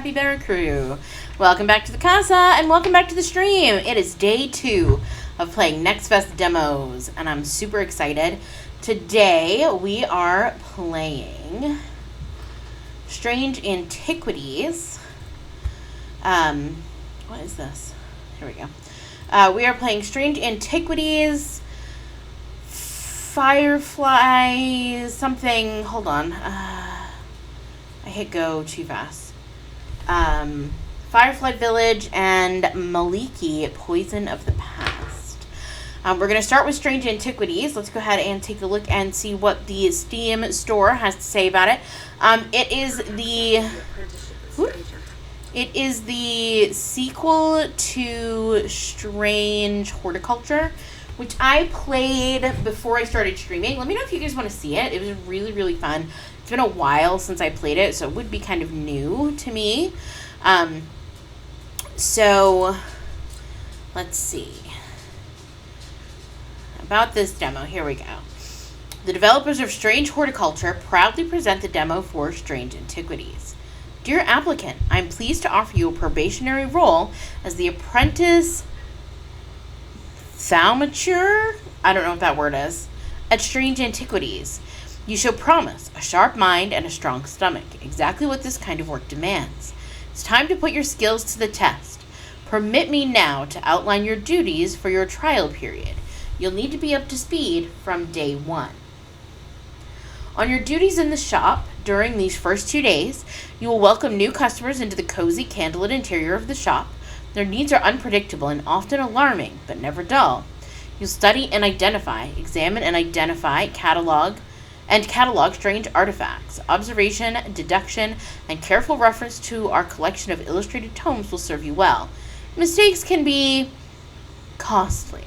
Happy Bear Crew. Welcome back to the casa and welcome back to the stream. It is day 2 of playing Nextfest demos and I'm super excited. Today we are playing Strange Antiquities. What is this? Here we go. We are playing Strange Antiquities, Firefly, something, hold on. I hit go too fast. Firefly Village and Maliki, Poison of the Past. We're going to start with Strange Antiquities. Let's go ahead and take a look and see what the Steam store has to say about it. It is the sequel to Strange Horticulture, which I played before I started streaming. Let me know if you guys want to see it. It was really, really fun. It's been a while since I played it, so it would be kind of new to me. So, let's see. About this demo, here we go. The developers of Strange Horticulture proudly present the demo for Strange Antiquities. Dear applicant, I'm pleased to offer you a probationary role as the apprentice thaumaturge, I don't know what that word is, at Strange Antiquities. You show promise, a sharp mind, and a strong stomach, exactly what this kind of work demands. It's time to put your skills to the test. Permit me now to outline your duties for your trial period. You'll need to be up to speed from day 1. On your duties in the shop, during these first 2 days, you will welcome new customers into the cozy, candlelit interior of the shop. Their needs are unpredictable and often alarming, but never dull. You'll study and identify, examine and identify, catalog strange artifacts. Observation, deduction, and careful reference to our collection of illustrated tomes will serve you well. Mistakes can be costly.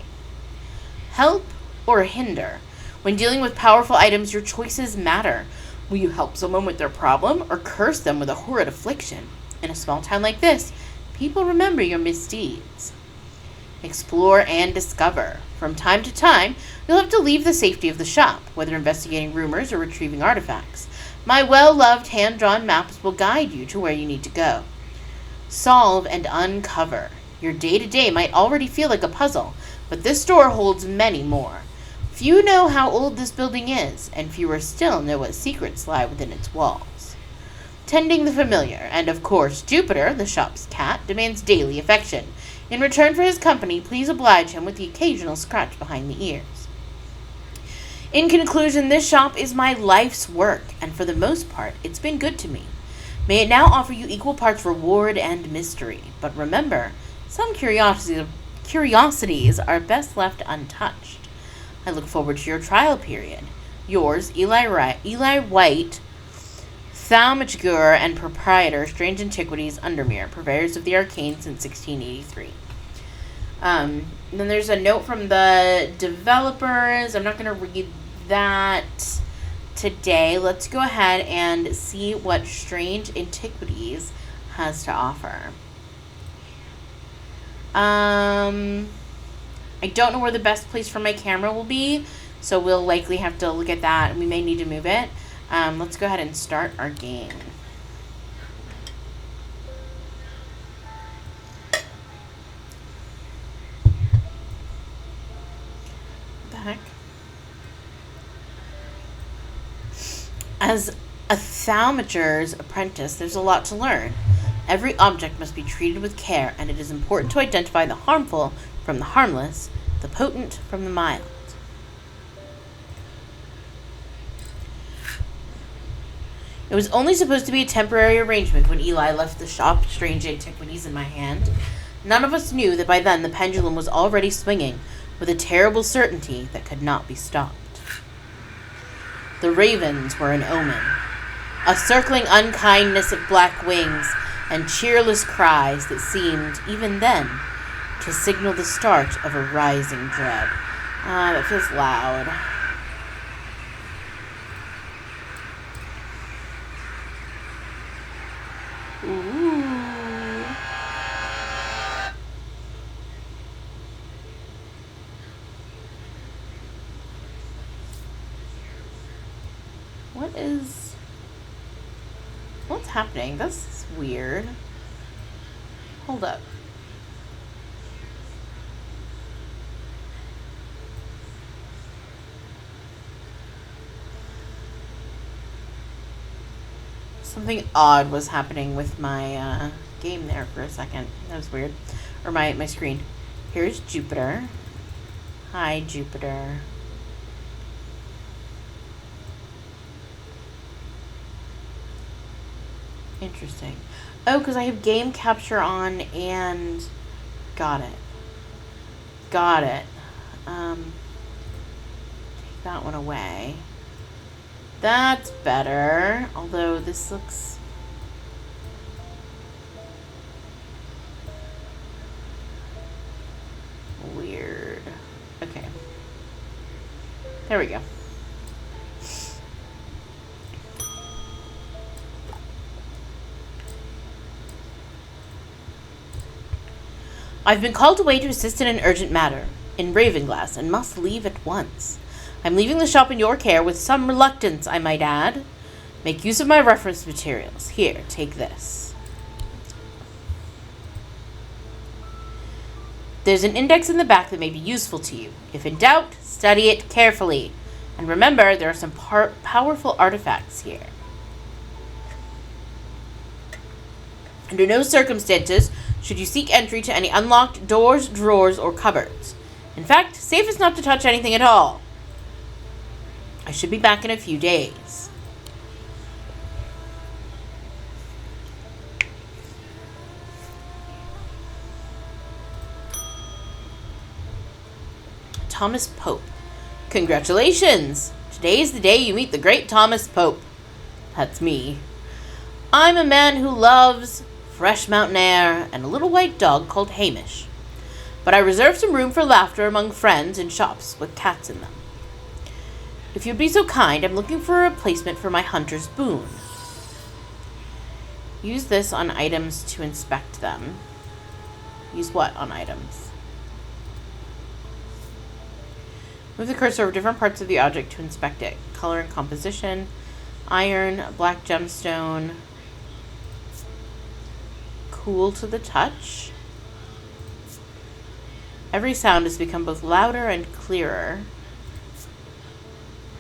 Help or hinder. When dealing with powerful items, your choices matter. Will you help someone with their problem or curse them with a horrid affliction? In a small town like this, people remember your misdeeds. Explore and discover. From time to time, you'll have to leave the safety of the shop, whether investigating rumors or retrieving artifacts. My well-loved hand-drawn maps will guide you to where you need to go. Solve and uncover. Your day-to-day might already feel like a puzzle, but this door holds many more. Few know how old this building is, and fewer still know what secrets lie within its walls. Tending the familiar, and of course, Jupiter, the shop's cat, demands daily affection. In return for his company, please oblige him with the occasional scratch behind the ears. In conclusion, this shop is my life's work, and for the most part, it's been good to me. May it now offer you equal parts reward and mystery. But remember, some curiosities are best left untouched. I look forward to your trial period. Yours, Eli White, thaumaturge and proprietor, Strange Antiquities, Undermere, purveyors of the arcane since 1683. Then there's a note from the developers. I'm not going to read that today. Let's go ahead and see what Strange Antiquities has to offer. I don't know where the best place for my camera will be, so we'll likely have to look at that, and we may need to move it. Let's go ahead and start our game. What the heck? As a thaumaturge's apprentice, there's a lot to learn. Every object must be treated with care, and it is important to identify the harmful from the harmless, the potent from the mild. It was only supposed to be a temporary arrangement when Eli left the shop, Strange Antiquities in my hand. None of us knew that by then the pendulum was already swinging with a terrible certainty that could not be stopped. The ravens were an omen, a circling unkindness of black wings and cheerless cries that seemed, even then, to signal the start of a rising dread. That feels loud. Ooh. What's happening? That's weird. Hold up. Something odd was happening with my game there for a second. That was weird. Or my screen. Here's Jupiter. Hi, Jupiter. Interesting. Oh, because I have game capture on and... Got it. Got it. Take that one away. That's better. Although this looks... weird. Okay. There we go. I've been called away to assist in an urgent matter in Ravenglass and must leave at once. I'm leaving the shop in your care with some reluctance, I might add. Make use of my reference materials. Here, take this. There's an index in the back that may be useful to you. If in doubt, study it carefully. And remember, there are some powerful artifacts here. Under no circumstances should you seek entry to any unlocked doors, drawers, or cupboards. In fact, safest not to touch anything at all. I should be back in a few days. Thomas Pope. Congratulations! Today is the day you meet the great Thomas Pope. That's me. I'm a man who loves fresh mountain air and a little white dog called Hamish. But I reserve some room for laughter among friends in shops with cats in them. If you'd be so kind, I'm looking for a replacement for my hunter's boon. Use this on items to inspect them. Use what on items? Move the cursor over different parts of the object to inspect it. Color and composition. Iron, black gemstone. Cool to the touch. Every sound has become both louder and clearer.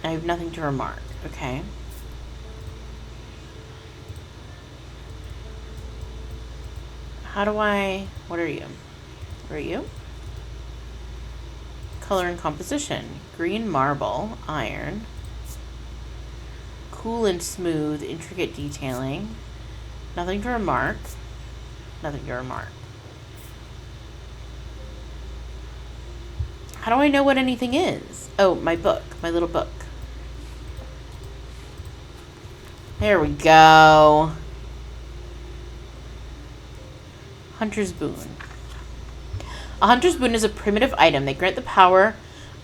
I have nothing to remark. Okay. How do I... What are you? What are you? Color and composition. Green marble. Iron. Cool and smooth. Intricate detailing. Nothing to remark. Nothing to remark. How do I know what anything is? Oh, my book. My little book. There we go. Hunter's Boon. A Hunter's Boon is a primitive item. They grant the power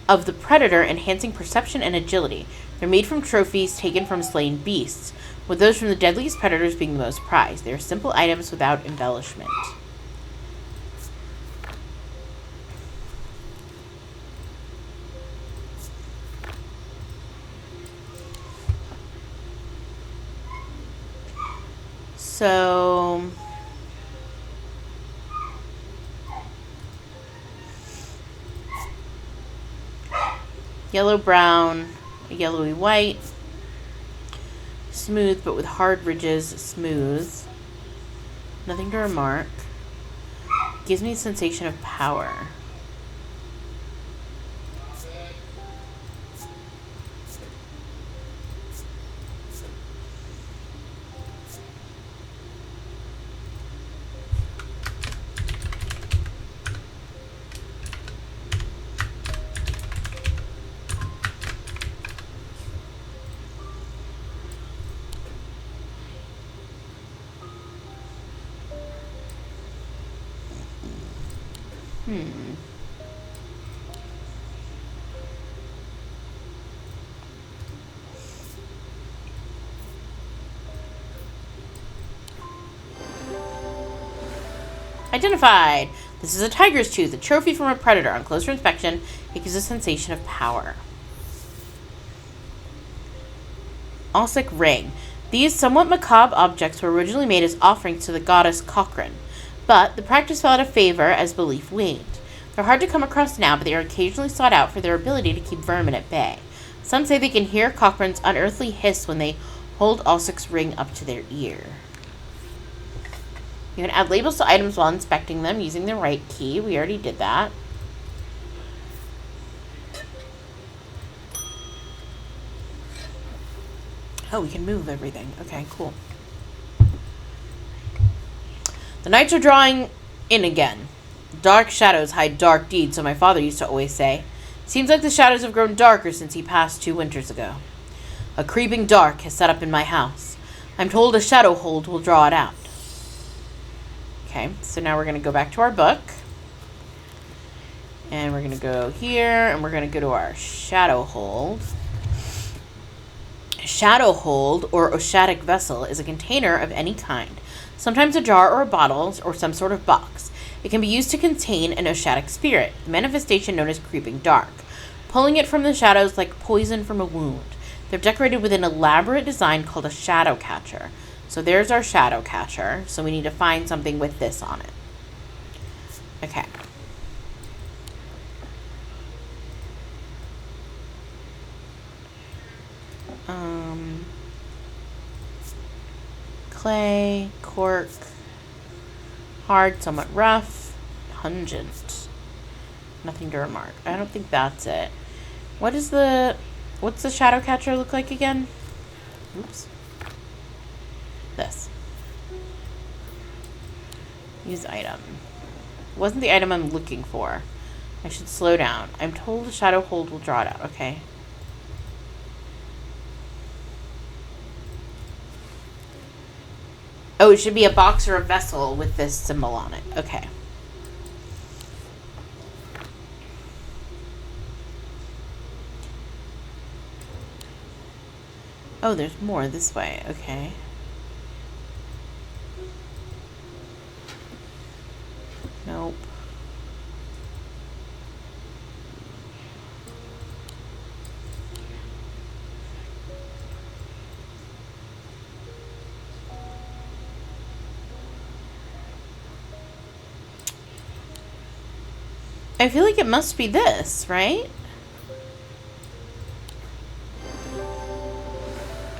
of the predator, enhancing perception and agility. They're made from trophies taken from slain beasts, with those from the deadliest predators being the most prized. They are simple items without embellishment. So... yellow-brown, yellowy white, smooth but with hard ridges, smooth, nothing to remark, gives me a sensation of power. Identified! This is a tiger's tooth, a trophy from a predator. On closer inspection, it gives a sensation of power. Alsic ring. These somewhat macabre objects were originally made as offerings to the goddess Cochrane, But the practice fell out of favor as belief waned. They're hard to come across now, but they are occasionally sought out for their ability to keep vermin at bay. Some say they can hear Cochrane's unearthly hiss when they hold Alsic's ring up to their ear. You can add labels to items while inspecting them using the right key. We already did that. Oh, we can move everything. Okay, cool. The nights are drawing in again. Dark shadows hide dark deeds, so my father used to always say. Seems like the shadows have grown darker since he passed 2 winters ago. A creeping dark has set up in my house. I'm told a shadow hold will draw it out. Okay, so now we're going to go back to our book. And we're going to go here, and we're going to go to our shadow hold. A shadow hold, or oshatic vessel, is a container of any kind. Sometimes a jar or a bottle, or some sort of box. It can be used to contain an oshatic spirit, the manifestation known as creeping dark, pulling it from the shadows like poison from a wound. They're decorated with an elaborate design called a shadow catcher. So there's our shadow catcher. So we need to find something with this on it. Okay. Clay, cork, hard, somewhat rough, pungent. Nothing to remark. I don't think that's it. What's the shadow catcher look like again? Oops. This. Use item. Wasn't the item I'm looking for. I should slow down. I'm told the shadow hold will draw it out. Okay. Oh, it should be a box or a vessel with this symbol on it. Okay. Oh, there's more this way. Okay. Nope. I feel like it must be this, right?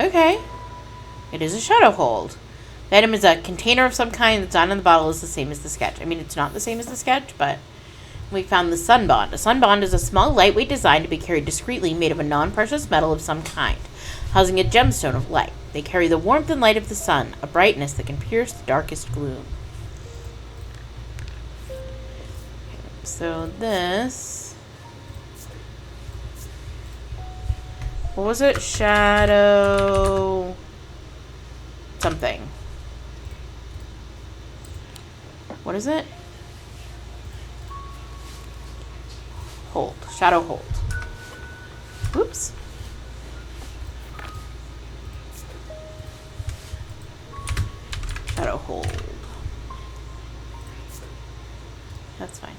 Okay. It is a shadow hold. The item is a container of some kind. The design on the bottle is the same as the sketch. I mean, it's not the same as the sketch, but we found the sunbond. A sunbond is a small, lightweight design to be carried discreetly, made of a non-precious metal of some kind, housing a gemstone of light. They carry the warmth and light of the sun, a brightness that can pierce the darkest gloom. So this... What was it? Shadow... something. What is it? Hold. Shadow hold. Oops. Shadow hold. That's fine.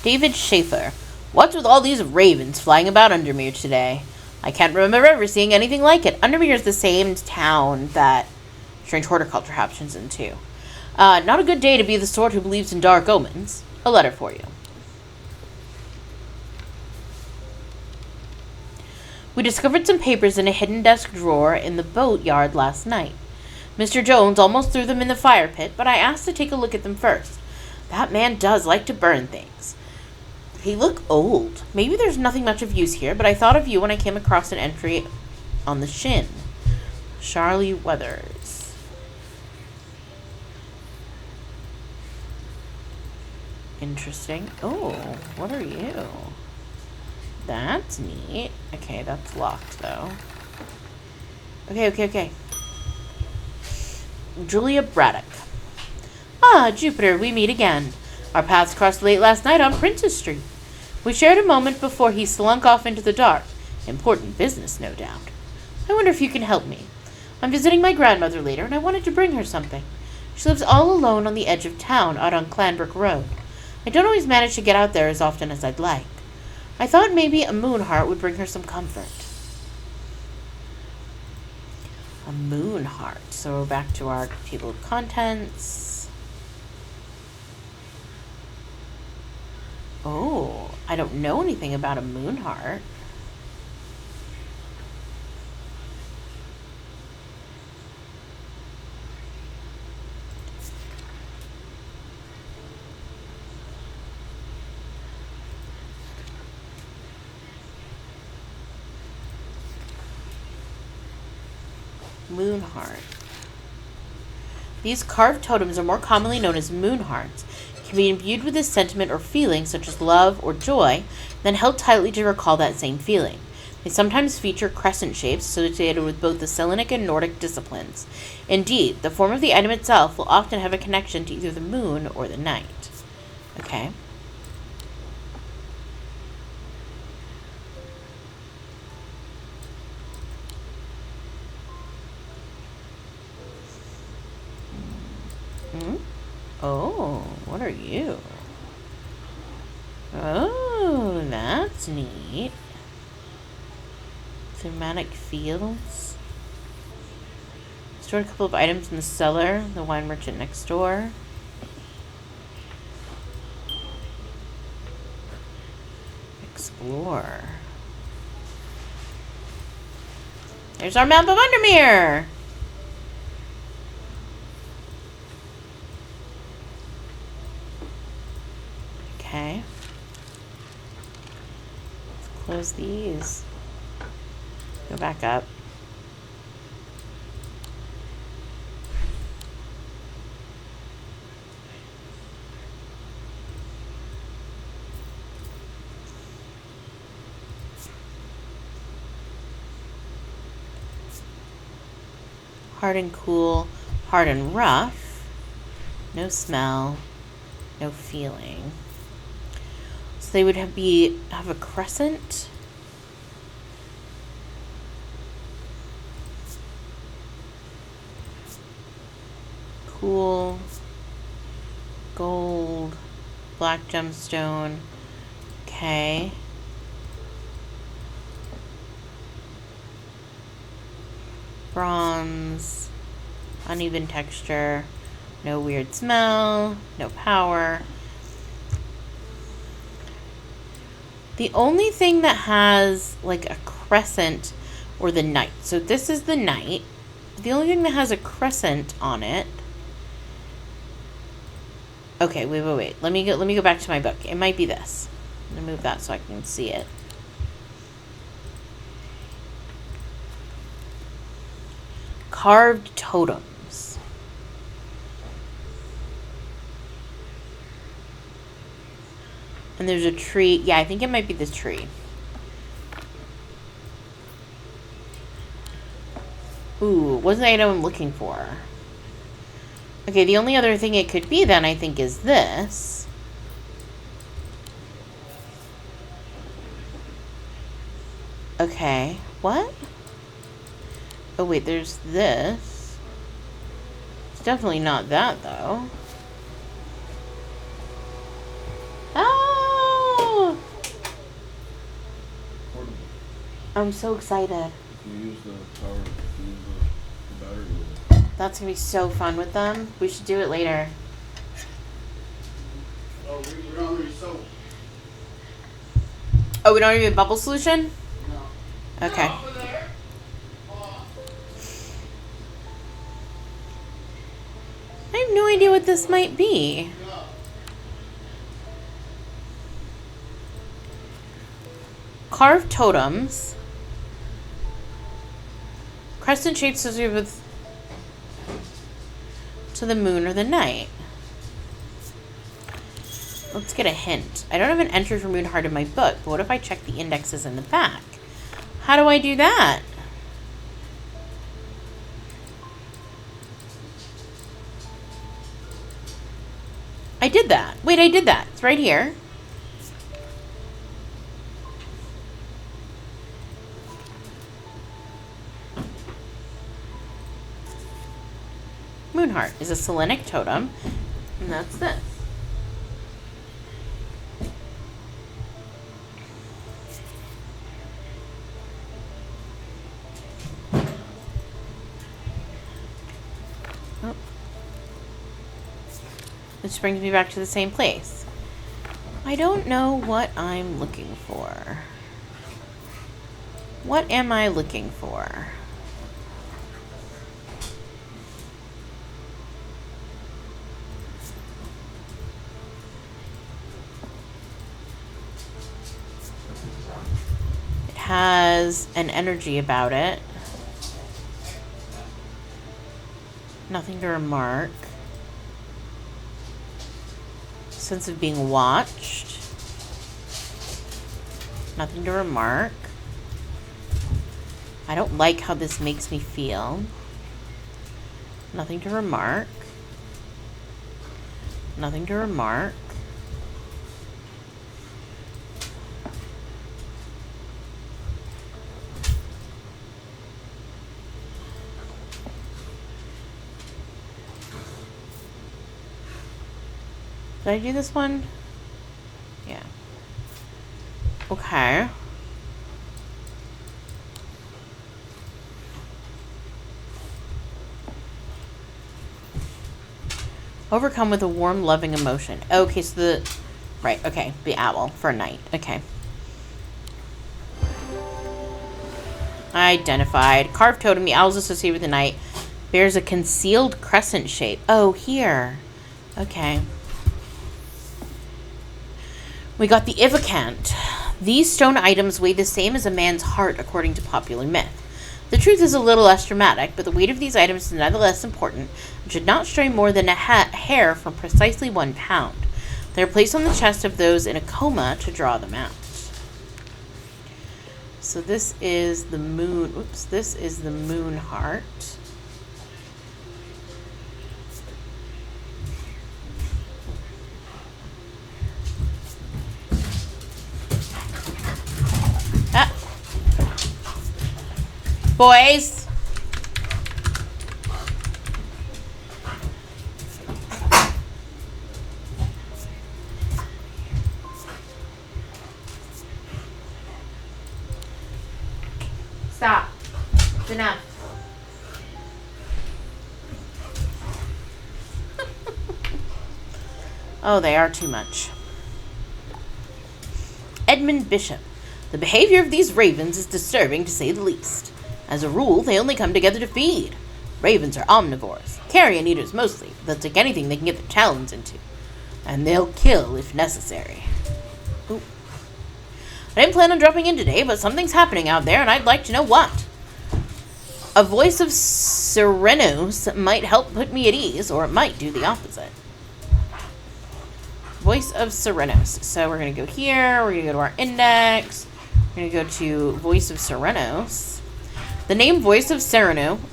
David Schaefer. What's with all these ravens flying about Undermere today? I can't remember ever seeing anything like it. Undermere is the same town that Strange Horticulture happens into. Not a good day to be the sort who believes in dark omens. A letter for you. We discovered some papers in a hidden desk drawer in the boat yard last night. Mr. Jones almost threw them in the fire pit, but I asked to take a look at them first. That man does like to burn things. They look old. Maybe there's nothing much of use here, but I thought of you when I came across an entry on the shin. Charlie Weathers. Interesting. Oh, what are you? That's neat. Okay, that's locked, though. Okay. Julia Braddock. Ah, Jupiter, we meet again. Our paths crossed late last night on Princess Street. We shared a moment before he slunk off into the dark. Important business, no doubt. I wonder if you can help me. I'm visiting my grandmother later, and I wanted to bring her something. She lives all alone on the edge of town, out on Clanbrook Road. I don't always manage to get out there as often as I'd like. I thought maybe a moon heart would bring her some comfort. moon heart. So we're back to our table of contents. Oh, I don't know anything about a moon heart. Moon heart. These carved totems are more commonly known as moon hearts, can be imbued with a sentiment or feeling such as love or joy, then held tightly to recall that same feeling. They sometimes feature crescent shapes associated with both the Sellenic and Nordic disciplines. Indeed, the form of the item itself will often have a connection to either the moon or the night. Okay. Oh, what are you? Oh, that's neat. Thematic fields. Stored a couple of items in the cellar. The wine merchant next door. Explore. There's our map of Undermere. Okay. Let's close these. Go back up. Hard and cool, hard and rough. No smell, no feeling. So they would have a crescent. Cool, gold, black gemstone. Okay. Bronze, uneven texture, no weird smell, no power. The only thing that has like a crescent or the knight. So this is the knight. The only thing that has a crescent on it. Okay, wait. Let me go back to my book. It might be this. I'm gonna move that so I can see it. Carved totems. And there's a tree. Yeah, I think it might be this tree. Ooh, what's the item I'm looking for? Okay, the only other thing it could be then, I think, is this. Okay, what? Oh, wait, there's this. It's definitely not that, though. Oh! I'm so excited. You use the power, use the battery with it. That's gonna be so fun with them. We should do it later. Oh, we're already sold. Oh, we don't have a bubble solution? No. Okay. I have no idea what this might be. Carved totems. Crescent shapes associated with to the moon or the night. Let's get a hint. I don't have an entry for Moonheart in my book, but what if I check the indexes in the back? How do I do that? I did that. Wait, I did that. It's right here. Moonheart is a Selenic totem, and that's this. Which brings me back to the same place. I don't know what I'm looking for. What am I looking for? It has an energy about it. Nothing to remark. Sense of being watched. Nothing to remark. I don't like how this makes me feel. Nothing to remark. Nothing to remark. Did I do this one? Yeah. Okay. Overcome with a warm, loving emotion. Okay, so the... Right, okay. The owl for a night. Okay. Identified. Carved totem. The owls associated with the night. Bears a concealed crescent shape. Oh, here. Okay. We got the Ivacant. These stone items weigh the same as a man's heart, according to popular myth. The truth is a little less dramatic, but the weight of these items is nevertheless important and should not stray more than a hair from precisely 1 pound. They are placed on the chest of those in a coma to draw them out. So this is the moon. Oops, this is the moon heart. Boys. Stop. It's enough. Oh, they are too much. Edmund Bishop. The behavior of these ravens is disturbing, to say the least. As a rule, they only come together to feed. Ravens are omnivores, carrion eaters mostly, but they'll take anything they can get their talons into. And they'll kill if necessary. Ooh. I didn't plan on dropping in today, but something's happening out there, and I'd like to know what. A voice of Serenos might help put me at ease, or it might do the opposite. Voice of Serenos. So we're going to go here, we're going to go to our index, we're going to go to Voice of Serenos. The name Voice of Cernunos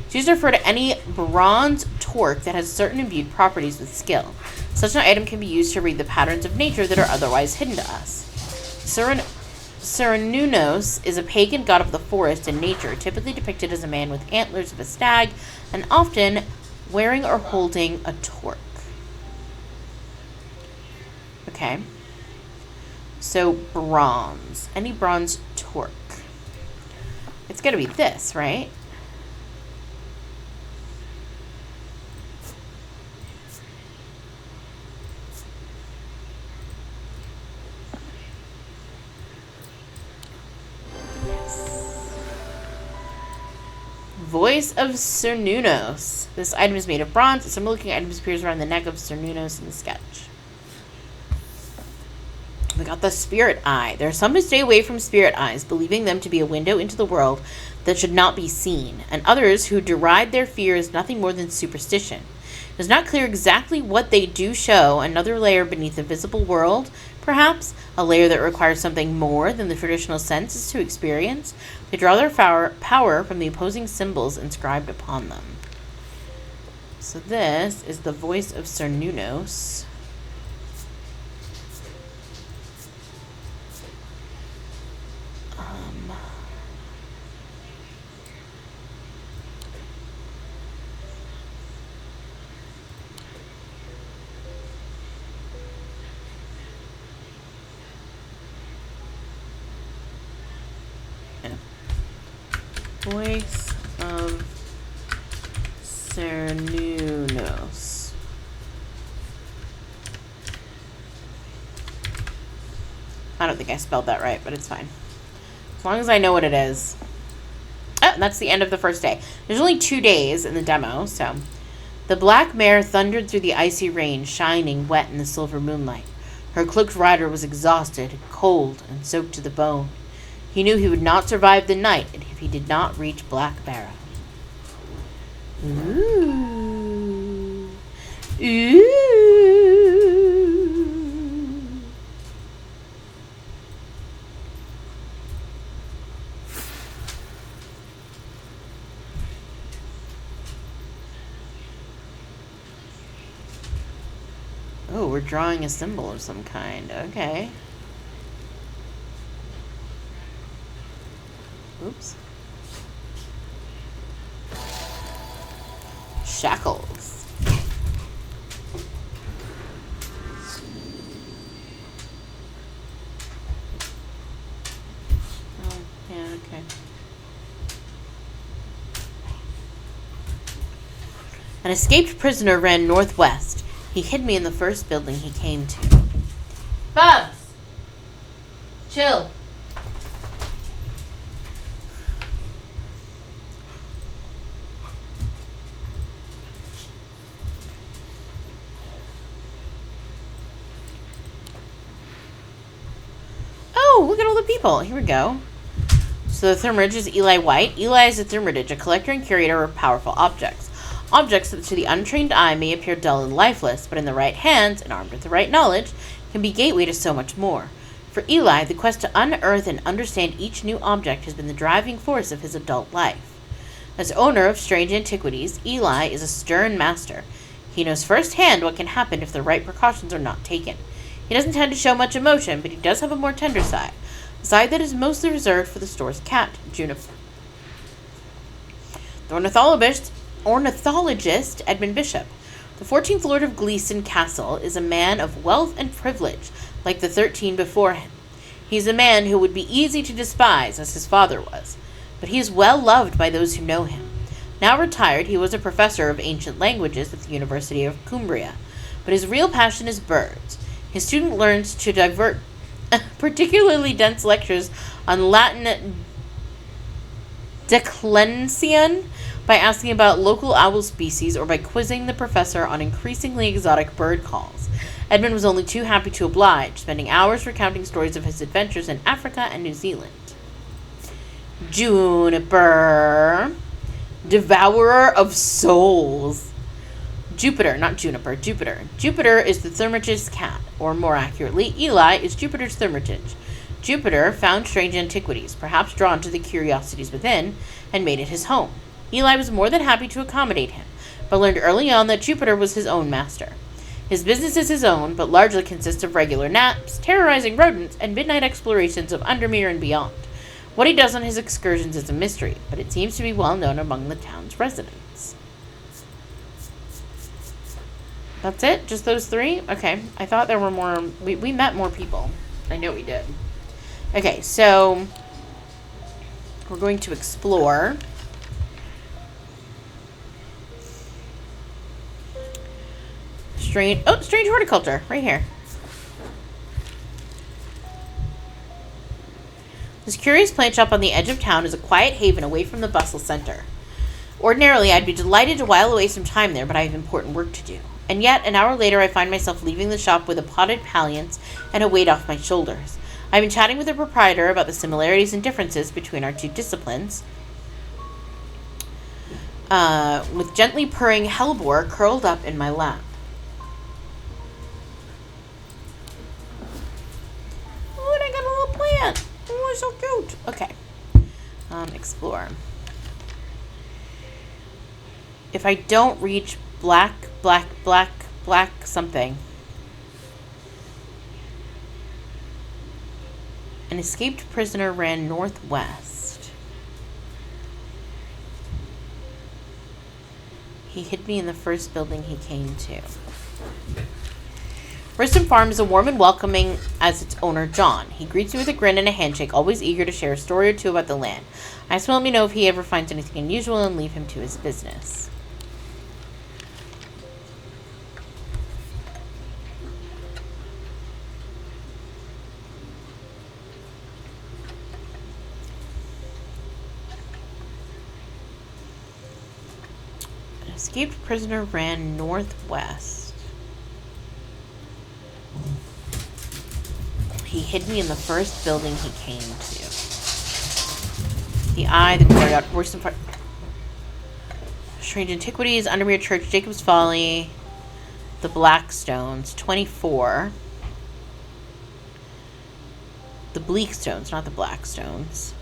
It's used to refer to any bronze torque that has certain imbued properties with skill. Such an item can be used to read the patterns of nature that are otherwise hidden to us. Cernunnos is a pagan god of the forest and nature, typically depicted as a man with antlers of a stag, and often wearing or holding a torque. Okay. So, bronze. Any bronze torque. It's gotta be this, right? Yes. Voice of Cernunnos. This item is made of bronze. A similar looking item appears around the neck of Cernunnos in the sketch. We got the spirit eye. There are some who stay away from spirit eyes, believing them to be a window into the world that should not be seen, and others who deride their fear as nothing more than superstition. It is not clear exactly what they do show. Another layer beneath the visible world, perhaps a layer that requires something more than the traditional senses to experience. They draw their power from the opposing symbols inscribed upon them. So this is the voice of Cernunnos. Voice of Cernunnos. I don't think I spelled that right, but it's fine. As long as I know what it is. Oh, that's the end of the first day. There's only 2 days in the demo, so. The black mare thundered through the icy rain, shining wet in the silver moonlight. Her cloaked rider was exhausted, cold, and soaked to the bone. He knew he would not survive the night if he did not reach Black Barrow. Ooh. Ooh. Oh, we're drawing a symbol of some kind. Okay. Oops. Shackles. Oh, yeah, okay. An escaped prisoner ran northwest. He hid me in the first building he came to. Bubs! Chill. Oh, look at all the people. Here we go. So the Thermridge is Eli White. Eli is a Thermridge, a collector and curator of powerful objects. Objects that to the untrained eye may appear dull and lifeless, but in the right hands, and armed with the right knowledge, can be gateway to so much more. For Eli, the quest to unearth and understand each new object has been the driving force of his adult life. As owner of strange antiquities, Eli is a stern master. He knows firsthand what can happen if the right precautions are not taken. He doesn't tend to show much emotion, but he does have a more tender side, a side that is mostly reserved for the store's cat, Juniper. The ornithologist Edmund Bishop. The 14th Lord of Gleeson Castle is a man of wealth and privilege, like the 13 before him. He is a man who would be easy to despise, as his father was, but he is well loved by those who know him. Now retired, he was a professor of ancient languages at the University of Cumbria, but his real passion is birds. His student learns to divert particularly dense lectures on Latin declension by asking about local owl species or by quizzing the professor on increasingly exotic bird calls. Edmund was only too happy to oblige, spending hours recounting stories of his adventures in Africa and New Zealand. Juniper, devourer of souls. Jupiter, not Juniper, Jupiter. Jupiter is the Thermridge's cat, or more accurately, Eli is Jupiter's Thermridge. Jupiter found strange antiquities, perhaps drawn to the curiosities within, and made it his home. Eli was more than happy to accommodate him, but learned early on that Jupiter was his own master. His business is his own, but largely consists of regular naps, terrorizing rodents, and midnight explorations of Undermere and beyond. What he does on his excursions is a mystery, but it seems to be well known among the town's residents. That's it? Just those 3? Okay. I thought there were more. We met more people. I know we did. Okay, so we're going to explore. Strange horticulture, right here. This curious plant shop on the edge of town is a quiet haven away from the bustle center. Ordinarily, I'd be delighted to while away some time there, but I have important work to do. And yet, an hour later, I find myself leaving the shop with a potted palliance and a weight off my shoulders. I've been chatting with the proprietor about the similarities and differences between our two disciplines, with gently purring hellebore curled up in my lap. Oh, and I got a little plant. Oh, it's so cute. Okay. Explore. If I don't reach black something. An escaped prisoner ran northwest. He hid me in the first building he came to. Royston Farm is as warm and welcoming as its owner, John. He greets me with a grin and a handshake, always eager to share a story or two about the land. I ask him to let me know if he ever finds anything unusual and leave him to his business. An escaped prisoner ran northwest. He hid me in the first building he came to. The Eye, the Courtyard, Royston Park. Strange Antiquities, Undermere Church, Jacob's Folly, the Blackstones, 24. The Bleakstones, not the Blackstones.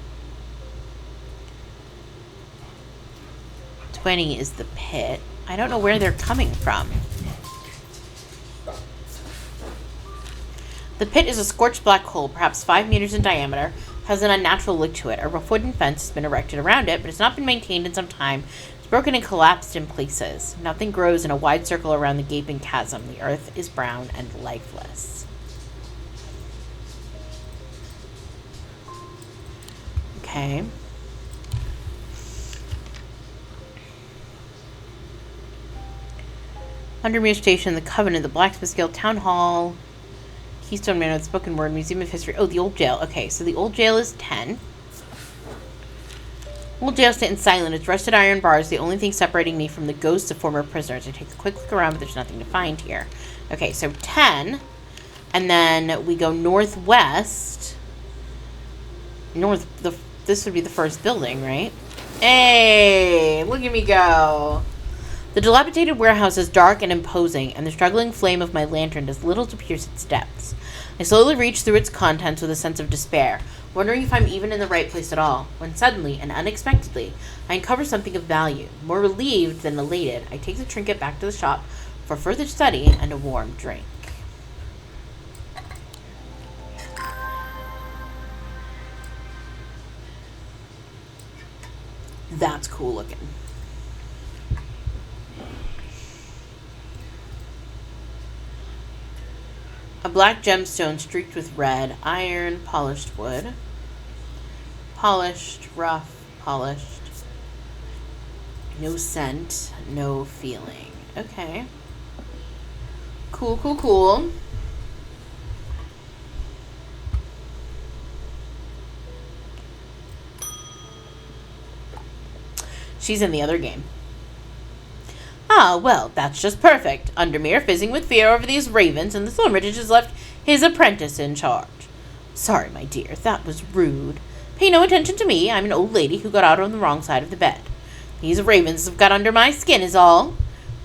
20 is the Pit. I don't know where they're coming from. The Pit is a scorched black hole, perhaps 5 meters in diameter, has an unnatural look to it. A rough wooden fence has been erected around it, but it's not been maintained in some time. It's broken and collapsed in places. Nothing grows in a wide circle around the gaping chasm. The earth is brown and lifeless. Okay. Undermere Station, the Covenant, the Blacksmith Guild, Town Hall, Keystone Manor, the Spoken Word, Museum of History. Oh, the Old Jail. Okay, so the Old Jail is 10. Old Jail stands silent. Its rusted iron bars, the only thing separating me from the ghosts of former prisoners. I take a quick look around, but there's nothing to find here. Okay, so 10. And then we go northwest. This would be the first building, right? Hey, look at me go. The dilapidated warehouse is dark and imposing, and the struggling flame of my lantern does little to pierce its depths. I slowly reach through its contents with a sense of despair, wondering if I'm even in the right place at all, when suddenly and unexpectedly, I uncover something of value. More relieved than elated, I take the trinket back to the shop for further study and a warm drink. That's cool looking. A black gemstone streaked with red, iron, polished wood. Polished, rough, polished. No scent, no feeling. Okay. Cool, cool, cool. She's in the other game. Ah, well, that's just perfect. Undermere fizzing with fear over these ravens, and the Thornridge has left his apprentice in charge. Sorry, my dear, that was rude. Pay no attention to me. I'm an old lady who got out on the wrong side of the bed. These ravens have got under my skin is all.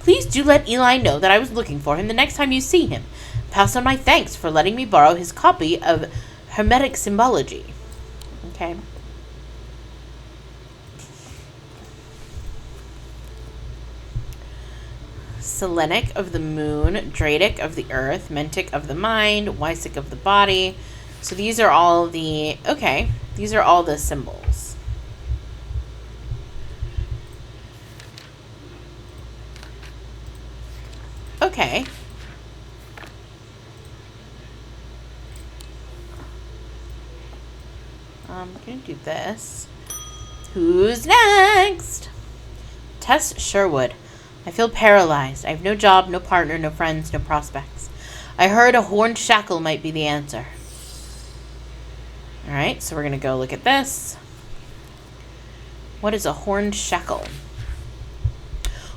Please do let Eli know that I was looking for him the next time you see him. Pass on my thanks for letting me borrow his copy of Hermetic Symbology. Okay. Selenic of the moon, Dradic of the earth, Mentic of the mind, Wysic of the body. So these are all the, okay, these are all the symbols. Okay. I'm gonna do this. Who's next? Tess Sherwood. I feel paralyzed. I have no job, no partner, no friends, no prospects. I heard a horned shackle might be the answer. Alright, so we're going to go look at this. What is a horned shackle?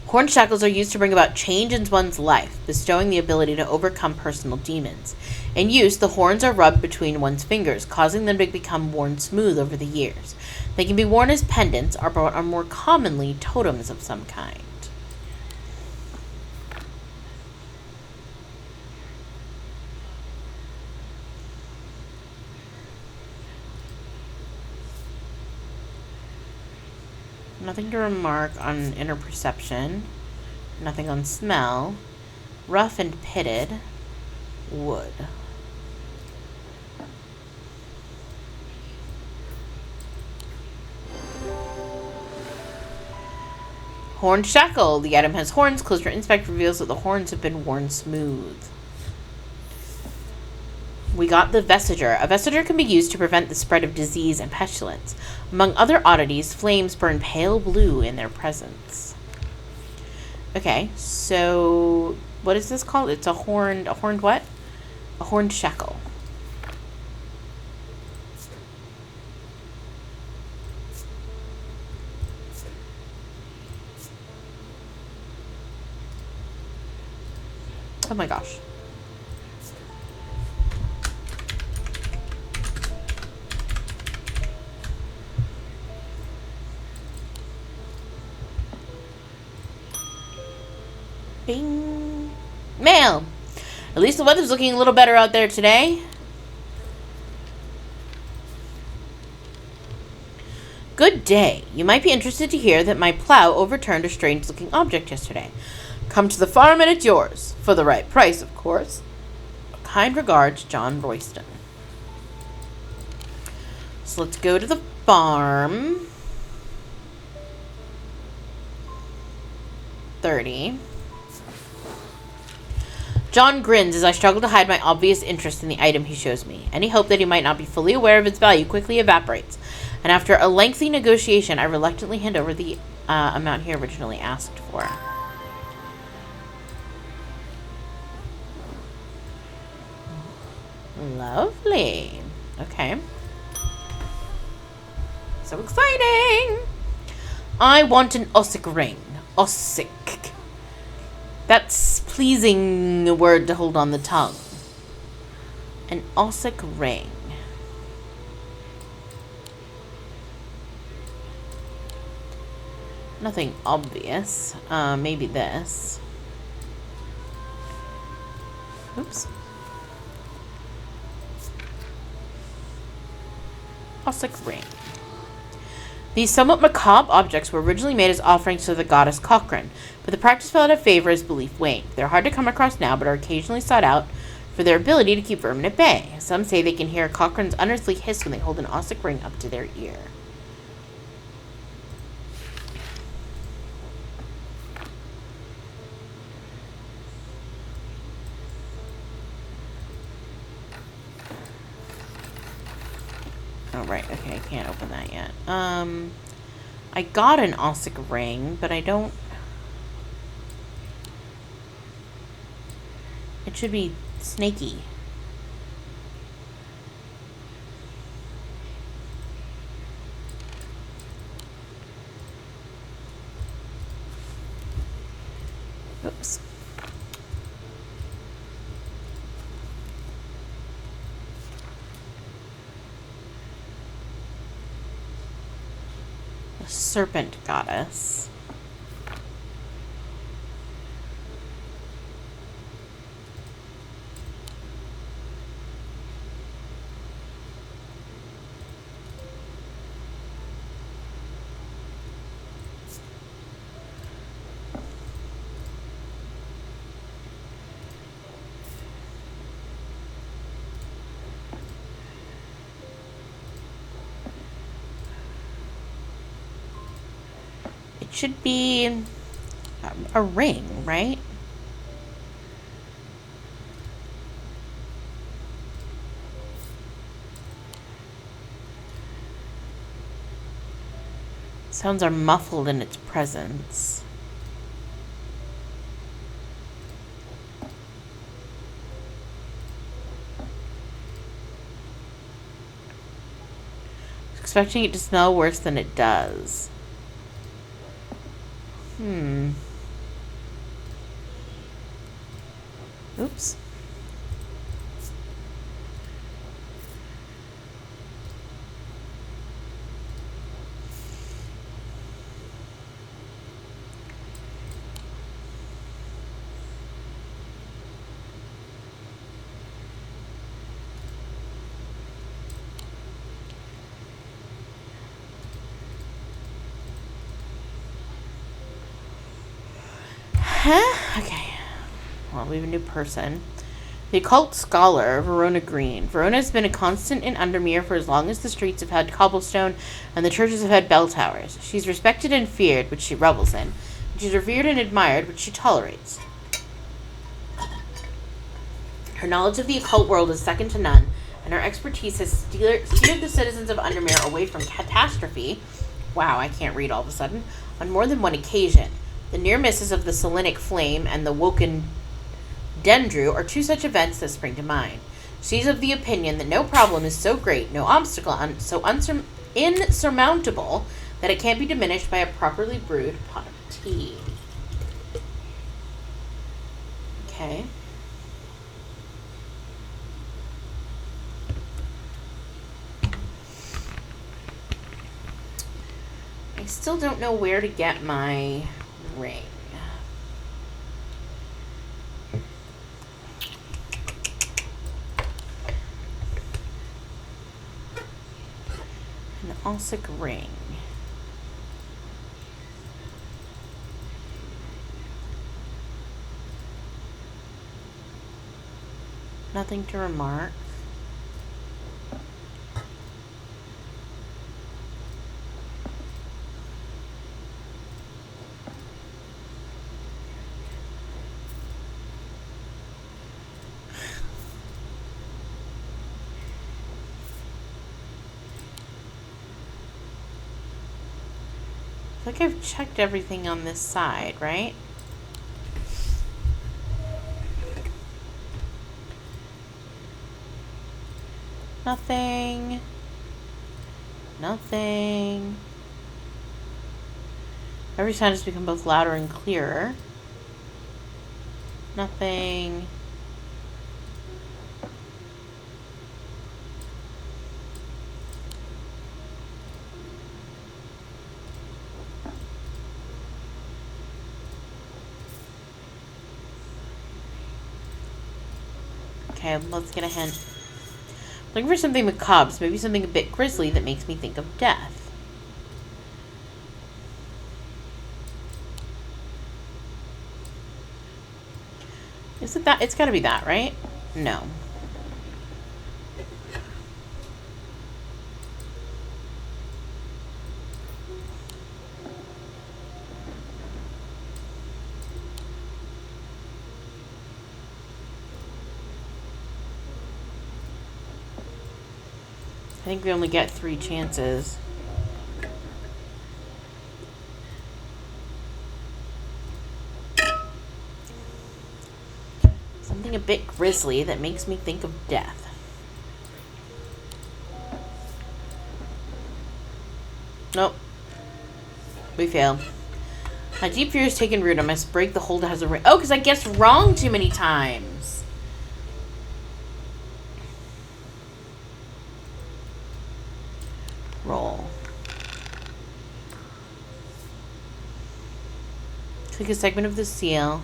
Horned shackles are used to bring about change in one's life, bestowing the ability to overcome personal demons. In use, the horns are rubbed between one's fingers, causing them to become worn smooth over the years. They can be worn as pendants, or are more commonly totems of some kind. Nothing to remark on inner perception. Nothing on smell. Rough and pitted. Wood. Horned shackle. The item has horns. Closer inspect reveals that the horns have been worn smooth. we got the vestiger. A vestiger can be used to prevent the spread of disease and pestilence. Among other oddities, flames burn pale blue in their presence. Okay, so what is this called? It's a horned what? A horned shackle. Oh my gosh. Bing. Mail. At least the weather's looking a little better out there today. Good day. You might be interested to hear that my plow overturned a strange-looking object yesterday. Come to the farm and it's yours. For the right price, of course. Kind regards, John Royston. So let's go to the farm. 30. John grins as I struggle to hide my obvious interest in the item he shows me. Any hope that he might not be fully aware of its value quickly evaporates, and after a lengthy negotiation, I reluctantly hand over the amount he originally asked for. Lovely. Okay. So exciting! I want an Ossic ring. Ossic. That's pleasing word to hold on the tongue. An Ossic ring. Nothing obvious. Maybe this. Oops. Ossic ring. These somewhat macabre objects were originally made as offerings to the goddess Cochrane, but the practice fell out of favor as belief waned. They're hard to come across now, but are occasionally sought out for their ability to keep vermin at bay. Some say they can hear Cochrane's unearthly hiss when they hold an Ossic ring up to their ear. Oh, right. Okay, I can't open that yet. I got an Ossic ring, but I don't... It should be snaky. Oops. Serpent goddess. Should be a ring, right? Sounds are muffled in its presence. Expecting it to smell worse than it does. Oops. Okay. Well, we have a new person. The occult scholar, Verona Green. Verona has been a constant in Undermere for as long as the streets have had cobblestone and the churches have had bell towers. She's respected and feared, which she revels in. She's revered and admired, which she tolerates. Her knowledge of the occult world is second to none, and our expertise has steered the citizens of Undermere away from catastrophe. Wow, I can't read all of a sudden. On more than one occasion, the near misses of the Selenic Flame and the Woken Dendru are two such events that spring to mind. She's of the opinion that no problem is so great, no obstacle so insurmountable, that it can't be diminished by a properly brewed pot of tea. Okay. I still don't know where to get my ring. An Alsic ring. Nothing to remark. I think I've checked everything on this side, right? Nothing. Nothing. Every sound has become both louder and clearer. Nothing. Okay, let's get a hint. Looking for something macabre, maybe something a bit grisly that makes me think of death. Is it that? It's gotta be that, right? No. I think we only get 3 chances. Something a bit grisly that makes me think of death. Nope. We failed. My deep fear has taken root. I must break the hold that has a ring. Oh, because I guessed wrong too many times. Roll. Click a segment of the seal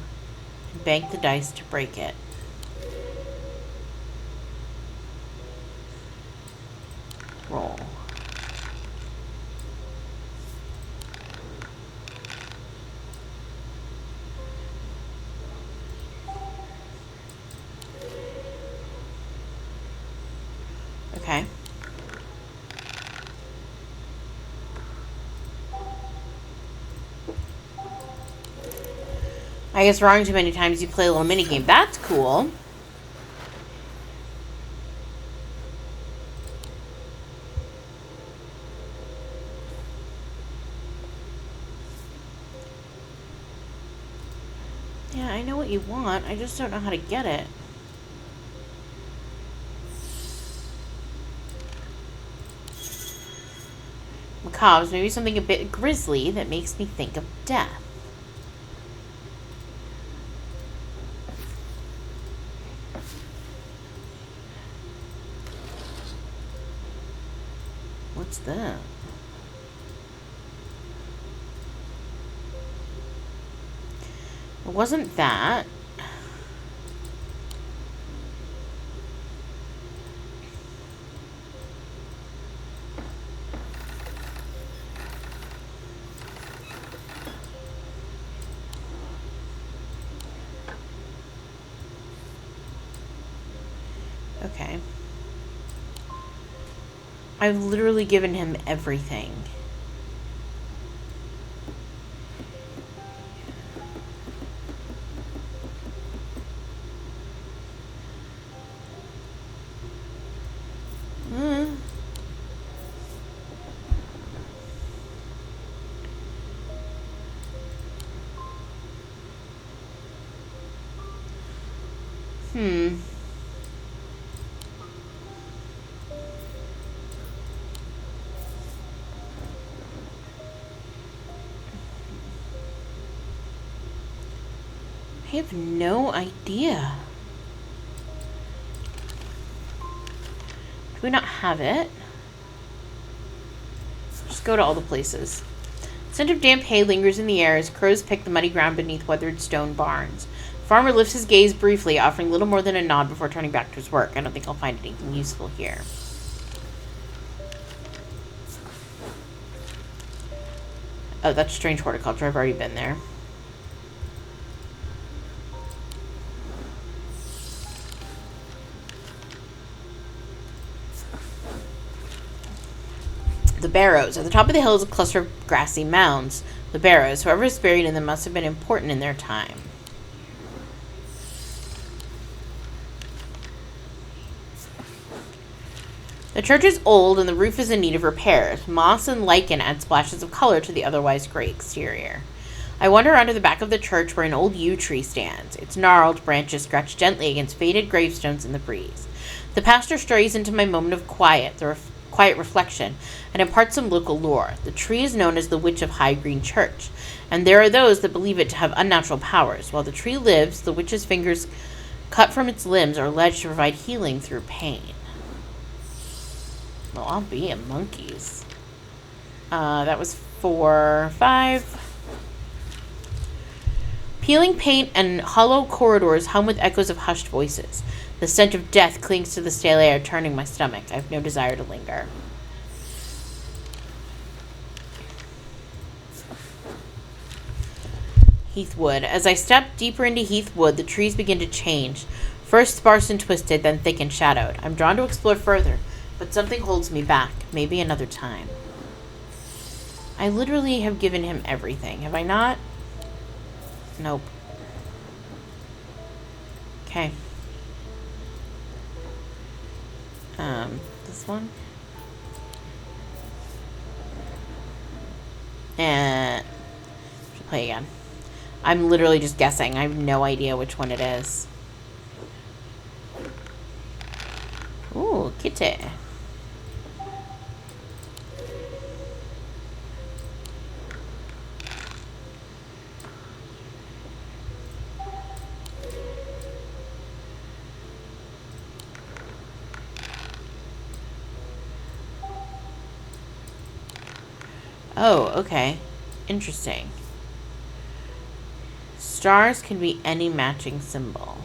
and bank the dice to break it. Roll. Okay. I guess wrong too many times. You play a little mini game. That's cool. Yeah, I know what you want. I just don't know how to get it. Macabre, maybe something a bit grisly that makes me think of death. What's that? It wasn't that. Okay. I've literally given him everything. I have no idea. Do we not have it? Just go to all the places. The scent of damp hay lingers in the air as crows pick the muddy ground beneath weathered stone barns. The farmer lifts his gaze briefly, offering little more than a nod before turning back to his work. I don't think I'll find anything useful here. Oh, that's strange horticulture. I've already been there. The barrows. At the top of the hill is a cluster of grassy mounds. The barrows. Whoever is buried in them must have been important in their time. The church is old and the roof is in need of repairs. Moss and lichen add splashes of color to the otherwise gray exterior. I wander around to the back of the church where an old yew tree stands. Its gnarled branches scratch gently against faded gravestones in the breeze. The pastor strays into my moment of quiet, quiet reflection, and imparts some local lore. The tree is known as the Witch of High Green Church, and there are those that believe it to have unnatural powers. While the tree lives, the witch's fingers cut from its limbs are alleged to provide healing through pain. Well, I'll be at Monkeys. That was 4, 5. Peeling paint and hollow corridors hum with echoes of hushed voices. The stench of death clings to the stale air, turning my stomach. I have no desire to linger. Heathwood. As I step deeper into Heathwood, the trees begin to change. First sparse and twisted, then thick and shadowed. I'm drawn to explore further, but something holds me back. Maybe another time. I literally have given him everything. Have I not? Nope. Okay. This one? Should play again. I'm literally just guessing. I have no idea which one it is. Ooh, kitty. Oh, okay. Interesting. Stars can be any matching symbol.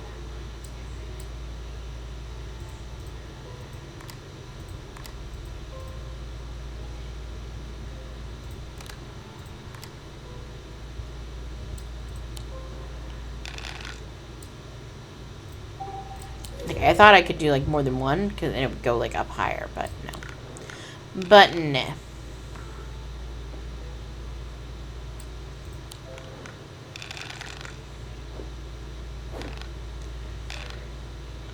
Okay, I thought I could do like more than one because it would go like up higher, but no. But nah.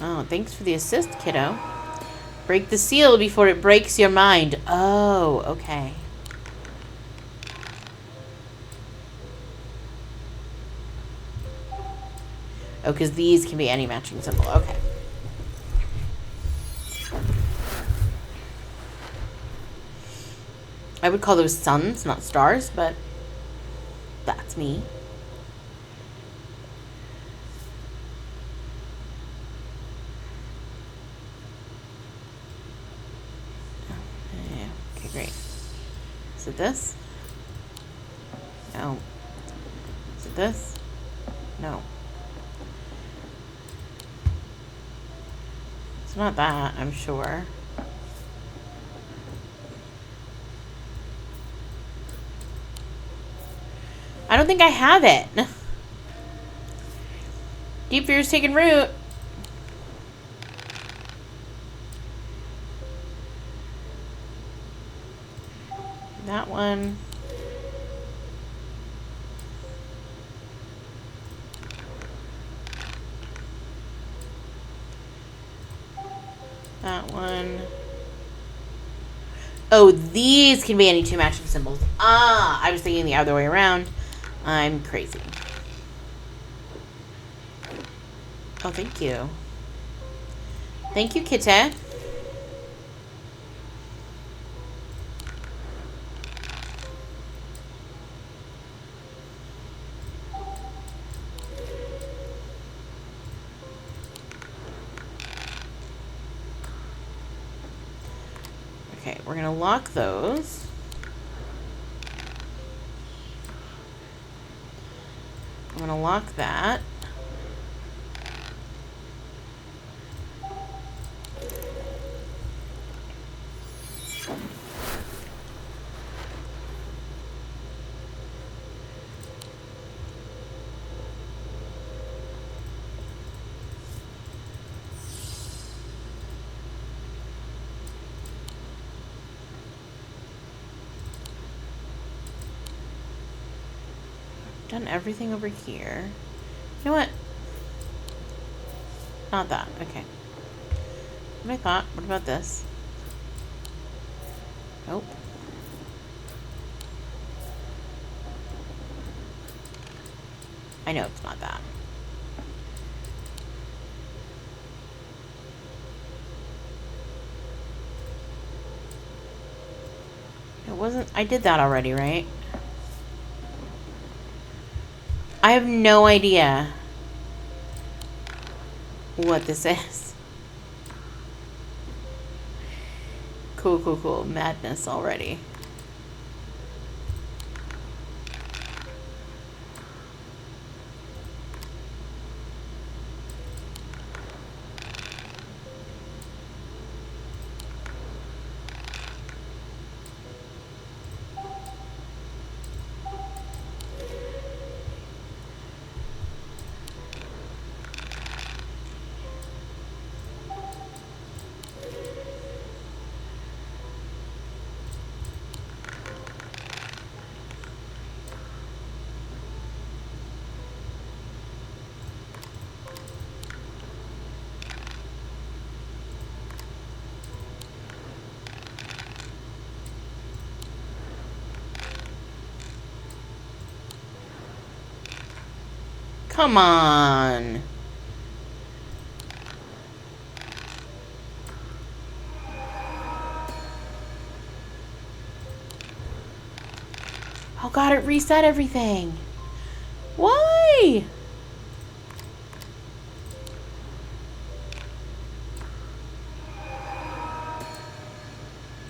Oh, thanks for the assist, kiddo. Break the seal before it breaks your mind. Oh, okay. Oh, because these can be any matching symbol. Okay. I would call those suns, not stars, but that's me. Okay, great. Is it this? No. Is it this? No. It's not that, I'm sure. I don't think I have it. Deep fear's taking root. That one. That one. Oh, these can be any two matching symbols. Ah, I was thinking the other way around. I'm crazy. Oh, thank you. Thank you, Kitty. Okay, we're gonna lock those. I'm gonna lock that. Done everything over here. You know what? Not that. Okay. What I thought. What about this? Nope. I know it's not that. It wasn't. I did that already, right? I have no idea what this is. Cool, cool, cool. Madness already. Come on. Oh god, it reset everything. Why?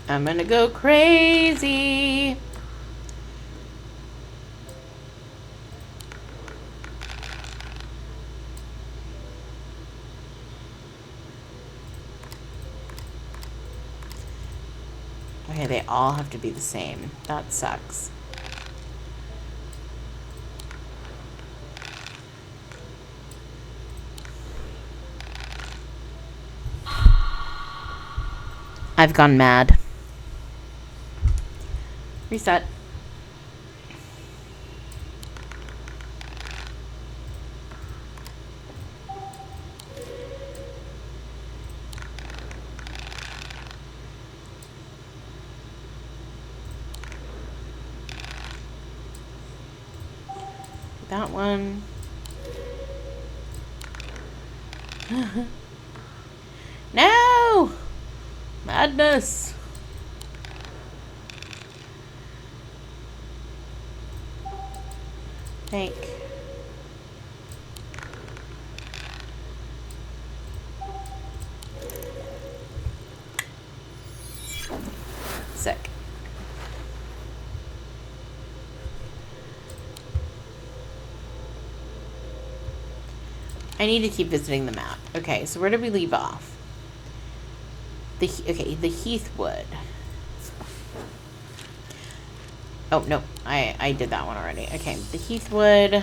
I'm gonna go crazy. Okay, they all have to be the same. That sucks. I've gone mad. Reset. That one. No! Madness! Think. Sick. I need to keep visiting the map. Okay, so where did we leave off? The Heathwood. Oh, no. I did that one already. Okay, the Heathwood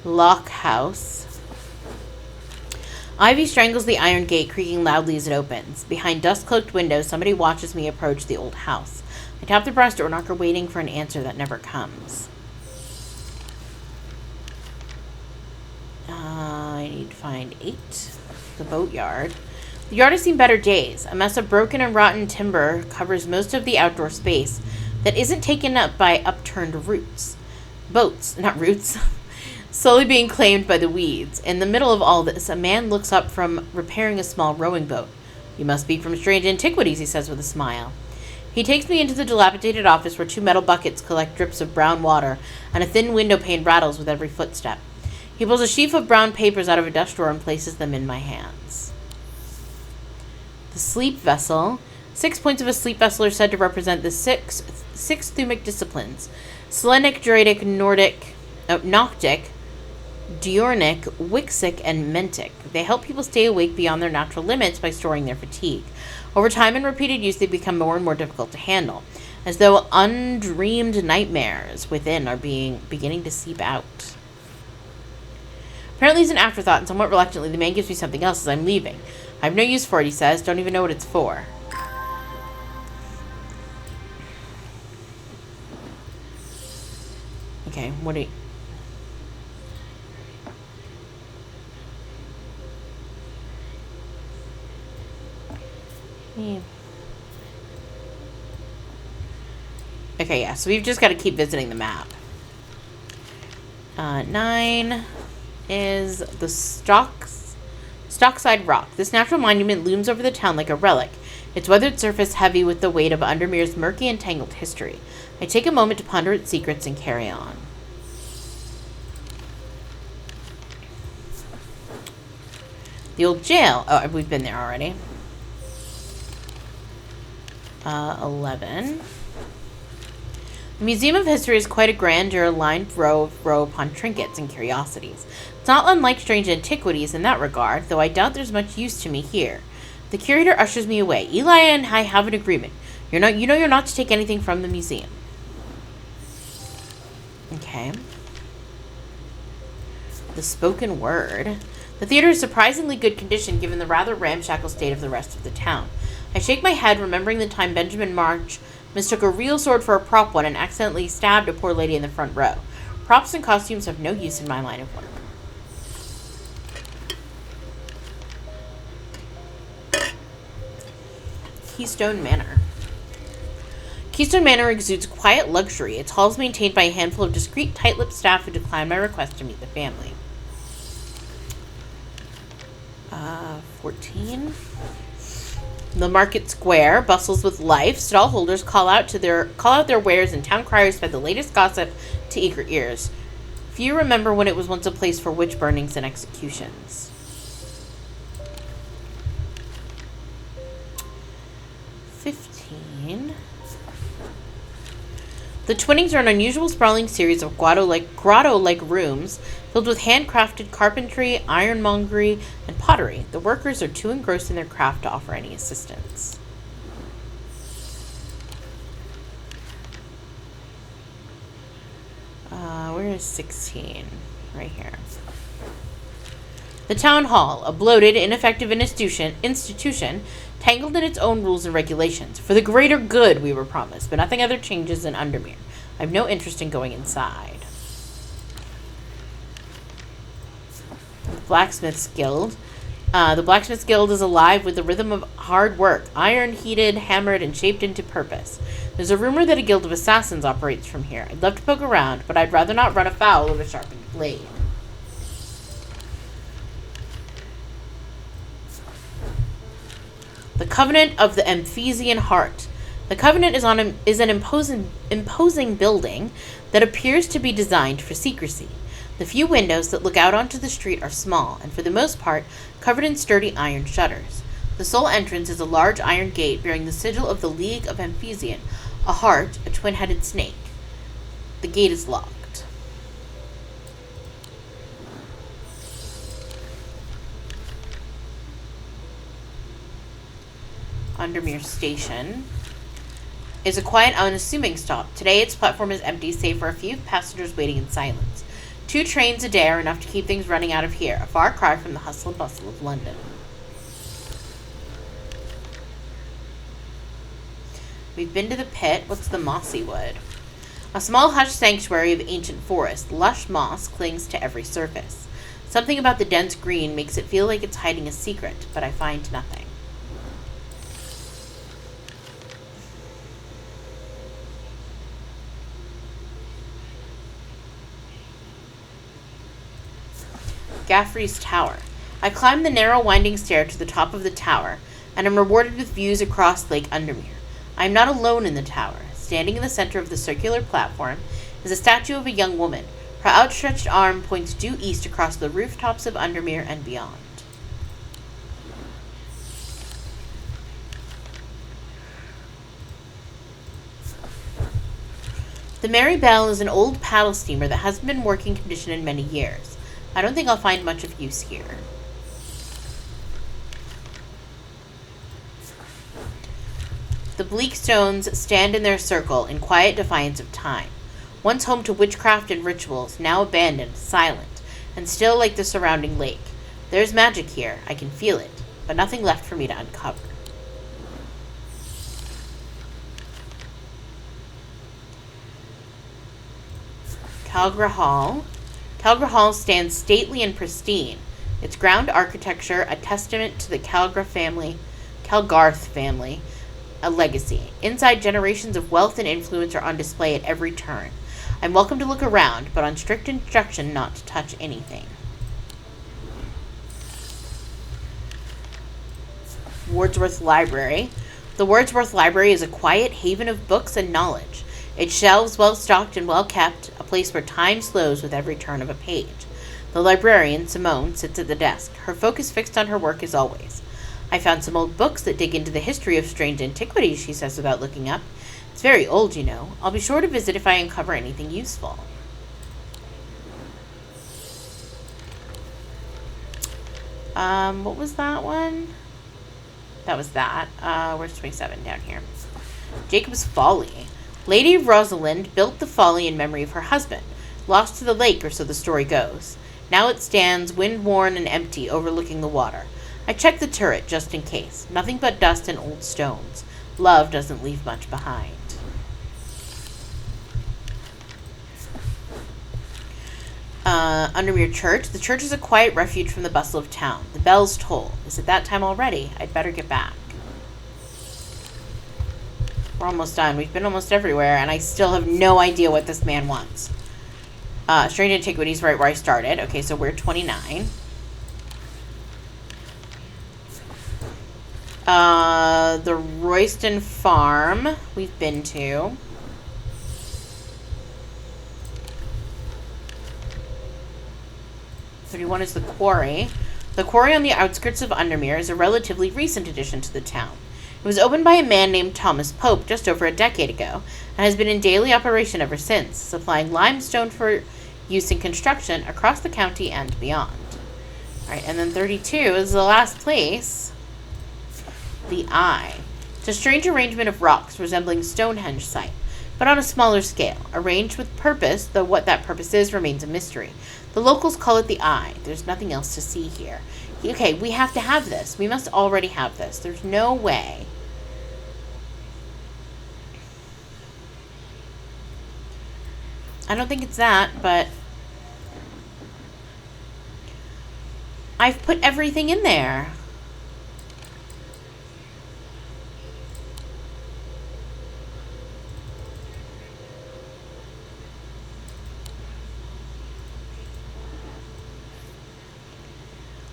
Lock House. Ivy strangles the iron gate, creaking loudly as it opens. Behind dust-cloaked windows, somebody watches me approach the old house. I tap the brass door knocker, waiting for an answer that never comes. I need to find 8. The boatyard. The yard has seen better days. A mess of broken and rotten timber covers most of the outdoor space that isn't taken up by upturned roots. Boats, not roots. slowly being claimed by the weeds. In the middle of all this, a man looks up from repairing a small rowing boat. "You must be from strange antiquities," he says with a smile. He takes me into the dilapidated office where 2 metal buckets collect drips of brown water and a thin window pane rattles with every footstep. He pulls a sheaf of brown papers out of a desk drawer and places them in my hands. The sleep vessel. 6 points of a sleep vessel are said to represent the six Thumic disciplines: Selenic, Druidic, Noctic, Diurnic, Wixic, and Mentic. They help people stay awake beyond their natural limits by storing their fatigue. Over time and repeated use, they become more and more difficult to handle, as though undreamed nightmares within are beginning to seep out. Apparently he's an afterthought, and somewhat reluctantly, the man gives me something else as I'm leaving. "I have no use for it," he says. "Don't even know what it's for." Okay, what do you... Okay, yeah, so we've just got to keep visiting the map. 9 is the Stockside Rock. This natural monument looms over the town like a relic, its weathered surface heavy with the weight of Undermere's murky and tangled history. I take a moment to ponder its secrets and carry on. The old jail. Oh, we've been there already. 11. The Museum of History is quite a grandeur lined row upon trinkets and curiosities. It's not unlike strange antiquities in that regard, though I doubt there's much use to me here. The curator ushers me away. "Eli and I have an agreement. You're not to take anything from the museum." Okay. The spoken word. The theater is surprisingly good condition given the rather ramshackle state of the rest of the town. I shake my head, remembering the time Benjamin March mistook a real sword for a prop one and accidentally stabbed a poor lady in the front row. Props and costumes have no use in my line of work. Keystone Manor. Keystone Manor exudes quiet luxury. Its halls maintained by a handful of discreet, tight-lipped staff who decline my request to meet the family. 14. The market square bustles with life. Stallholders call out their wares, and town criers spread the latest gossip to eager ears. Few remember when it was once a place for witch burnings and executions. 15. The Twinnings are an unusual sprawling series of grotto-like rooms filled with handcrafted carpentry, ironmongery, and pottery. The workers are too engrossed in their craft to offer any assistance. Where is 16? Right here. The town hall, a bloated, ineffective institution, tangled in its own rules and regulations. For the greater good, we were promised, but nothing other changes in Undermere. I have no interest in going inside. The Blacksmith's Guild. The Blacksmith's Guild is alive with the rhythm of hard work, iron heated, hammered, and shaped into purpose. There's a rumor that a guild of assassins operates from here. I'd love to poke around, but I'd rather not run afoul of a sharpened blade. The Covenant of the Amphesian Heart. The Covenant is an imposing building that appears to be designed for secrecy. The few windows that look out onto the street are small, and for the most part, covered in sturdy iron shutters. The sole entrance is a large iron gate bearing the sigil of the League of Amphesian, a heart, a twin-headed snake. The gate is locked. Undermere Station is a quiet, unassuming stop. Today, its platform is empty, save for a few passengers waiting in silence. 2 trains a day are enough to keep things running out of here, a far cry from the hustle and bustle of London. We've been to the pit. What's the mossy wood? A small hushed sanctuary of ancient forest. Lush moss clings to every surface. Something about the dense green makes it feel like it's hiding a secret, but I find nothing. Gaffrey's Tower. I climb the narrow winding stair to the top of the tower, and am rewarded with views across Lake Undermere. I am not alone in the tower. Standing in the center of the circular platform is a statue of a young woman. Her outstretched arm points due east across the rooftops of Undermere and beyond. The Mary Bell is an old paddle steamer that hasn't been in working condition in many years. I don't think I'll find much of use here. The bleak stones stand in their circle in quiet defiance of time. Once home to witchcraft and rituals, now abandoned, silent, and still like the surrounding lake. There's magic here, I can feel it, but nothing left for me to uncover. Calgra Hall. Calgra Hall stands stately and pristine, its ground architecture a testament to the Calgarth family, a legacy. Inside, generations of wealth and influence are on display at every turn. I'm welcome to look around, but on strict instruction not to touch anything. Wordsworth Library. The Wordsworth Library is a quiet haven of books and knowledge. Its shelves well stocked and well kept, a place where time slows with every turn of a page. The librarian, Simone, sits at the desk, her focus fixed on her work as always. I found some old books that dig into the history of strange antiquities, she says without looking up. It's very old, you know. I'll be sure to visit if I uncover anything useful. What was that one? That was that. Where's 27? Down here. Jacob's Folly. Lady Rosalind built the folly in memory of her husband, lost to the lake, or so the story goes. Now it stands wind-worn and empty, overlooking the water. I check the turret just in case. Nothing but dust and old stones. Love doesn't leave much behind. Undermere Church. The church is a quiet refuge from the bustle of town. The bells toll. Is it that time already? I'd better get back. We're almost done. We've been almost everywhere, and I still have no idea what this man wants. Strange Antiquities, right where I started. Okay, so we're 29. The Royston Farm we've been to. '31 is the Quarry. The Quarry on the outskirts of Undermere is a relatively recent addition to the town. It was opened by a man named Thomas Pope just over a decade ago, and has been in daily operation ever since, supplying limestone for use in construction across the county and beyond. Alright, and then 32 is the last place. The Eye. It's a strange arrangement of rocks resembling Stonehenge site, but on a smaller scale, arranged with purpose, though what that purpose is remains a mystery. The locals call it the Eye. There's nothing else to see here. Okay, we have to have this. We must already have this. There's no way. I don't think it's that, but I've put everything in there.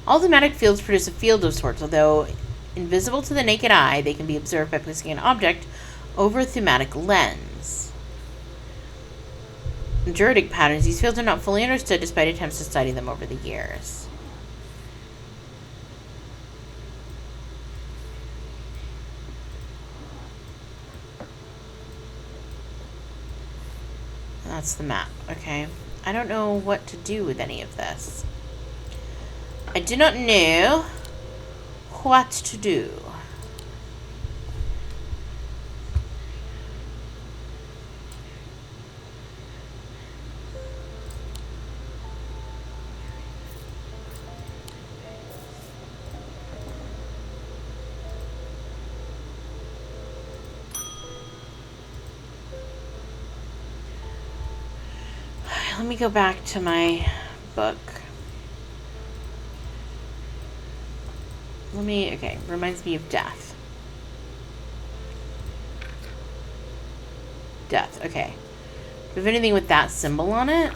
All thematic fields produce a field of sorts, although invisible to the naked eye, they can be observed by placing an object over a thematic lens. In Druidic patterns, these fields are not fully understood despite attempts to study them over the years. That's the map, okay. I don't know what to do with any of this. I do not know what to do. Let me go back to my book. Okay, reminds me of death. Death, okay. Do we have anything with that symbol on it?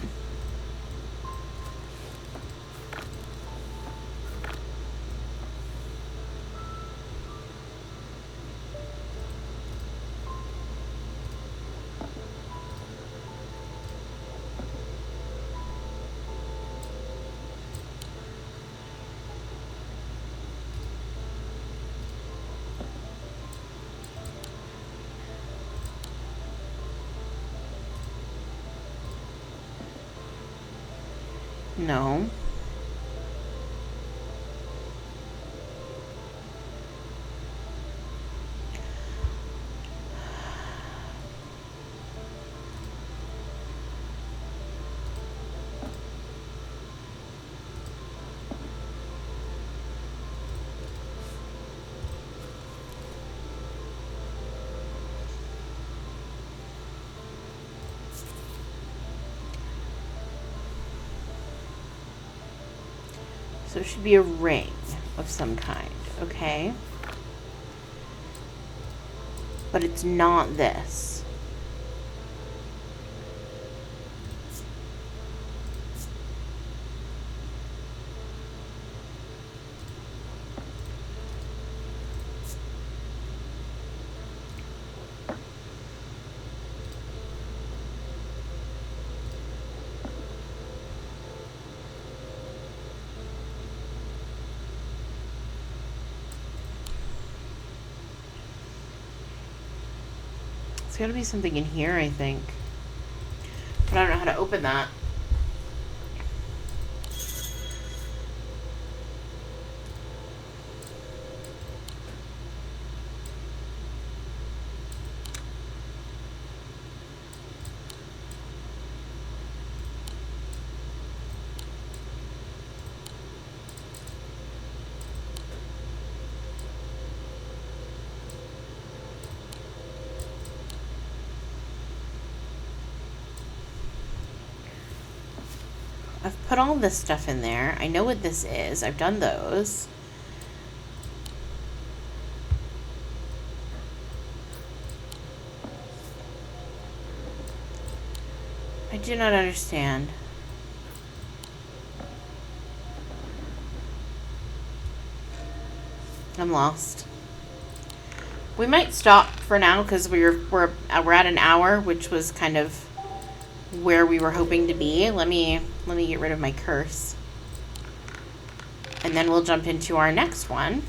No. So it should be a ring of some kind, okay? But it's not this. There's got to be something in here, I think. But I don't know how to open that. I've put all this stuff in there. I know what this is. I've done those. I do not understand. I'm lost. We might stop for now because we're at an hour, which was kind of where we were hoping to be. Let me get rid of my curse. And then we'll jump into our next one.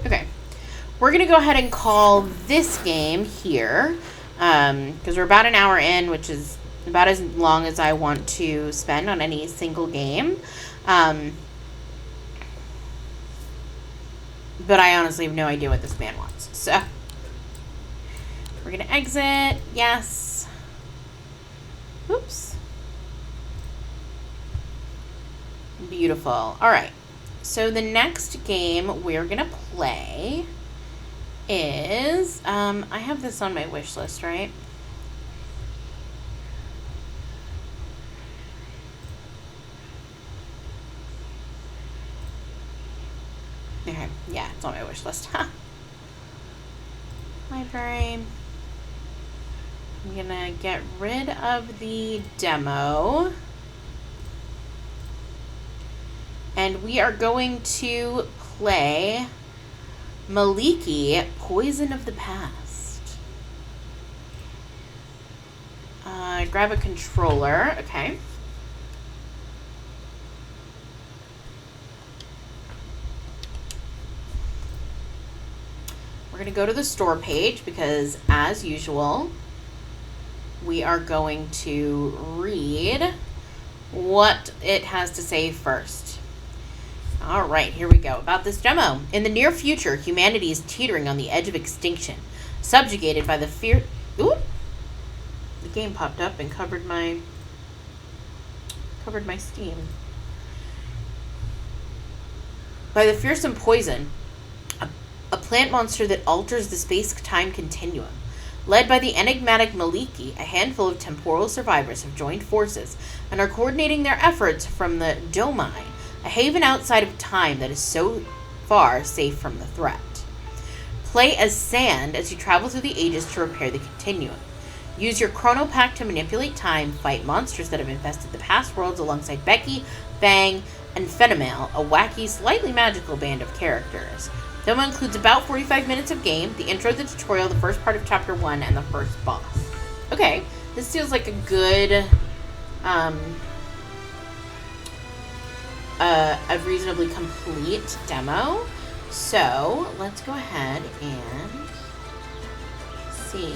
Okay, we're going to go ahead and call this game here, because we're about an hour in, which is about as long as I want to spend on any single game. But I honestly have no idea what this man wants. So, we're going to exit. Yes. Oops. Beautiful. All right. So the next game we're going to play is, I have this on my wish list, right? Okay, yeah, it's on my wish list. Library. I'm going to get rid of the demo. And we are going to play Maliki, Poison of the Past. Grab a controller. Okay. We're going to go to the store page because, as usual, we are going to read what it has to say first. All right, here we go. About this demo. In the near future, humanity is teetering on the edge of extinction, subjugated by the fear... Ooh! The game popped up and covered my Steam. By the fearsome poison, a plant monster that alters the space-time continuum. Led by the enigmatic Maliki, a handful of temporal survivors have joined forces and are coordinating their efforts from the Domine, a haven outside of time that is so far safe from the threat. Play as Sand as you travel through the ages to repair the continuum. Use your chrono pack to manipulate time, fight monsters that have infested the past worlds alongside Becky, Fang, and Fenimel, a wacky, slightly magical band of characters. Demo includes about 45 minutes of game, the intro, the tutorial, the first part of Chapter 1, and the first boss. Okay, this feels like a good, a reasonably complete demo. So, let's go ahead and see.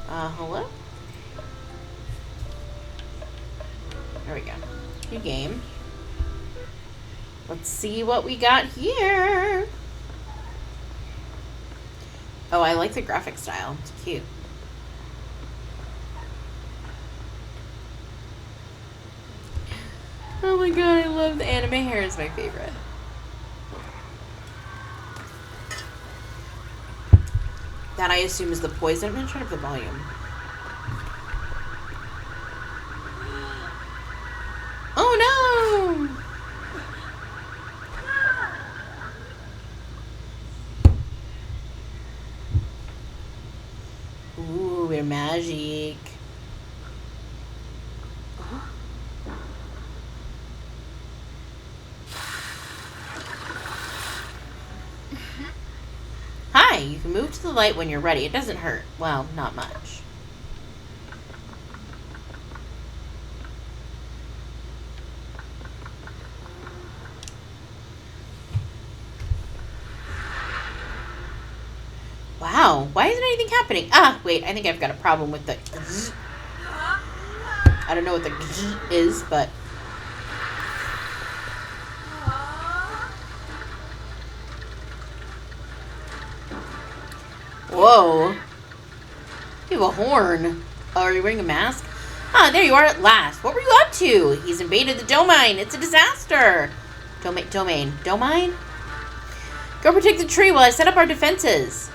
Hello? There we go. New game. Let's see what we got here. Oh, I like the graphic style. It's cute. Oh my god, I love the anime hair. Is my favorite. That I assume is the poison. I'm gonna turn up the volume. Oh no! Ooh, we're magic. Hi, you can move to the light when you're ready. It doesn't hurt. Well, not much. Wow, why isn't anything happening? Ah, wait, I think I've got a problem with the... I don't know what the is, but... Whoa. You have a horn. Oh, are you wearing a mask? Ah, there you are at last. What were you up to? He's invaded the domain. It's a disaster. Domain. Go protect the tree while I set up our defenses.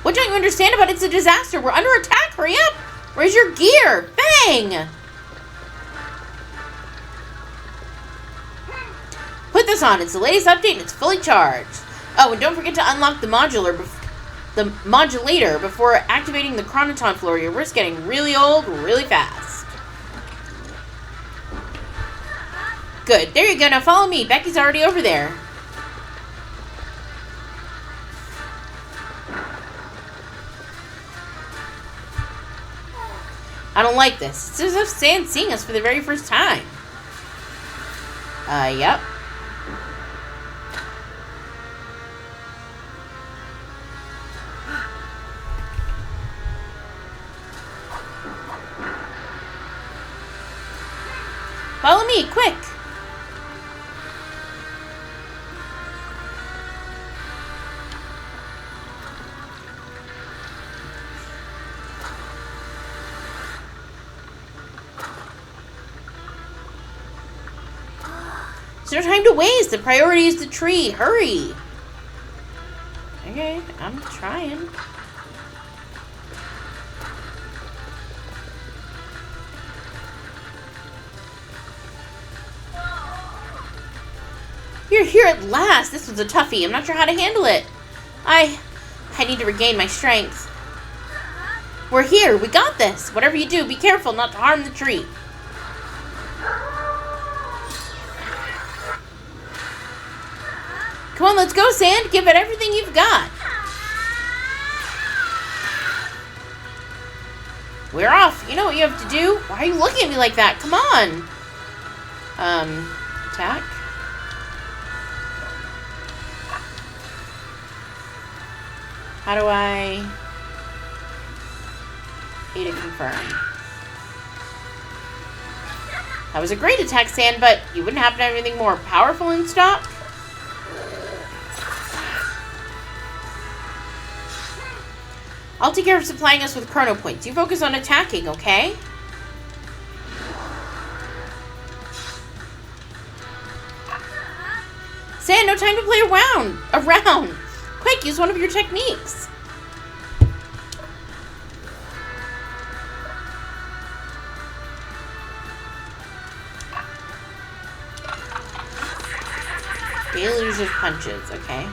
What don't you understand about it's a disaster? We're under attack. Hurry up. Where's your gear? Bang! Put this on. It's the latest update and it's fully charged. Oh, and don't forget to unlock the modulator before activating the Chronoton floor. Your wrist getting really old really fast. Good. There you go. Now follow me. Becky's already over there. I don't like this. It's as if Sam's seeing us for the very first time. Yep. Follow me, quick! There's no time to waste. The priority is the tree. Hurry! Okay, I'm trying. You're here at last. This was a toughie. I'm not sure how to handle it. I need to regain my strength. We're here. We got this. Whatever you do, be careful not to harm the tree. Come on, let's go, Sand. Give it everything you've got. We're off. You know what you have to do. Why are you looking at me like that? Come on. Attack. How do I... A to confirm. That was a great attack, Sand, but you wouldn't happen to have anything more powerful in stock? I'll take care of supplying us with chrono points. You focus on attacking, okay? Sand, no time to play around. Quick, use one of your techniques. Deluge punches, okay.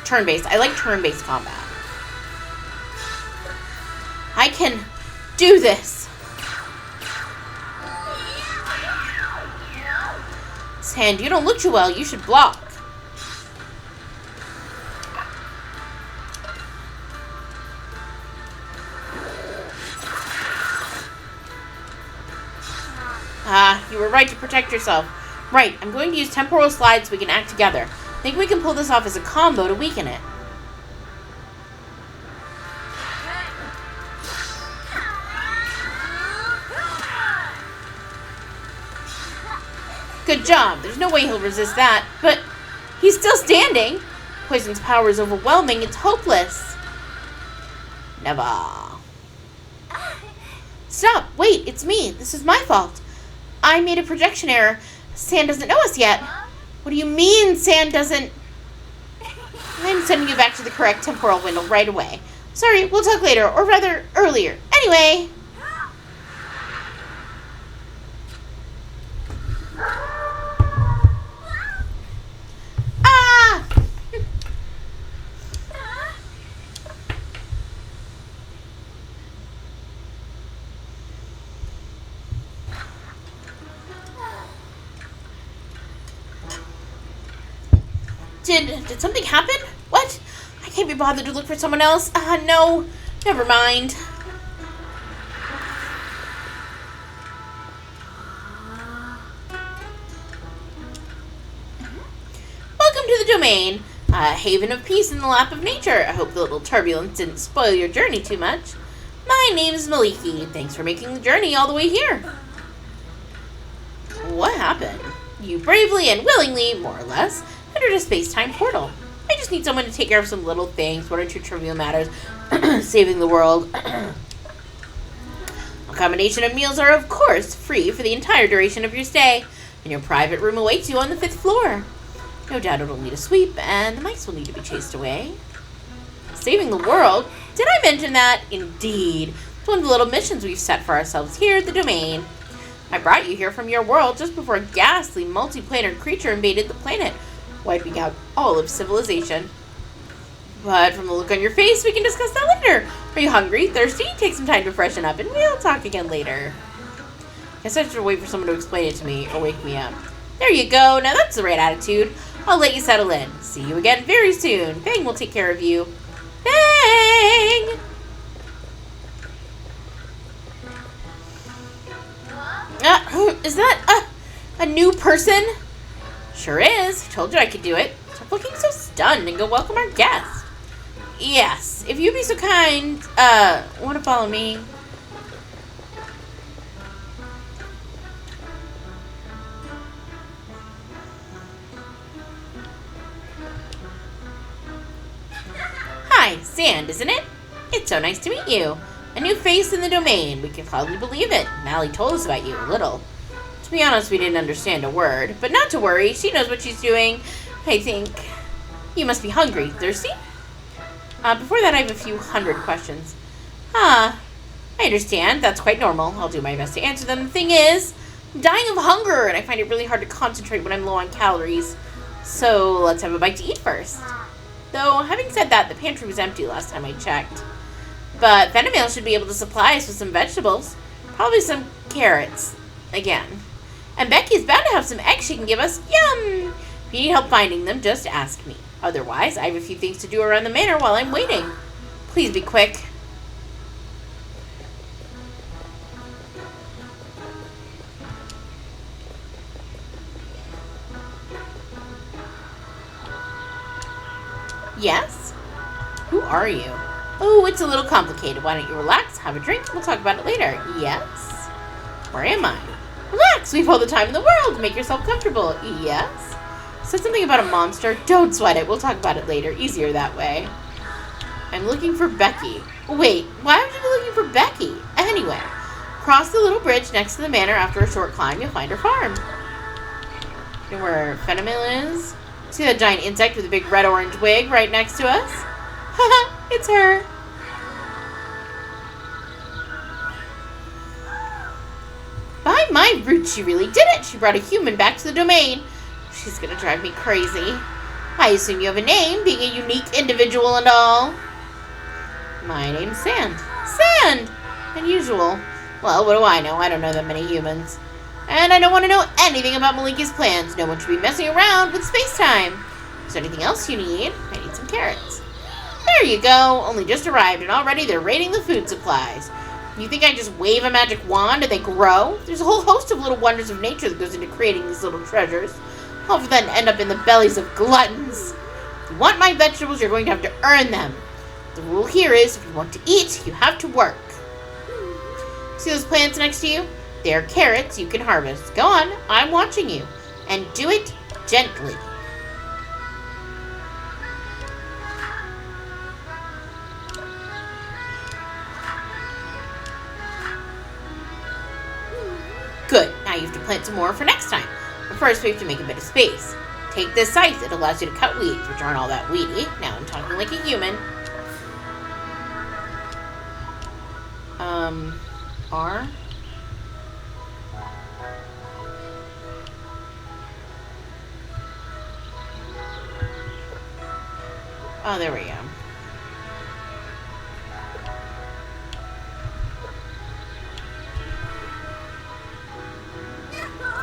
Turn-based. I like turn-based combat. I can do this. Sand, you don't look too well. You should block. You were right to protect yourself. Right, I'm going to use temporal slides so we can act together. Think we can pull this off as a combo to weaken it. Good job. There's no way he'll resist that. But he's still standing. Poison's power is overwhelming. It's hopeless. Never. Stop. Wait, it's me. This is my fault. I made a projection error. Sand doesn't know us yet. What do you mean Sand doesn't? I'm sending you back to the correct temporal window right away. Sorry, we'll talk later, or rather, earlier. Anyway. Did something happen? What? I can't be bothered to look for someone else. No. Never mind. Welcome to the domain. A haven of peace in the lap of nature. I hope the little turbulence didn't spoil your journey too much. My name is Maliki. Thanks for making the journey all the way here. What happened? You bravely and willingly, more or less, entered a space-time portal. I just need someone to take care of some little things, one or two trivial matters, saving the world. Accommodation and meals are, of course, free for the entire duration of your stay, and your private room awaits you on the 5th floor. No doubt it'll need a sweep, and the mice will need to be chased away. Saving the world? Did I mention that? Indeed. It's one of the little missions we've set for ourselves here at the domain. I brought you here from your world just before a ghastly multiplanar creature invaded the planet, wiping out all of civilization. But from the look on your face, we can discuss that later. Are you hungry? Thirsty? Take some time to freshen up, and we'll talk again later. Guess I should wait for someone to explain it to me or wake me up. There you go. Now that's the right attitude. I'll let you settle in. See you again very soon. Fang will take care of you. Fang! Is that a new person? Sure is. Told you I could do it. Stop looking so stunned and go welcome our guest. Yes. If you'd be so kind, want to follow me? Hi, Sand, isn't it? It's so nice to meet you. A new face in the domain. We can hardly believe it. Mally told us about you a little. To be honest, we didn't understand a word. But not to worry. She knows what she's doing. I think. You must be hungry. Thirsty? Before that, I have a few hundred questions. I understand. That's quite normal. I'll do my best to answer them. The thing is, I'm dying of hunger, and I find it really hard to concentrate when I'm low on calories. So let's have a bite to eat first. Though, having said that, the pantry was empty last time I checked. But Venomale should be able to supply us with some vegetables. Probably some carrots. Again. And Becky's bound to have some eggs she can give us. Yum! If you need help finding them, just ask me. Otherwise, I have a few things to do around the manor while I'm waiting. Please be quick. Yes? Who are you? Oh, it's a little complicated. Why don't you relax, have a drink, and we'll talk about it later. Yes? Where am I? Relax, we've all the time in the world. Make yourself comfortable. Yes? Said something about a monster. Don't sweat it. We'll talk about it later. Easier that way. I'm looking for Becky. Wait, why would you be looking for Becky? Anyway, cross the little bridge next to the manor. After a short climb, you'll find her farm. You know where Venomale is? See that giant insect with a big red-orange wig right next to us? Haha, it's her. By my roots, she really did it. She brought a human back to the domain. She's gonna drive me crazy. I assume you have a name, being a unique individual and all. My name's Sand. Sand! Unusual. Well, what do I know? I don't know that many humans. And I don't want to know anything about Malika's plans. No one should be messing around with space-time. Is there anything else you need? I need some carrots. There you go. Only just arrived, and already they're raiding the food supplies. You think I just wave a magic wand and they grow? There's a whole host of little wonders of nature that goes into creating these little treasures. All of them end up in the bellies of gluttons. If you want my vegetables, you're going to have to earn them. The rule here is, if you want to eat, you have to work. See those plants next to you? They're carrots you can harvest. Go on, I'm watching you. And do it gently. Good, now you have to plant some more for next time. But first we have to make a bit of space. Take this scythe, it allows you to cut weeds, which aren't all that weedy. Now I'm talking like a human. R? Oh, there we go.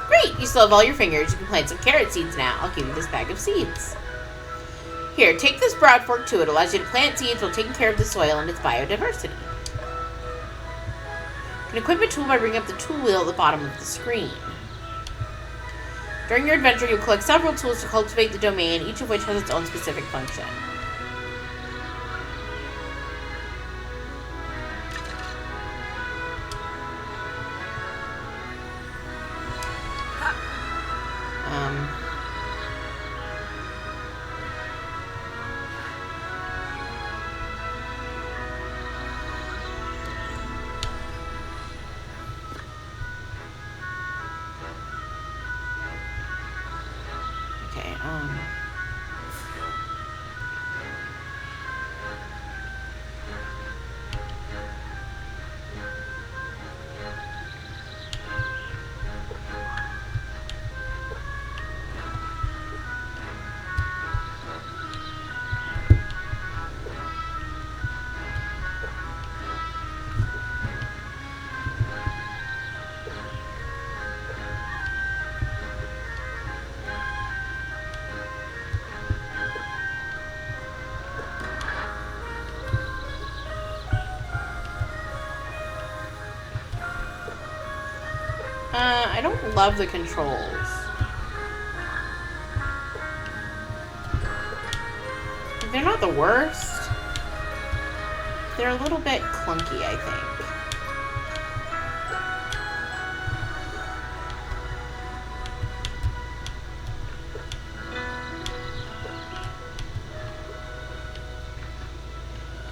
Great! You still have all your fingers. You can plant some carrot seeds now. I'll give you this bag of seeds. Here, take this broad fork too. It allows you to plant seeds while taking care of the soil and its biodiversity. You can equip a tool by bringing up the tool wheel at the bottom of the screen. During your adventure, you'll collect several tools to cultivate the domain, each of which has its own specific function. I don't love the controls. They're not the worst. They're a little bit clunky, I think.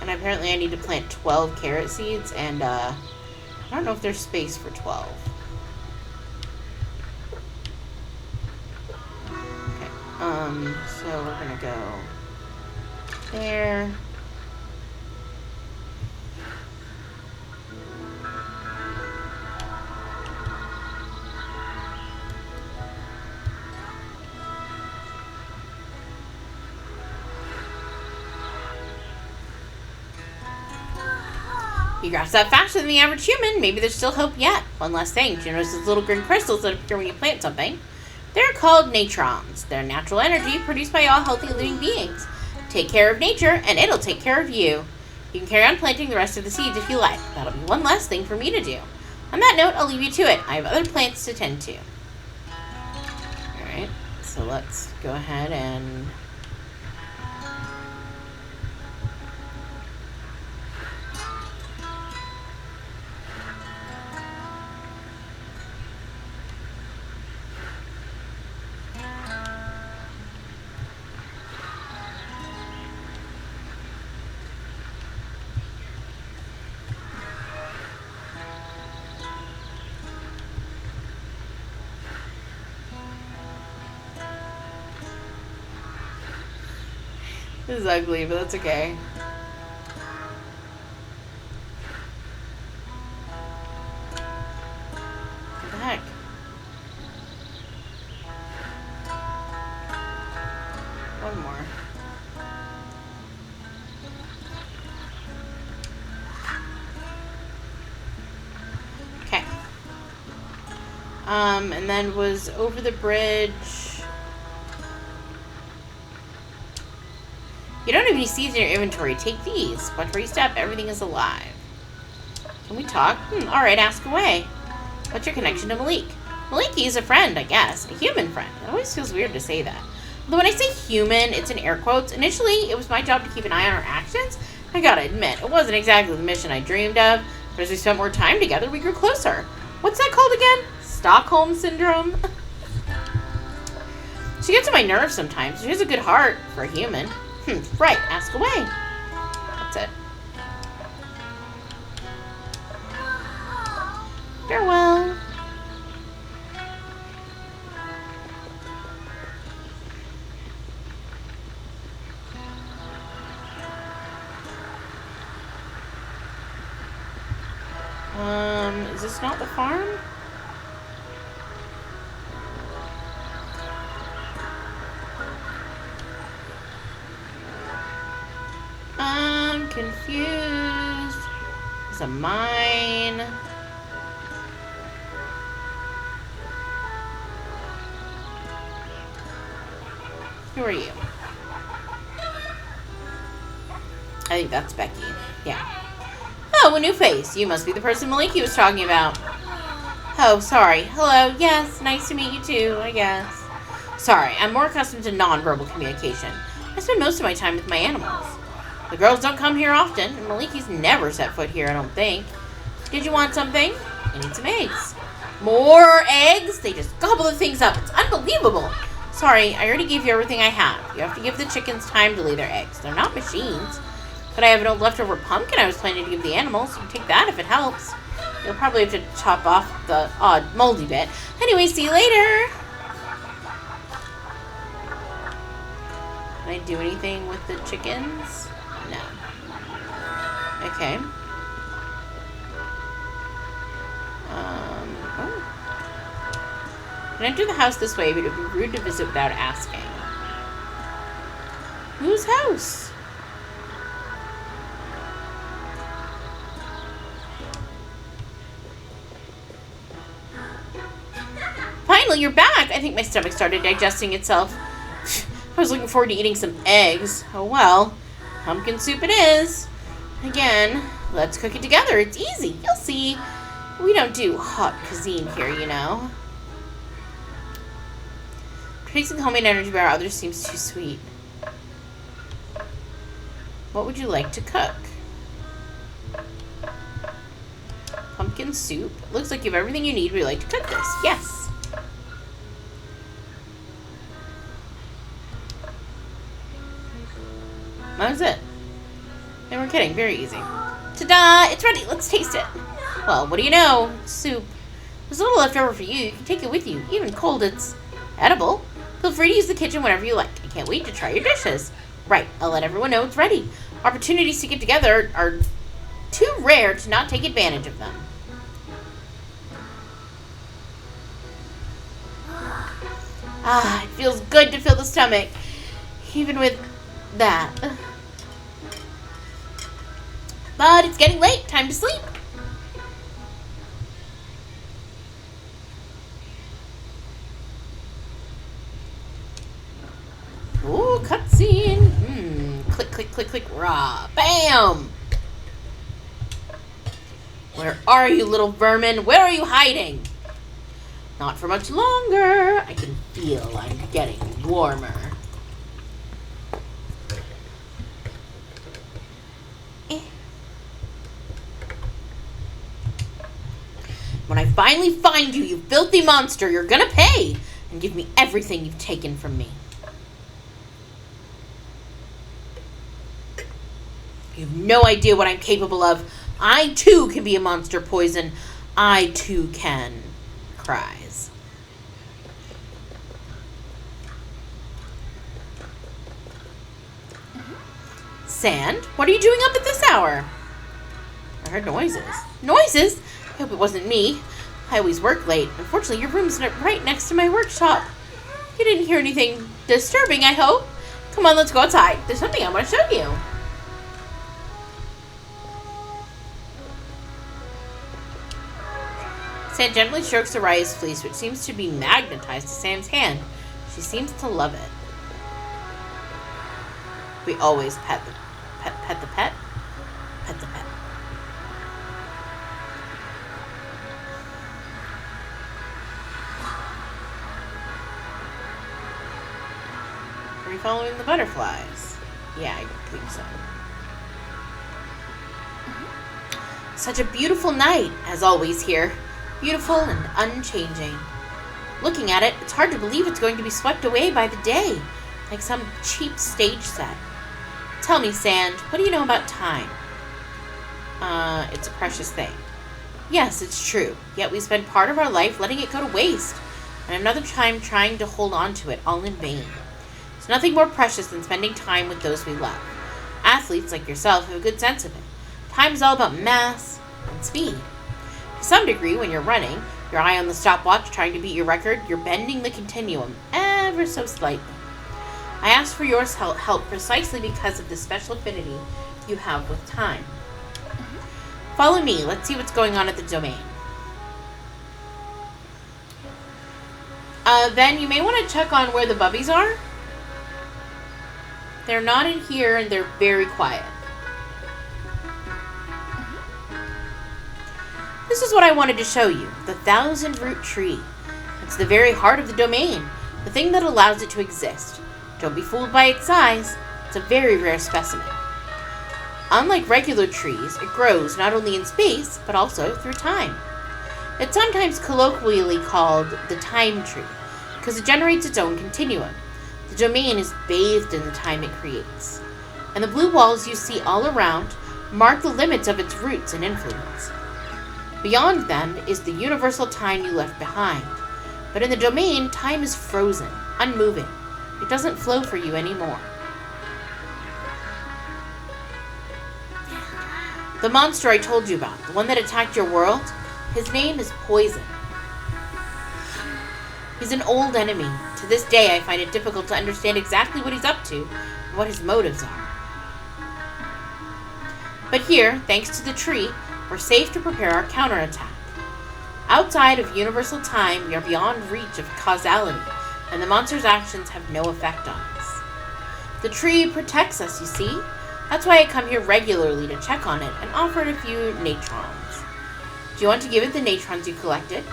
And apparently I need to plant 12 carrot seeds, and I don't know if there's space for 12. So we're gonna go there. You grasped that faster than the average human. Maybe there's still hope yet. One last thing. Do you notice those little green crystals that appear when you plant something? They're called natrons. They're natural energy produced by all healthy living beings. Take care of nature, and it'll take care of you. You can carry on planting the rest of the seeds if you like. That'll be one less thing for me to do. On that note, I'll leave you to it. I have other plants to tend to. Alright, so let's go ahead and... This is ugly, but that's okay. What the heck? And then was over the bridge. You don't have any seeds in your inventory. Take these. Watch where you step. Everything is alive. Can we talk? Alright, ask away. What's your connection to Malik? Maliki is a friend, I guess. A human friend. It always feels weird to say that. Although when I say human, it's in air quotes. Initially, it was my job to keep an eye on our actions. I gotta admit, it wasn't exactly the mission I dreamed of. But as we spent more time together, we grew closer. What's that called again? Stockholm Syndrome? She gets on my nerves sometimes. She has a good heart for a human. Right, ask away. That's it. Farewell. Is this not the farm? I'm confused. It's a mine. Who are you? I think that's Becky. Yeah. Oh, a new face. You must be the person Maliki was talking about. Oh, sorry. Hello. Yes, nice to meet you too, I guess. Sorry, I'm more accustomed to non-verbal communication. I spend most of my time with my animals. The girls don't come here often, and Maliki's never set foot here, I don't think. Did you want something? I need some eggs. More eggs? They just gobble the things up. It's unbelievable. Sorry, I already gave you everything I have. You have to give the chickens time to lay their eggs. They're not machines. But I have an old leftover pumpkin I was planning to give the animals. You can take that if it helps. You'll probably have to chop off the odd moldy bit. Anyway, see you later. Can I do anything with the chickens? No. Okay. Oh. Can enter the house this way, but it would be rude to visit without asking. Whose house? Finally, you're back! I think my stomach started digesting itself. I was looking forward to eating some eggs. Oh well. Pumpkin soup it is. Again, let's cook it together. It's easy. You'll see. We don't do hot cuisine here, you know. Producing homemade energy bar others seems too sweet. What would you like to cook? Pumpkin soup. Looks like you have everything you need. Would you like to cook this? Yes. That was it. They weren't kidding. Very easy. Ta-da! It's ready. Let's taste it. Well, what do you know? It's soup. There's a little left over for you. You can take it with you. Even cold, it's edible. Feel free to use the kitchen whenever you like. I can't wait to try your dishes. Right. I'll let everyone know it's ready. Opportunities to get together are too rare to not take advantage of them. Ah, it feels good to fill the stomach. Even with that. But it's getting late. Time to sleep. Ooh, cutscene. Click, click, click, click, raw. Bam! Where are you, little vermin? Where are you hiding? Not for much longer. I can feel I'm getting warmer. When I finally find you, you filthy monster, you're gonna pay and give me everything you've taken from me. You have no idea what I'm capable of. I, too, can be a monster poison. I, too, can. Cries. Sand, what are you doing up at this hour? I heard noises. Noises? I hope it wasn't me. I always work late. Unfortunately, your room's right next to my workshop. You didn't hear anything disturbing, I hope. Come on, let's go outside. There's something I want to show you. Sand gently strokes Araya's fleece, which seems to be magnetized to Sand's hand. She seems to love it. We always pet the pet. Pet the pet. Are you following the butterflies? Yeah, I think so. Such a beautiful night, as always here. Beautiful and unchanging. Looking at it, it's hard to believe it's going to be swept away by the day, like some cheap stage set. Tell me, Sand, what do you know about time? It's a precious thing. Yes, it's true, yet we spend part of our life letting it go to waste, and another time trying to hold on to it, all in vain. There's nothing more precious than spending time with those we love. Athletes like yourself have a good sense of it. Time is all about mass and speed. To some degree, when you're running, your eye on the stopwatch trying to beat your record, you're bending the continuum ever so slightly. I asked for your help precisely because of the special affinity you have with time. Follow me. Let's see what's going on at the domain. Then you may want to check on where the bubbies are. They're not in here and they're very quiet. This is what I wanted to show you, the 1,000-root tree. It's the very heart of the domain, the thing that allows it to exist. Don't be fooled by its size. It's a very rare specimen. Unlike regular trees, it grows not only in space, but also through time. It's sometimes colloquially called the time tree, because it generates its own continuum. The domain is bathed in the time it creates. And the blue walls you see all around mark the limits of its roots and influence. Beyond them is the universal time you left behind. But in the domain, time is frozen, unmoving. It doesn't flow for you anymore. The monster I told you about, the one that attacked your world, his name is Poison. He's an old enemy. To this day, I find it difficult to understand exactly what he's up to and what his motives are. But here, thanks to the tree, we're safe to prepare our counterattack. Outside of universal time, we are beyond reach of causality, and the monster's actions have no effect on us. The tree protects us, you see. That's why I come here regularly to check on it and offer it a few natrons. Do you want to give it the natrons you collected?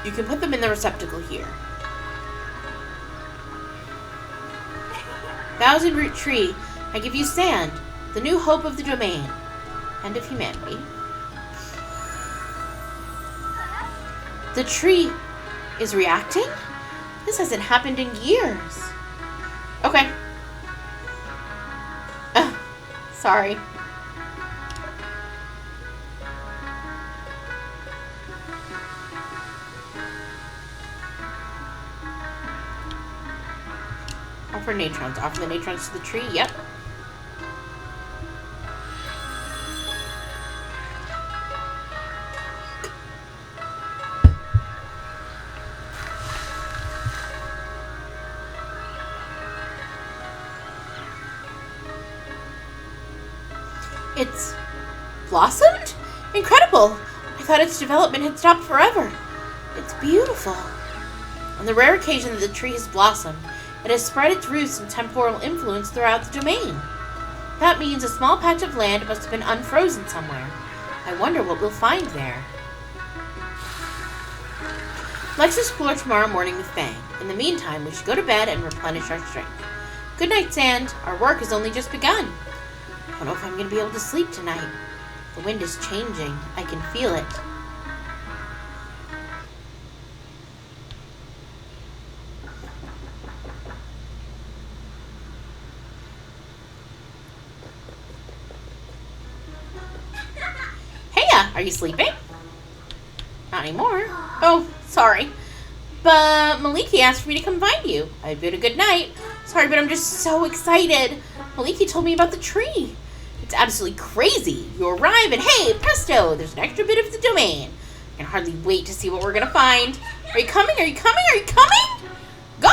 You can put them in the receptacle here. 1,000-root tree, I give you Sand, the new hope of the domain, and of humanity. The tree is reacting? This hasn't happened in years. Okay. Sorry. Offer natrons. Offer the natrons to the tree. Yep. It's blossomed? Incredible! I thought its development had stopped forever. It's beautiful. On the rare occasion that the tree has blossomed, it has spread its roots and temporal influence throughout the domain. That means a small patch of land must have been unfrozen somewhere. I wonder what we'll find there. Let's explore tomorrow morning with Fang. In the meantime, we should go to bed and replenish our strength. Good night, Sand. Our work has only just begun. I don't know if I'm going to be able to sleep tonight. The wind is changing. I can feel it. Heya, are you sleeping? Not anymore. Oh, sorry. But Maliki asked for me to come find you. I bid a good night. Sorry, but I'm just so excited. Maliki told me about the tree. It's absolutely crazy. You arrive and hey, presto, there's an extra bit of the domain. I can hardly wait to see what we're going to find. Are you coming? Are you coming? Are you coming? Go!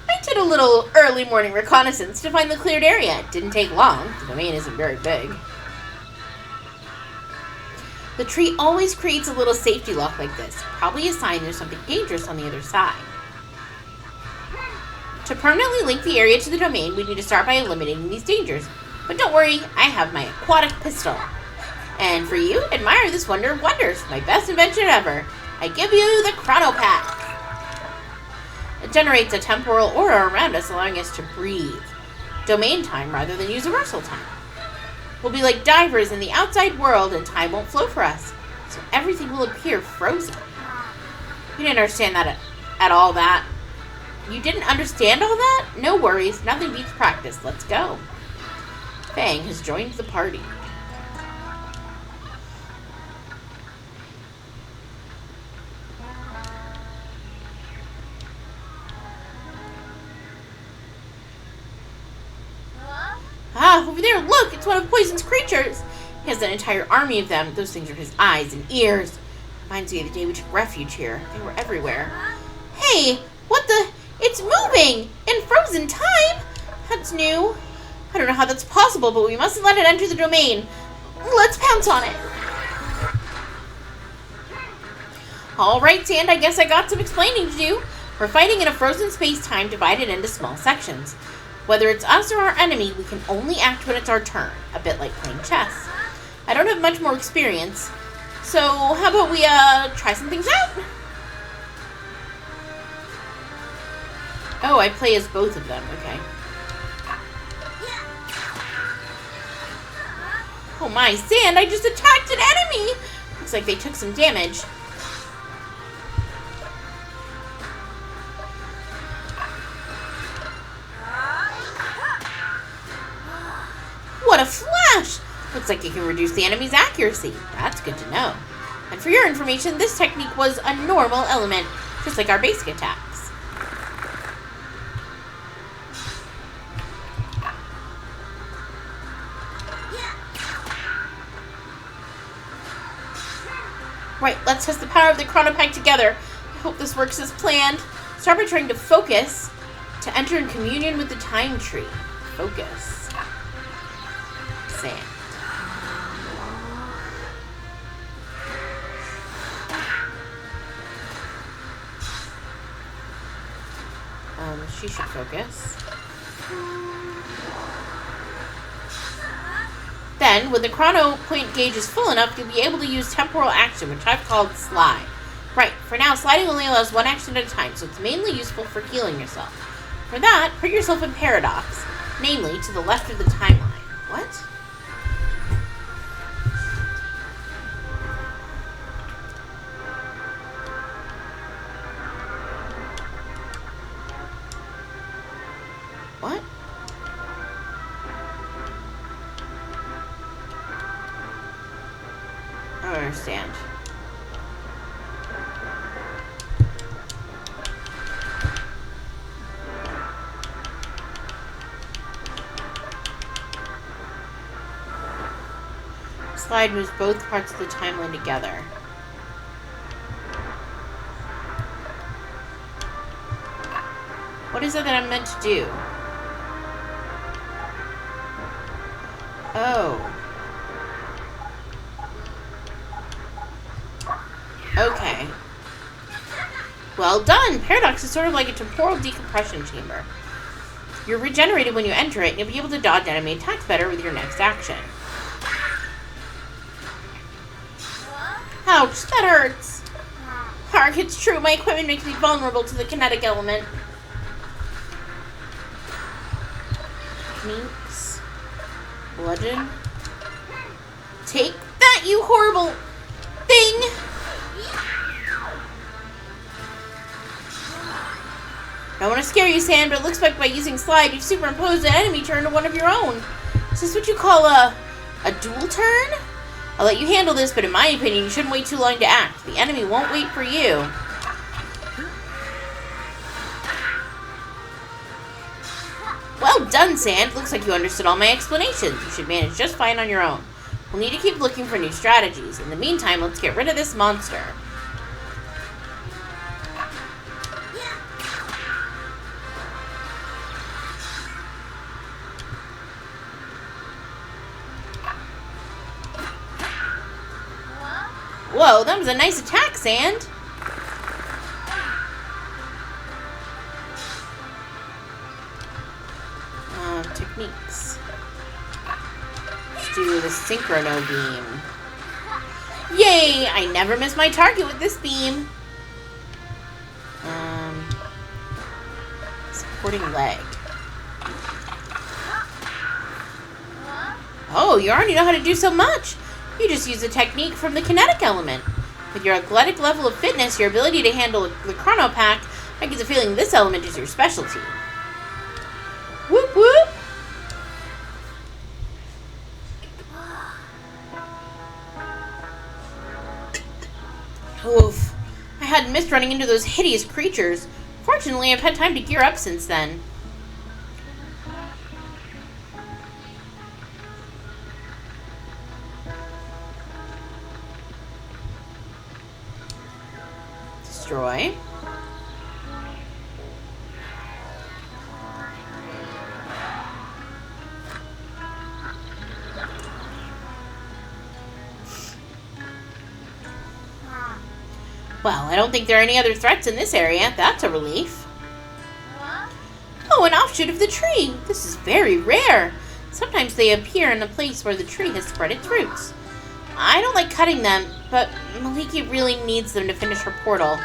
Hi, early morning reconnaissance to find the cleared area. It didn't take long. The domain isn't very big. The tree always creates a little safety lock like this. Probably a sign there's something dangerous on the other side. To permanently link the area to the domain, we need to start by eliminating these dangers. But don't worry, I have my aquatic pistol. And for you, admire this wonder of wonders, my best invention ever. I give you the Chronopack. It generates a temporal aura around us, allowing us to breathe. Domain time rather than universal time. We'll be like divers in the outside world and time won't flow for us. So everything will appear frozen. You didn't understand that at all, that. You didn't understand all that? No worries, nothing beats practice. Let's go. Fang has joined the party. Ah, over there, look! It's one of Poison's creatures! He has an entire army of them. Those things are his eyes and ears. Reminds me of the day we took refuge here. They were everywhere. Hey! What the? It's moving! In frozen time? That's new. I don't know how that's possible, but we mustn't let it enter the domain. Let's pounce on it. Alright, Sand, I guess I got some explaining to do. We're fighting in a frozen space-time divided into small sections. Whether it's us or our enemy, we can only act when it's our turn, a bit like playing chess. I don't have much more experience, so how about we try some things out? Oh, I play as both of them, okay. Oh my, Sand, I just attacked an enemy! Looks like they took some damage. What a flash! Looks like it can reduce the enemy's accuracy. That's good to know. And for your information, this technique was a normal element, just like our basic attacks. Right, let's test the power of the Chronopack together. I hope this works as planned. Start by trying to focus to enter in communion with the time tree. Focus. Sand. She should focus. Then, when the chrono point gauge is full enough, you'll be able to use temporal action, which I've called slide. Right, for now, sliding only allows one action at a time, so it's mainly useful for healing yourself. For that, put yourself in paradox, namely to the left of the timeline. What? What? I don't understand. Slide moves both parts of the timeline together. What is it that I'm meant to do? Oh. Okay. Well done! Paradox is sort of like a temporal decompression chamber. You're regenerated when you enter it, and you'll be able to dodge enemy attacks better with your next action. Ouch, that hurts! Hark, it's true, my equipment makes me vulnerable to the kinetic element. Minx. Bludgeon. Take that, you horrible thing! I don't want to scare you, Sand, but it looks like by using slide, you've superimposed an enemy turn to one of your own. Is this what you call a dual turn? I'll let you handle this, but in my opinion, you shouldn't wait too long to act. The enemy won't wait for you. Well done, Sand. Looks like you understood all my explanations. You should manage just fine on your own. We'll need to keep looking for new strategies. In the meantime, let's get rid of this monster. Whoa, that was a nice attack, Sand. Techniques. Let's do the Synchrono Beam. Yay! I never miss my target with this beam. Supporting leg. Oh, you already know how to do so much. You just use the technique from the kinetic element. With your athletic level of fitness, your ability to handle the chrono pack, I get the feeling this element is your specialty. Whoop whoop! Oof. I hadn't missed running into those hideous creatures. Fortunately, I've had time to gear up since then. Destroy. Well, I don't think there are any other threats in this area. That's a relief. Oh, an offshoot of the tree. This is very rare. Sometimes they appear in a place where the tree has spread its roots. I don't like cutting them, but Maliki really needs them to finish her portal.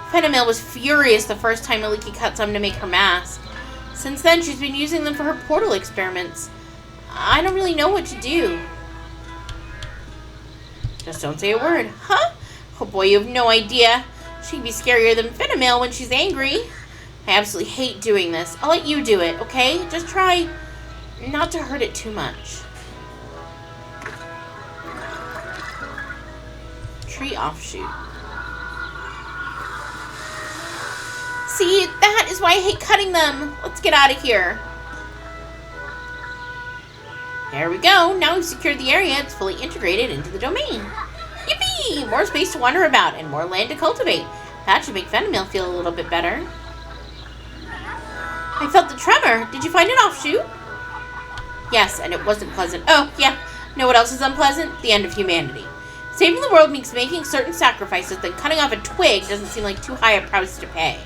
Fenamil was furious the first time Maliki cut some to make her mask. Since then, she's been using them for her portal experiments. I don't really know what to do. Just don't say a word. Huh? Oh boy, you have no idea. She can be scarier than Fenamil when she's angry. I absolutely hate doing this. I'll let you do it, okay? Just try not to hurt it too much. Tree offshoot. See, that is why I hate cutting them. Let's get out of here. There we go. Now we've secured the area. It's fully integrated into the domain. Yippee! More space to wander about and more land to cultivate. That should make Fenamil feel a little bit better. I felt the tremor. Did you find an offshoot? Yes, and it wasn't pleasant. Oh, yeah. Know what else is unpleasant? The end of humanity. Saving the world means making certain sacrifices, then cutting off a twig doesn't seem like too high a price to pay.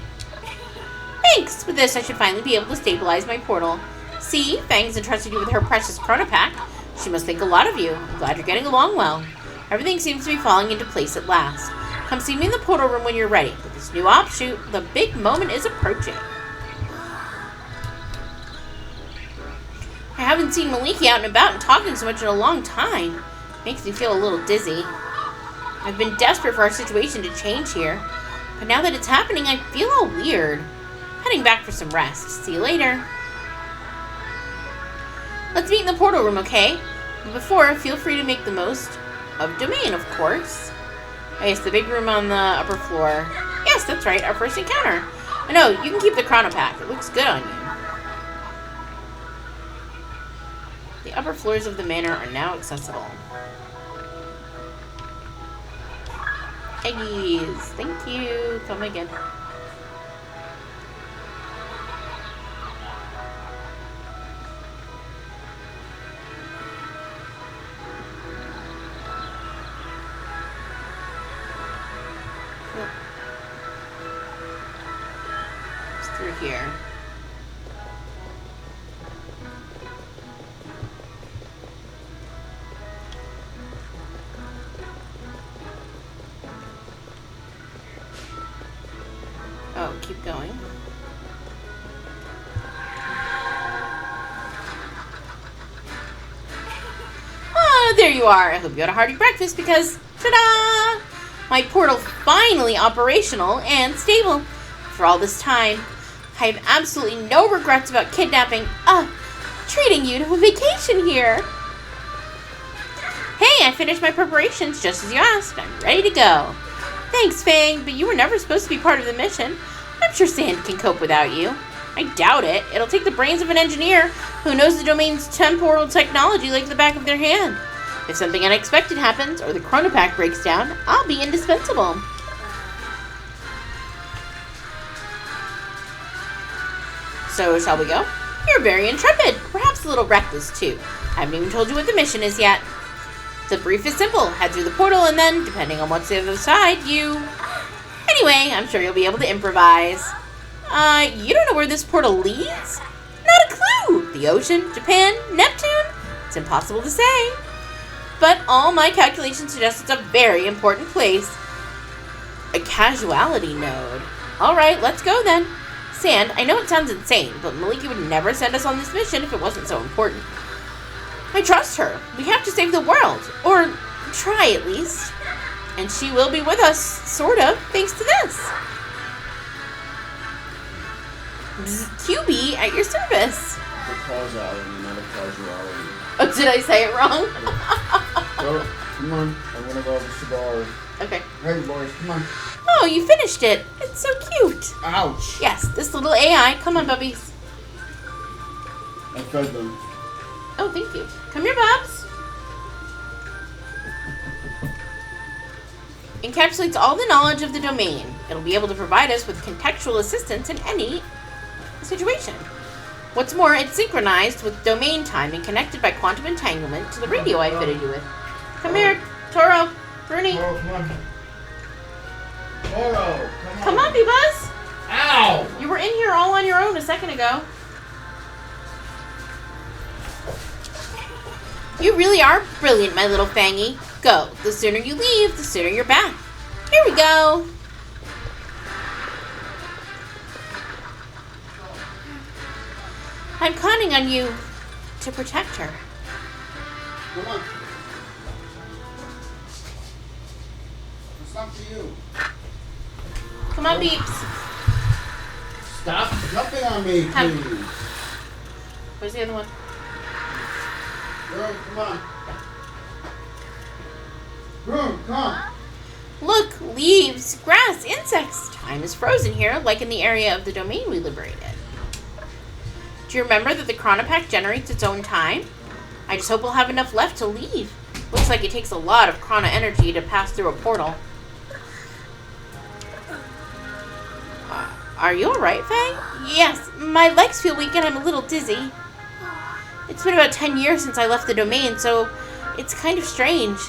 Thanks! With this, I should finally be able to stabilize my portal. See, Fang's entrusted you with her precious chronopack. She must think a lot of you. I'm glad you're getting along well. Everything seems to be falling into place at last. Come see me in the portal room when you're ready. With this new offshoot, the big moment is approaching. I haven't seen Maliki out and about and talking so much in a long time. Makes me feel a little dizzy. I've been desperate for our situation to change here. But now that it's happening, I feel all weird. Heading back for some rest. See you later. Let's meet in the portal room, okay? But before, feel free to make the most of domain, of course. Oh, yes, the big room on the upper floor. Yes, that's right, our first encounter. I know, you can keep the chrono pack. It looks good on you. The upper floors of the manor are now accessible. Eggies, thank you. Come again. It's through here. Oh, keep going. Ah, there you are. I hope you had a hearty breakfast because, ta-da! My portal finally operational and stable. For all this time, I have absolutely no regrets about kidnapping, treating you to a vacation here. Hey, I finished my preparations just as you asked. I'm ready to go. Thanks, Fang, but you were never supposed to be part of the mission. I'm sure Sand can cope without you. I doubt it. It'll take the brains of an engineer who knows the domain's temporal technology like the back of their hand. If something unexpected happens or the chronopack breaks down, I'll be indispensable. So, shall we go? You're very intrepid. Perhaps a little reckless, too. I haven't even told you what the mission is yet. The brief is simple. Head through the portal and then, depending on what's the other side, you... Anyway, I'm sure you'll be able to improvise. You don't know where this portal leads? Not a clue! The ocean, Japan, Neptune? It's impossible to say. But all my calculations suggest it's a very important place. A casualty node. Alright, let's go then. Sand, I know it sounds insane, but Maliki would never send us on this mission if it wasn't so important. I trust her. We have to save the world. Or try at least. And she will be with us, sort of, thanks to this. QB at your service. The causality, not a casuality. Oh, did I say it wrong? So, come on. I'm gonna go have a cigar. Okay. Hey, boys, come on. Oh, you finished it. It's so cute. Ouch. Yes, this little AI. Come on, bubbies. I fed them. Oh, thank you. Come here, Bubs. Encapsulates all the knowledge of the domain. It'll be able to provide us with contextual assistance in any situation. What's more, it's synchronized with domain time and connected by quantum entanglement to the radio I fitted you with. Come here, Toro, Bruni. Toro, come on. Toro, Come on, B-Buzz. Ow! You were in here all on your own a second ago. You really are brilliant, my little Fangy. Go. The sooner you leave, the sooner you're back. Here we go. I'm counting on you to protect her. Come on. It's up to you. Come on, Beeps. Stop jumping on me, Come. please. Where's the other one? Girl, come on. Girl, come. Look, leaves, grass, insects. Time is frozen here, like in the area of the domain we liberated. Do you remember that the chronopack generates its own time? I just hope we'll have enough left to leave. Looks like it takes a lot of chrono energy to pass through a portal. Are you alright, Fang? Yes, my legs feel weak and I'm a little dizzy. It's been about 10 years since I left the domain, so it's kind of strange.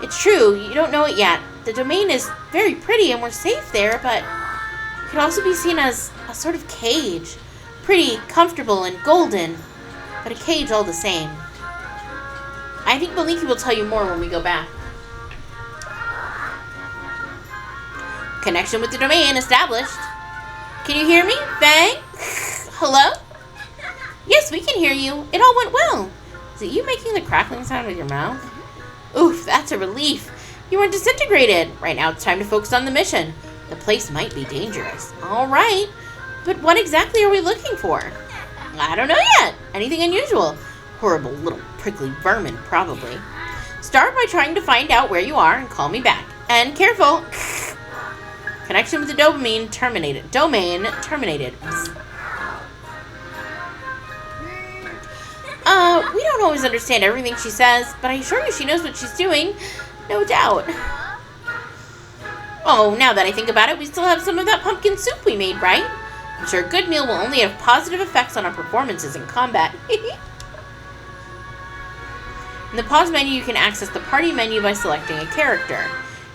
It's true, you don't know it yet. The domain is very pretty and we're safe there, but it could also be seen as a sort of cage. Pretty, comfortable, and golden, but a cage all the same. I think Maliki will tell you more when we go back. Connection with the domain established. Can you hear me, Fang? Hello? Yes, we can hear you. It all went well. Is it you making the crackling sound with your mouth? Oof, that's a relief. You weren't disintegrated. Right now it's time to focus on the mission. The place might be dangerous. All right. But what exactly are we looking for? I don't know yet. Anything unusual? Horrible little prickly vermin, probably. Start by trying to find out where you are and call me back. And careful. Connection with the domain terminated. Domain terminated. We don't always understand everything she says, but I assure you she knows what she's doing. No doubt. Oh, now that I think about it, we still have some of that pumpkin soup we made, right? I'm sure a good meal will only have positive effects on our performances in combat. In the pause menu, you can access the party menu by selecting a character.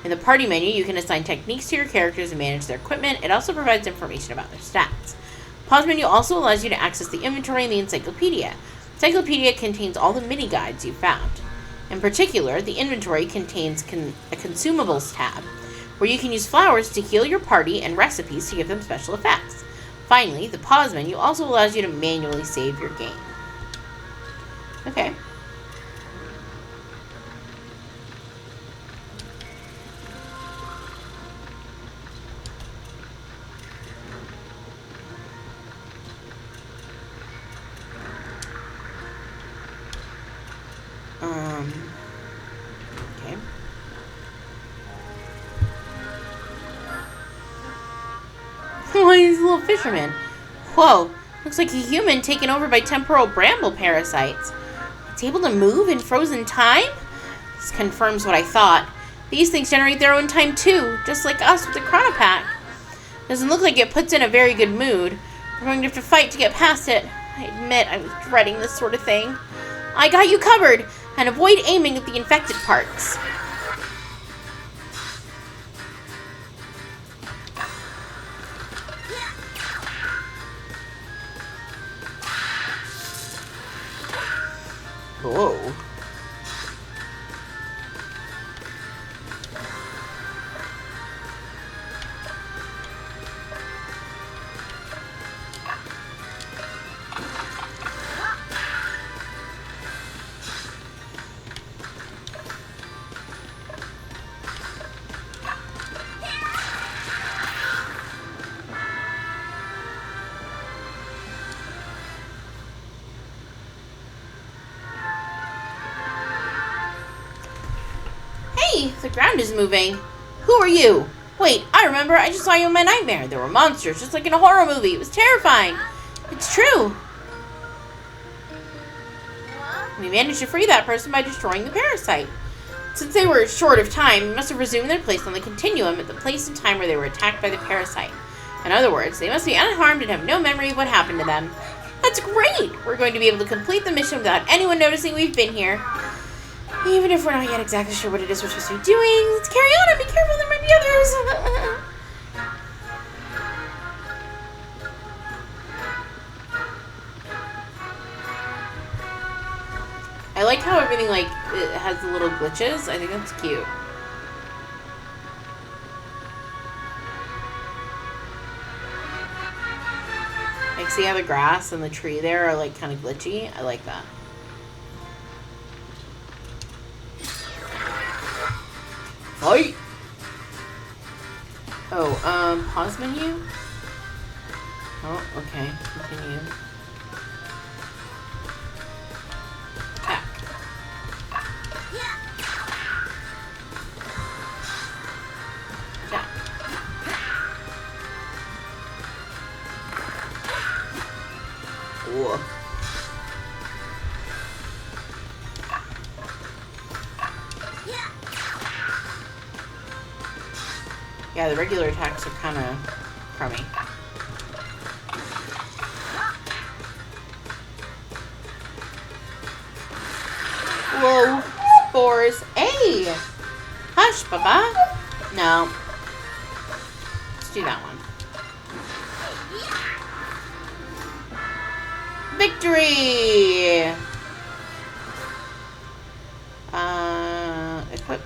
In the party menu, you can assign techniques to your characters and manage their equipment. It also provides information about their stats. Pause menu also allows you to access the inventory and the encyclopedia. Encyclopedia contains all the mini guides you found. In particular, the inventory contains a consumables tab, where you can use flowers to heal your party and recipes to give them special effects. Finally, the pause menu also allows you to manually save your game. Okay. Okay. Oh, he's a little fisherman. Whoa, looks like a human taken over by temporal bramble parasites. It's able to move in frozen time? This confirms what I thought. These things generate their own time too, just like us with the chronopack. Doesn't look like it puts in a very good mood. We're going to have to fight to get past it. I admit I was dreading this sort of thing. I got you covered. and avoid aiming at the infected parts. Whoa. Hey, the ground is moving. Who are you? Wait, I remember. I just saw you in my nightmare. There were monsters, just like in a horror movie. It was terrifying. It's true. We managed to free that person by destroying the parasite. Since they were short of time, they must have resumed their place on the continuum at the place and time where they were attacked by the parasite. In other words, they must be unharmed and have no memory of what happened to them. That's great! We're going to be able to complete the mission without anyone noticing we've been here. Even if we're not yet exactly sure what it is we're supposed to be doing, let's carry on and be careful, there might be others. I like how everything, like, it has the little glitches. I think that's cute. Like, see how the grass and the tree there are, like, kind of glitchy? I like that. Fight! Oh, pause menu? Oh, okay. Continue. Attack. Attack. Whoa. Yeah, the regular attacks are kind of crummy. Whoa, spores. Hey! Hush, Papa. No. Let's do that one. Victory! Equip.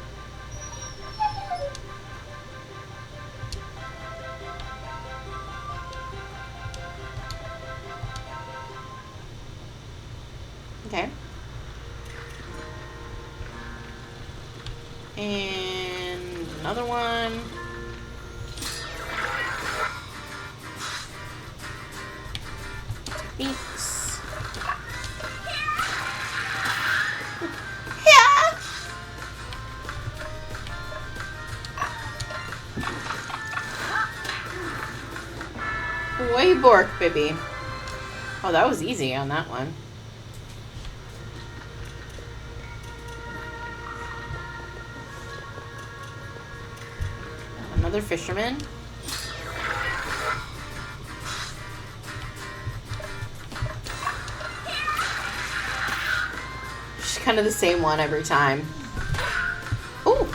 Okay. And another one. Thanks. Yeah. Way Bork, baby. Oh, that was easy on that one. Another fisherman. Just kind of the same one every time. Ooh.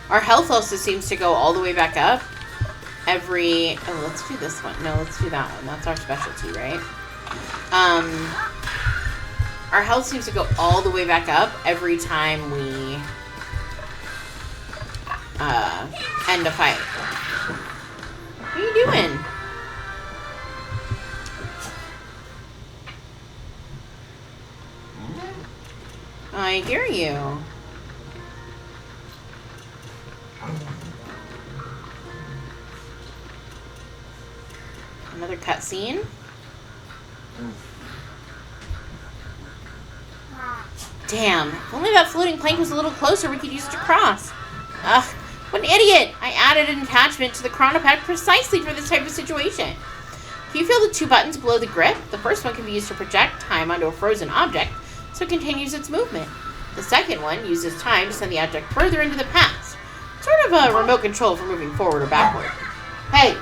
Our health also seems to go all the way back up every... Oh, let's do this one. No, let's do that one. That's our specialty, right? Our health seems to go all the way back up every time we... end a fight. What are you doing? I hear you. Another cutscene. Damn. If only that floating plank was a little closer, we could use it to cross. Ugh. What an idiot! I added an attachment to the chronopack precisely for this type of situation. Can you feel the two buttons below the grip? The first one can be used to project time onto a frozen object, so it continues its movement. The second one uses time to send the object further into the past. Sort of a remote control for moving forward or backward. Hey!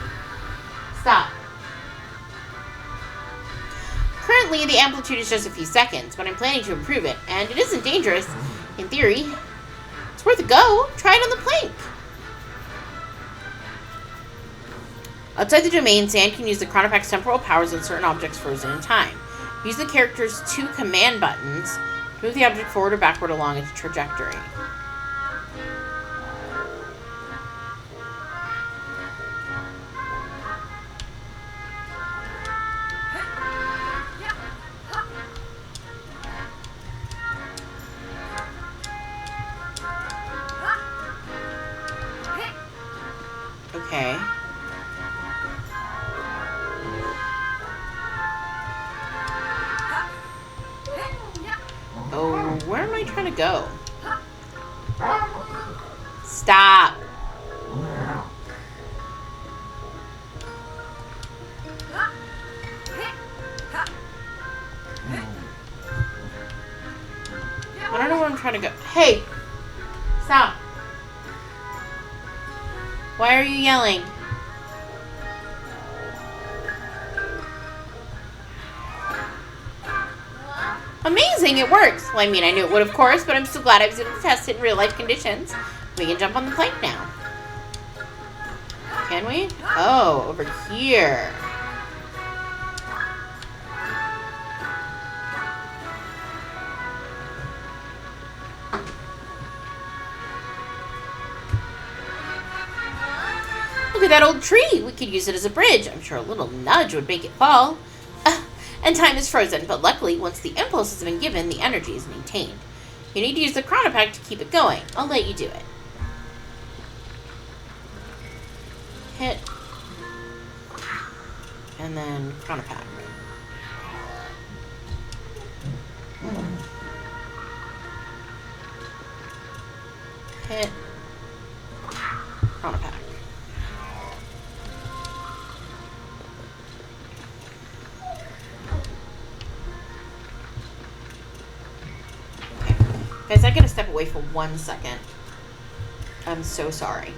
Stop. Currently, the amplitude is just a few seconds, but I'm planning to improve it, and it isn't dangerous, in theory. It's worth a go. Try it on the plank. Outside the domain, Sand can use the Chronopack's temporal powers on certain objects frozen in time. Use the character's 2 command buttons to move the object forward or backward along its trajectory. Okay. Oh, where am I trying to go? Stop. I don't know where I'm trying to go. Hey! Stop. Why are you yelling? Amazing, it works. Well, I mean, I knew it would, of course, but I'm so glad I was able to test it in real-life conditions. We can jump on the plank now. Can we? Oh, over here. Look at that old tree. We could use it as a bridge. I'm sure a little nudge would make it fall. And time is frozen, but luckily, once the impulse has been given, the energy is maintained. You need to use the Chronopack to keep it going. I'll let you do it. Hit. And then Chronopack. Hit. Chronopack. Guys, I gotta step away for 1 second. I'm so sorry.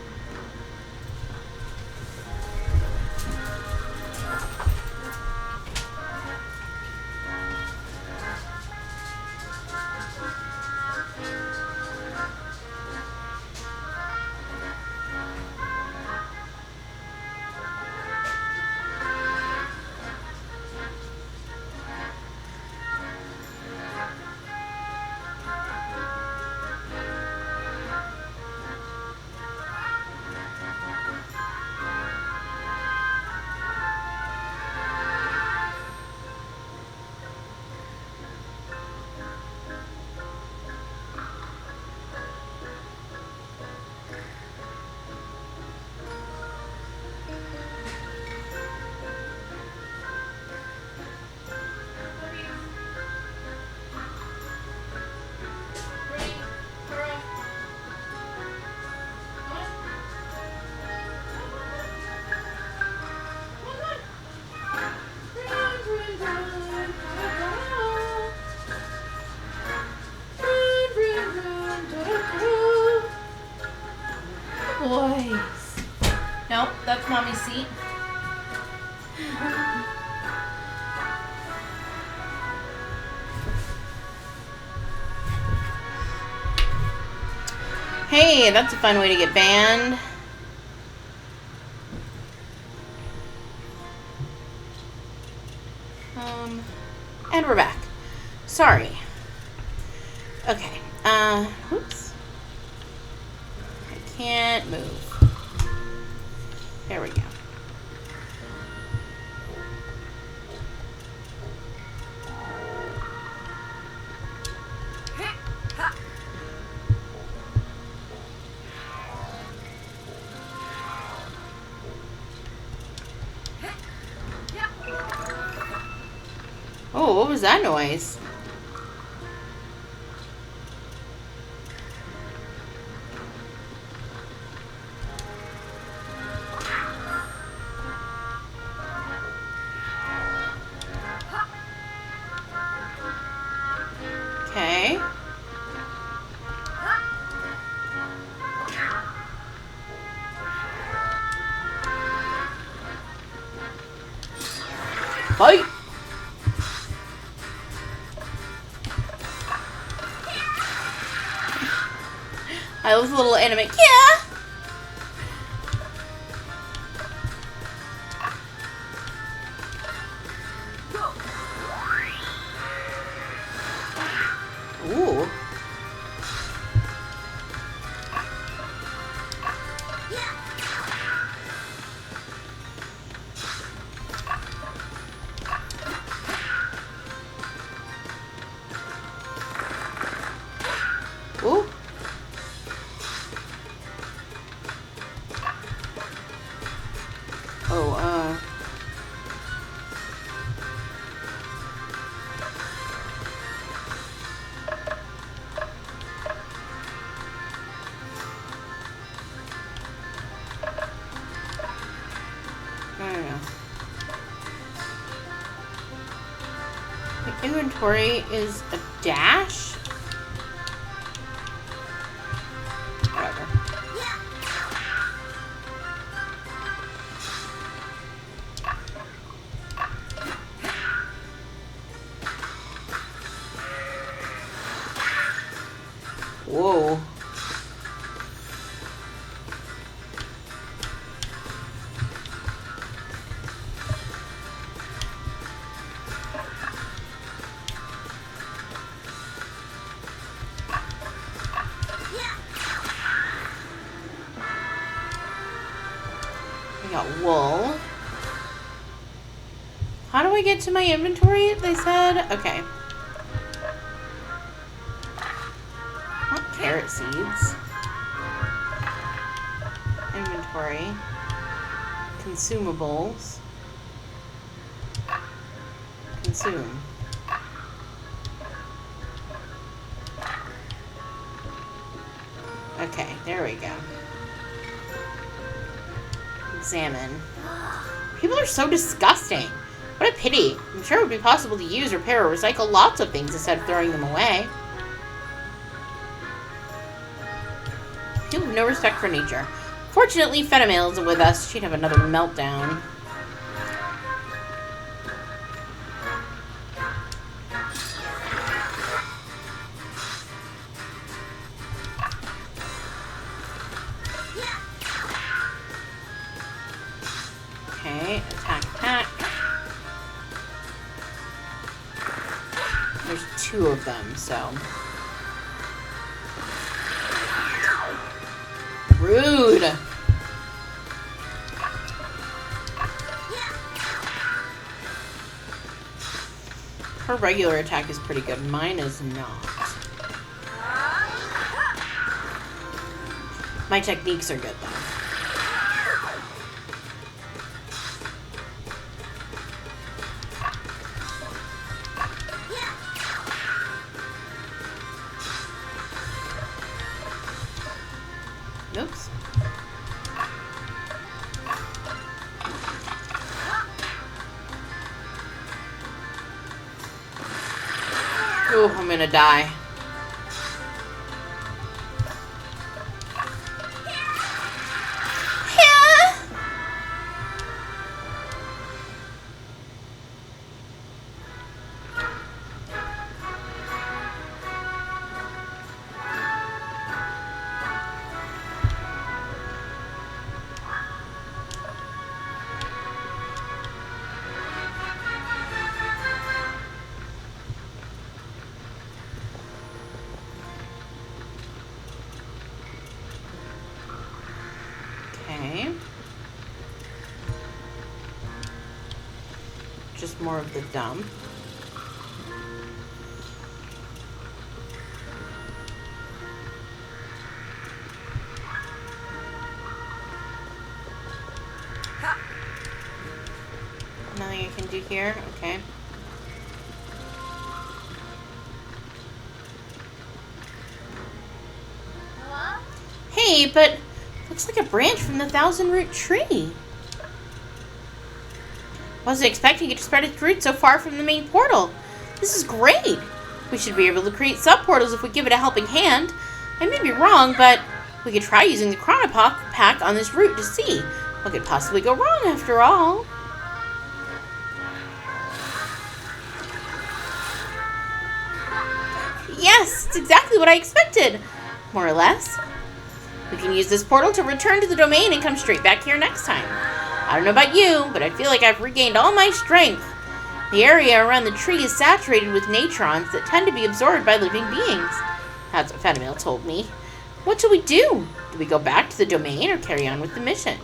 Boys. Nope, that's mommy's seat. Hey, that's a fun way to get banned. And we're back. Sorry. Okay. Oops. I can't move. There we go. Oh, what was that noise? Okay. Fight! I love the little anime. Yeah! Ooh. Ooh. Oh, I don't know. The inventory is a dash? Whatever. Whoa. We got wool. How do I get to my inventory? They said. Okay. Not carrot seeds. Inventory. Consumables. Consume. Okay, there we go. Examine. People are so disgusting. What a pity. I'm sure it would be possible to use, repair, or recycle lots of things instead of throwing them away. People have no respect for nature. Fortunately, Fenamail isn't with us. She'd have another meltdown. Okay, attack. There's 2 of them, so. Rude! Her regular attack is pretty good. Mine is not. My techniques are good, though. Oops. Oh, I'm gonna die. Okay. Just more of the dump. Nothing I can do here? Okay. Hey, but looks like a branch from the 1,000-root tree. Wasn't expecting it to spread its roots so far from the main portal. This is great. We should be able to create sub-portals if we give it a helping hand. I may be wrong, but we could try using the Chronopack pack on this route to see. What could possibly go wrong after all? Yes, it's exactly what I expected. More or less. We can use this portal to return to the domain and come straight back here next time. I don't know about you, but I feel like I've regained all my strength. The area around the tree is saturated with natrons that tend to be absorbed by living beings. That's what Fenimil told me. What do we do? Do we go back to the domain or carry on with the mission?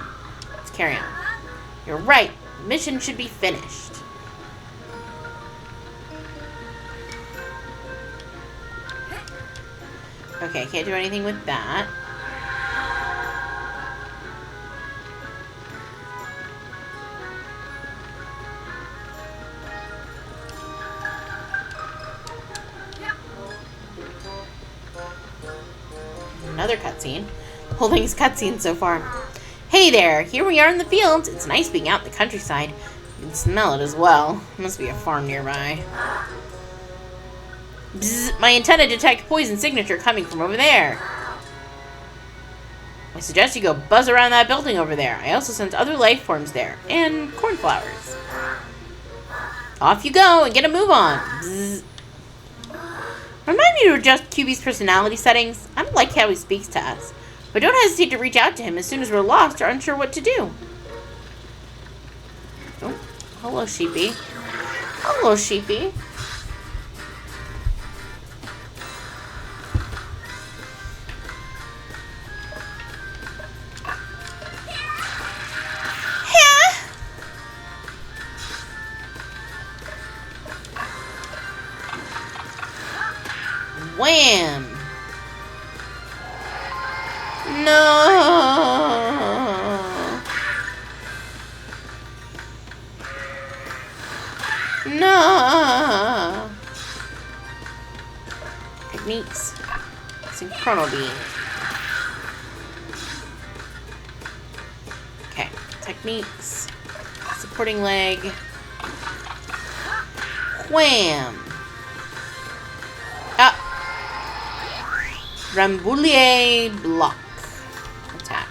Let's carry on. You're right. The mission should be finished. Okay, can't do anything with that. Another cutscene. The whole thing's cutscene so far. Hey there, here we are in the fields. It's nice being out in the countryside. You can smell it as well. Must be a farm nearby. Bzz, my antenna detect poison signature coming from over there. I suggest you go buzz around that building over there. I also sense other life forms there. And cornflowers. Off you go and get a move on. Bzz. Remind me to adjust QB's personality settings. I don't like how he speaks to us. But don't hesitate to reach out to him as soon as we're lost or unsure what to do. Oh, hello, Sheepy. Hello, Sheepy. Wham! No! No! Techniques. Synchrono beam. Okay. Techniques. Supporting leg. Wham! Ah! Rambouillet block. Attack.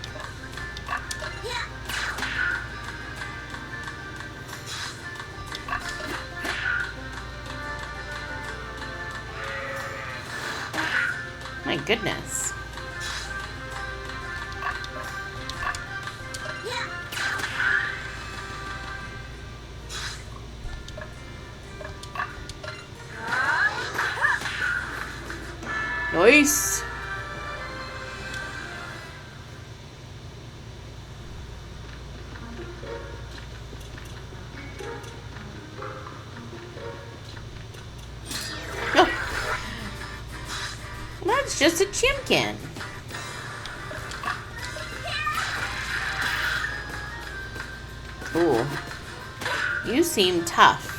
My goodness. Nice. That's just a chimkin. Ooh. You seem tough.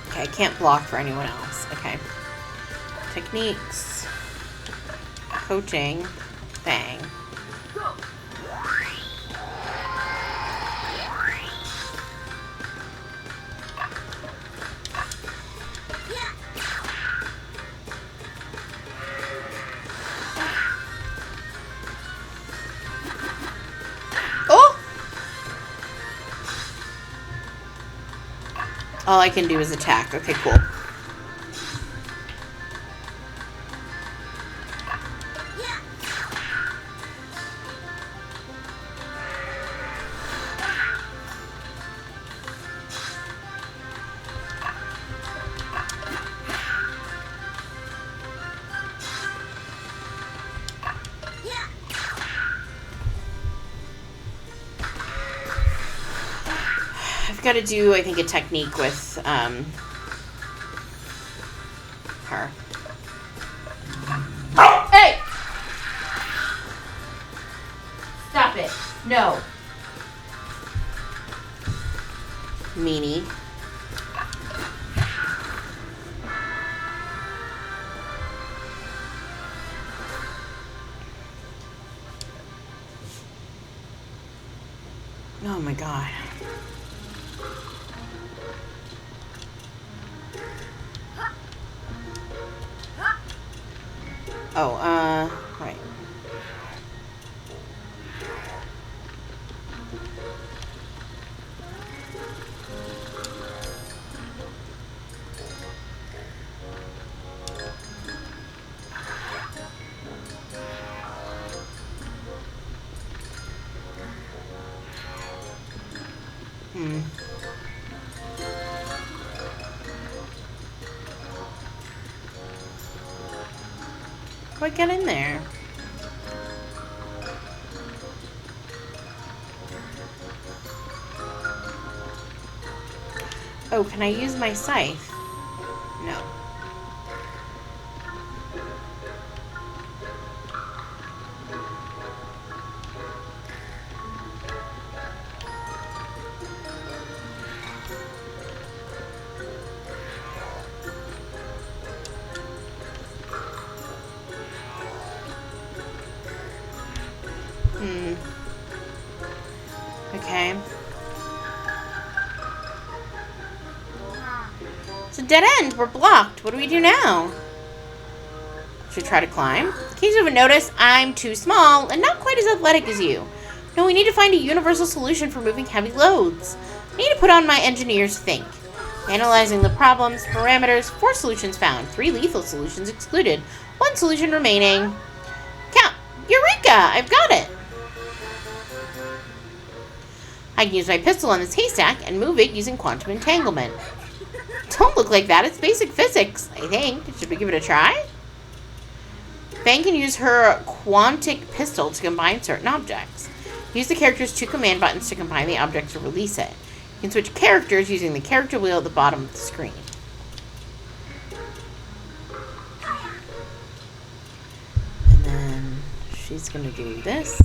Okay, I can't block for anyone else. Okay. Techniques. Coaching. Bang. All I can do is attack. Okay, cool. Got to do, I think, a technique with her. Hey! Stop it. No. Meanie. Oh my god. Oh, right. How do I get in there? Oh, can I use my scythe? No. Okay. It's a dead end. We're blocked. What do we do now? Should we try to climb? In case you haven't noticed, I'm too small and not quite as athletic as you. No, we need to find a universal solution for moving heavy loads. I need to put on my engineer's think. Analyzing the problems, parameters, 4 solutions found, 3 lethal solutions excluded, 1 solution remaining. Count! Eureka! I've got it! I can use my pistol on this haystack and move it using quantum entanglement. Don't look like that. It's basic physics, I think. Should we give it a try? Fang can use her quantic pistol to combine certain objects. Use the character's 2 command buttons to combine the object or release it. You can switch characters using the character wheel at the bottom of the screen. And then she's going to do this.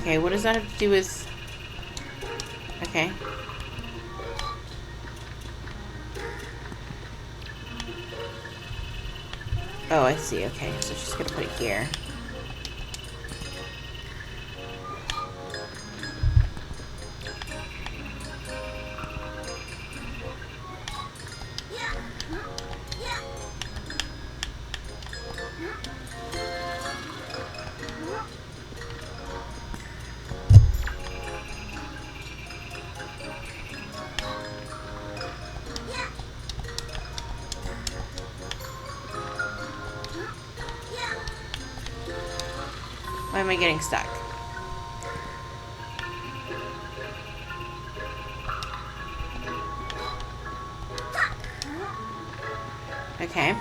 Okay, what does that have to do with... Okay. Oh, I see. Okay, so she's going to put it here. Why am I getting stuck? Okay.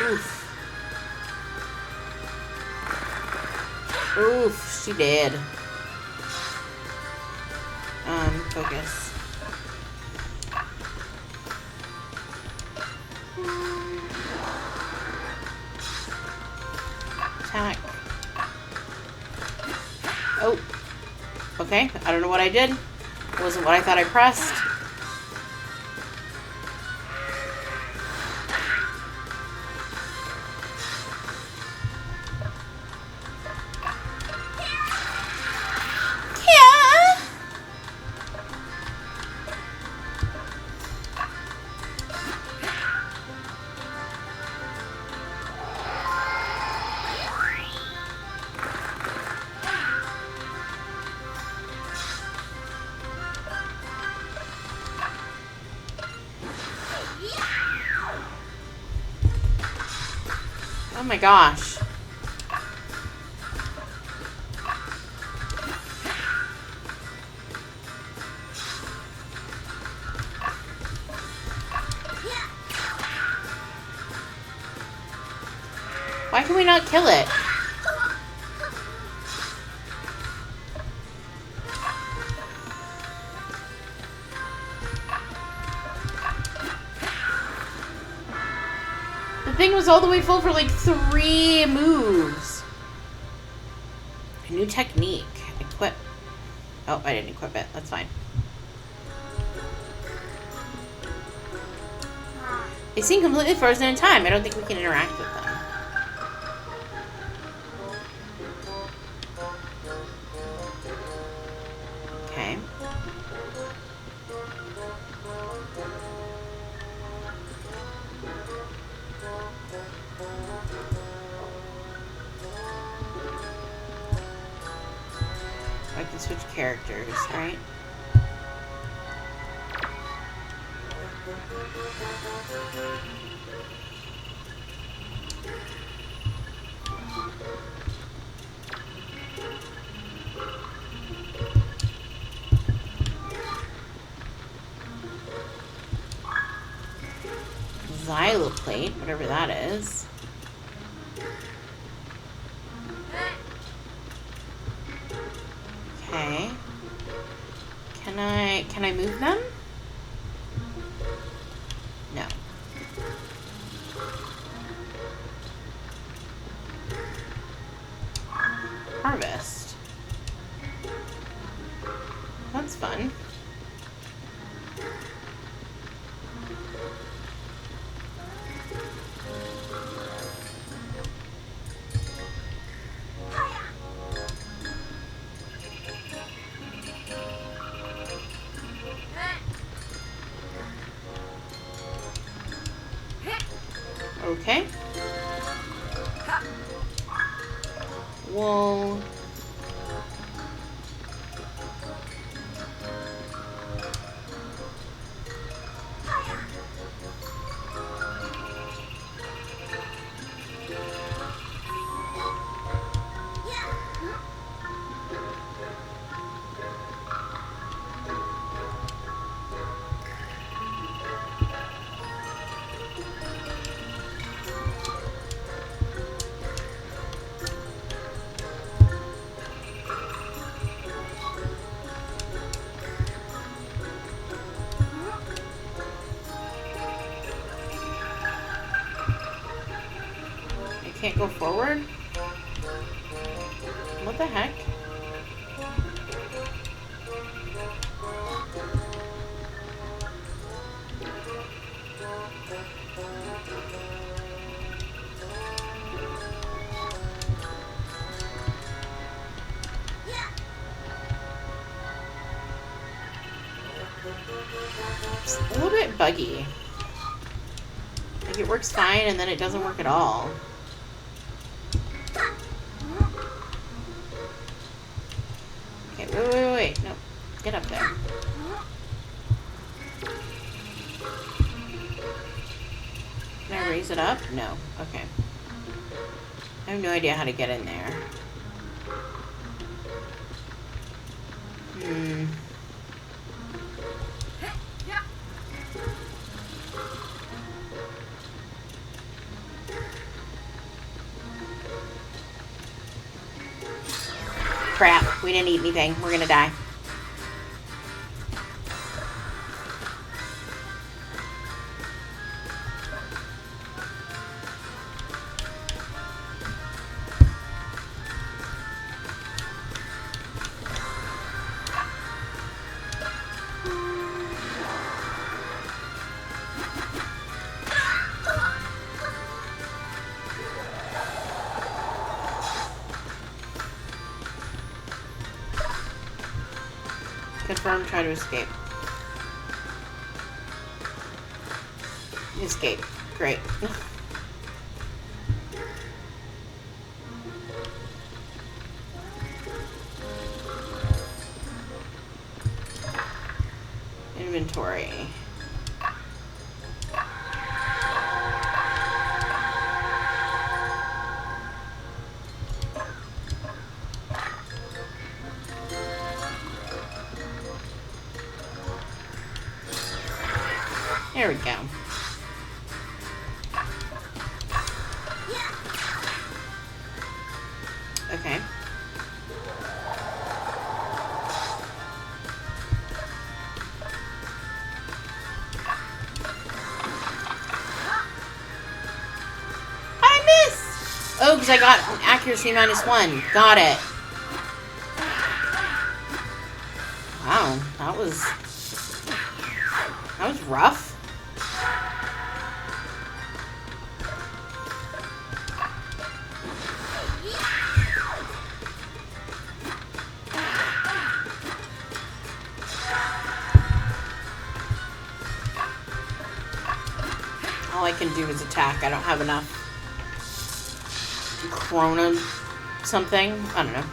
Oof. Oof, she did. Focus. Attack. Oh. Okay, I don't know what I did. It wasn't what I thought I pressed. Oh my gosh. Why can we not kill it? The thing was all the way full for like 3 moves. A new technique. Equip. Oh, I didn't equip it. That's fine. They seem completely frozen in time. I don't think we can interact with them. Okay. I can switch characters, right? Xyloplate, whatever that is. Okay. Can I move them? No. Harvest. That's fun. Okay. Well, I can't go forward? What the heck? It's a little bit buggy. Like it works fine and then it doesn't work at all. Okay, wait. No, get up there. Can I raise it up? No. Okay. I have no idea how to get in there. Crap, we didn't eat anything. We're gonna die. Confirm, try to escape. Escape. Great. Inventory. There we go. Okay. I missed! Oh, because I got accuracy -1. Got it. Wow, that was rough. All I can do is attack. I don't have enough Corona something. I don't know.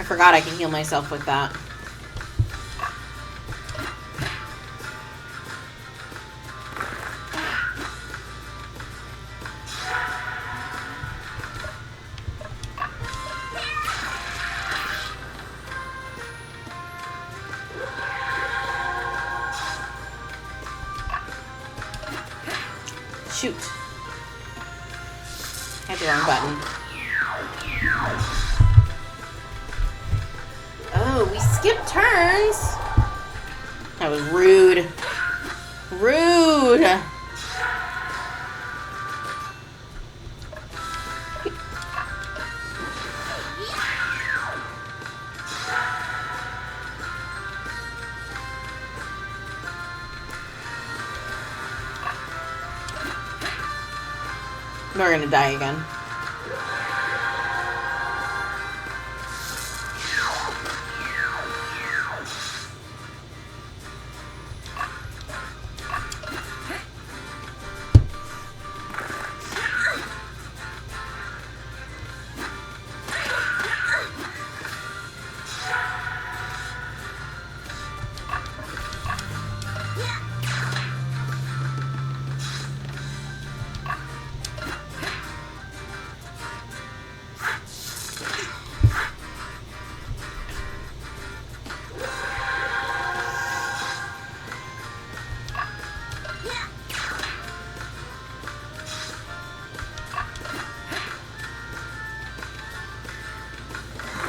forgot I can heal myself with that. Shoot. Hit the wrong button. Oh, we skipped turns. That was rude. Rude. We're gonna die again.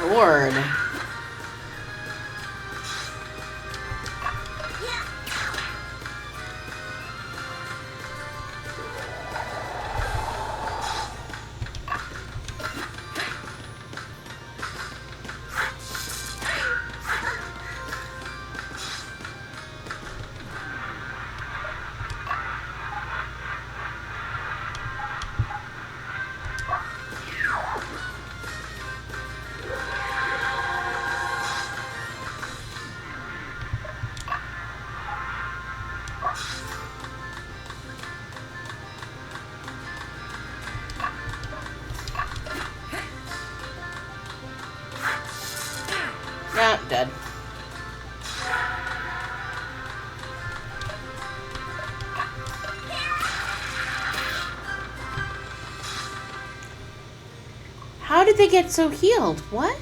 Lord. Yeah, dead. How did they get so healed? What?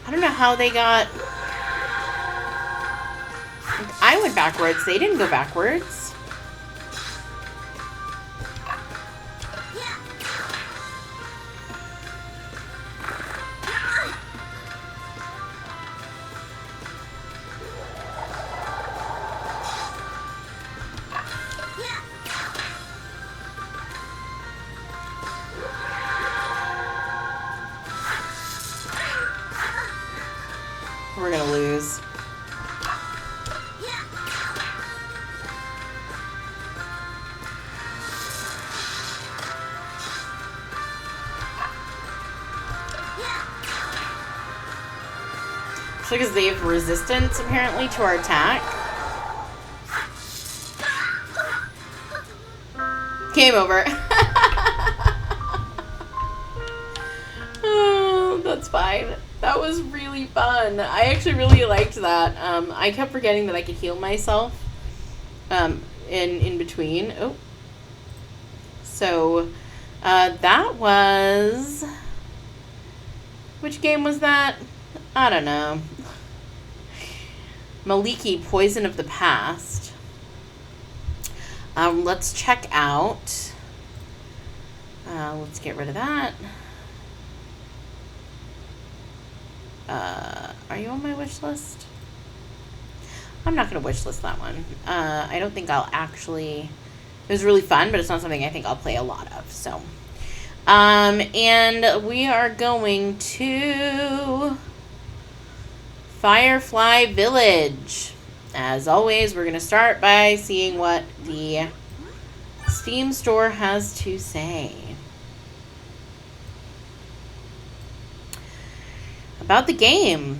I don't know how they got... I went backwards. They didn't go backwards. We're gonna lose. Because they have resistance apparently to our attack. Game over. Oh, that's fine. That was really fun. I actually really liked that. I kept forgetting that I could heal myself in between. Oh. So that was... Which game was that? I don't know. Maliki, Poison of the Past. Let's check out. Let's get rid of that. Are you on my wish list? I'm not going to wish list that one. I don't think I'll actually... It was really fun, but it's not something I think I'll play a lot of. So, and we are going to Firefly Village. As always, we're going to start by seeing what the Steam Store has to say. About the game.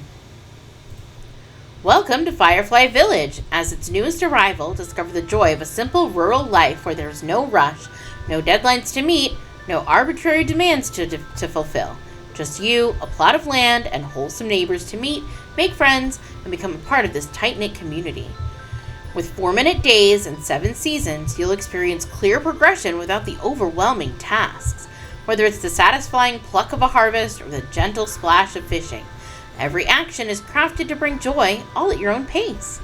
Welcome to Firefly Village. As its newest arrival, discover the joy of a simple rural life where there's no rush, no deadlines to meet, no arbitrary demands to fulfill. Just you, a plot of land, and wholesome neighbors to meet, make friends, and become a part of this tight-knit community. With 4-minute days and 7 seasons, you'll experience clear progression without the overwhelming tasks. Whether it's the satisfying pluck of a harvest or the gentle splash of fishing, every action is crafted to bring joy, all at your own pace.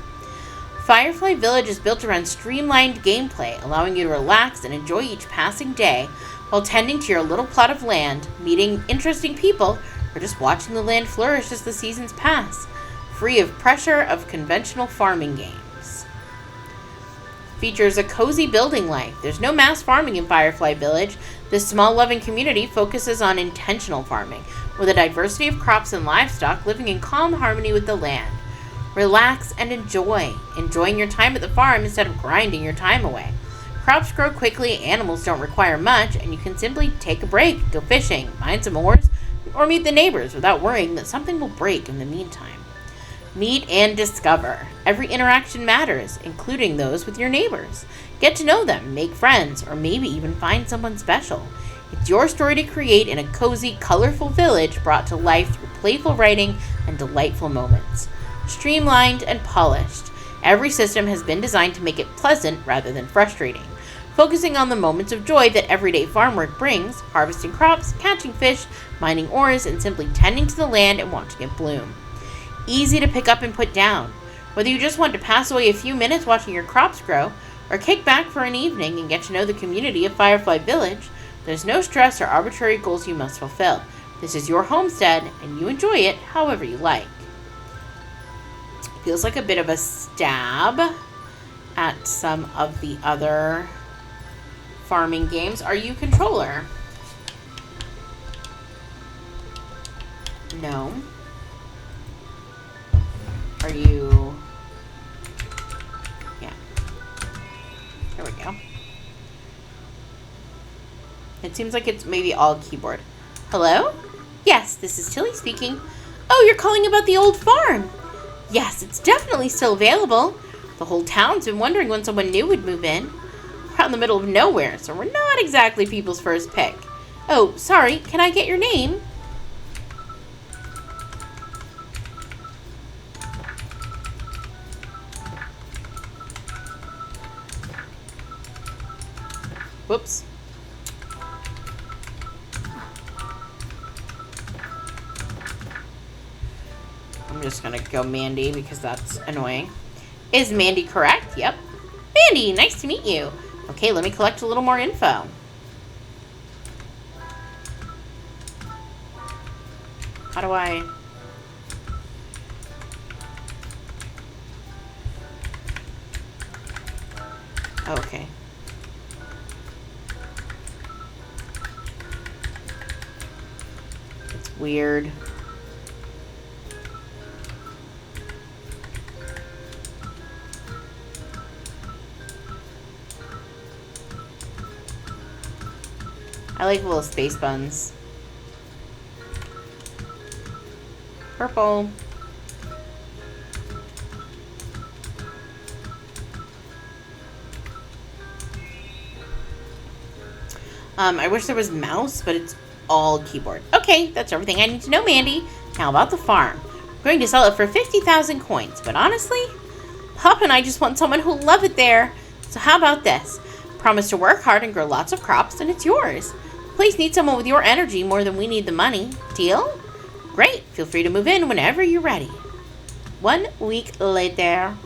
Firefly Village is built around streamlined gameplay, allowing you to relax and enjoy each passing day while tending to your little plot of land, meeting interesting people, or just watching the land flourish as the seasons pass, free of pressure of conventional farming games. Features a cozy building life. There's no mass farming in Firefly Village. This small, loving community focuses on intentional farming, with a diversity of crops and livestock living in calm harmony with the land. Relax and enjoy, enjoying your time at the farm instead of grinding your time away. Crops grow quickly, animals don't require much, and you can simply take a break, go fishing, mine some ores, or meet the neighbors without worrying that something will break in the meantime. Meet and discover. Every interaction matters, including those with your neighbors. Get to know them, make friends, or maybe even find someone special. It's your story to create in a cozy, colorful village brought to life through playful writing and delightful moments. Streamlined and polished, every system has been designed to make it pleasant rather than frustrating, focusing on the moments of joy that everyday farm work brings, harvesting crops, catching fish, mining ores, and simply tending to the land and watching it bloom. Easy to pick up and put down. Whether you just want to pass away a few minutes watching your crops grow, or kick back for an evening and get to know the community of Firefly Village, there's no stress or arbitrary goals you must fulfill. This is your homestead, and you enjoy it however you like. Feels like a bit of a stab at some of the other farming games. Are you controller? No. Are you... Yeah. There we go. It seems like it's maybe all keyboard. Hello? Yes, this is Tilly speaking. Oh, you're calling about the old farm. Yes, it's definitely still available. The whole town's been wondering when someone new would move in. We're out in the middle of nowhere, so we're not exactly people's first pick. Oh, sorry, can I get your name? Whoops. I'm just gonna go Mandy because that's annoying. Is Mandy correct? Yep. Mandy, nice to meet you. Okay, let me collect a little more info. How do I... Oh, okay. It's weird. I like little space buns. Purple. I wish there was mouse, but it's all keyboard. Okay, that's everything I need to know, Mandy. Now about the farm. I'm going to sell it for 50,000 coins, but honestly, Pop and I just want someone who'll love it there. So how about this? Promise to work hard and grow lots of crops, and it's yours. The place needs someone with your energy more than we need the money. Deal? Great. Feel free to move in whenever you're ready. 1 week later.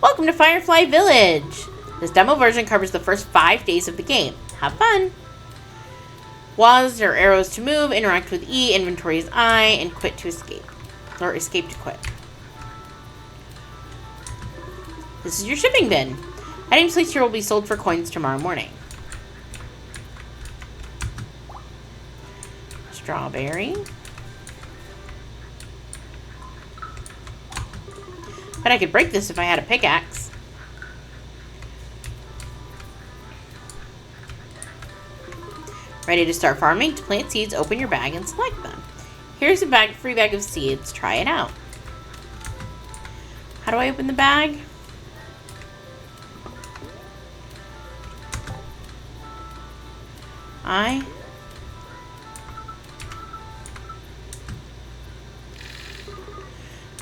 Welcome to Firefly Village. This demo version covers the first 5 days of the game. Have fun. WASD are arrows to move, interact with E, inventory is I, and quit to escape. Or escape to quit. This is your shipping bin. Items placed here will be sold for coins tomorrow morning. Strawberry. But I could break this if I had a pickaxe. Ready to start farming? To plant seeds, open your bag and select them. Here's a free bag of seeds. Try it out. How do I open the bag?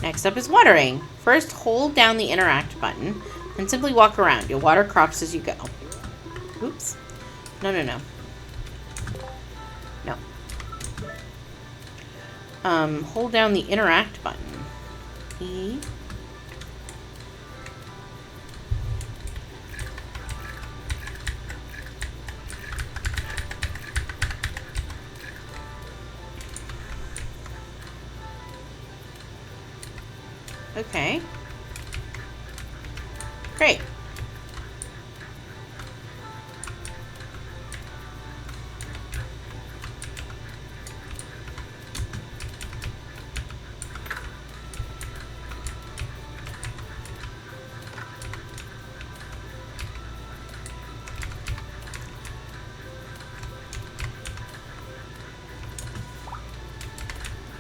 Next up is watering. First, hold down the interact button and simply walk around. You'll water crops as you go. Oops. No. Hold down the interact button. E. Okay. Great.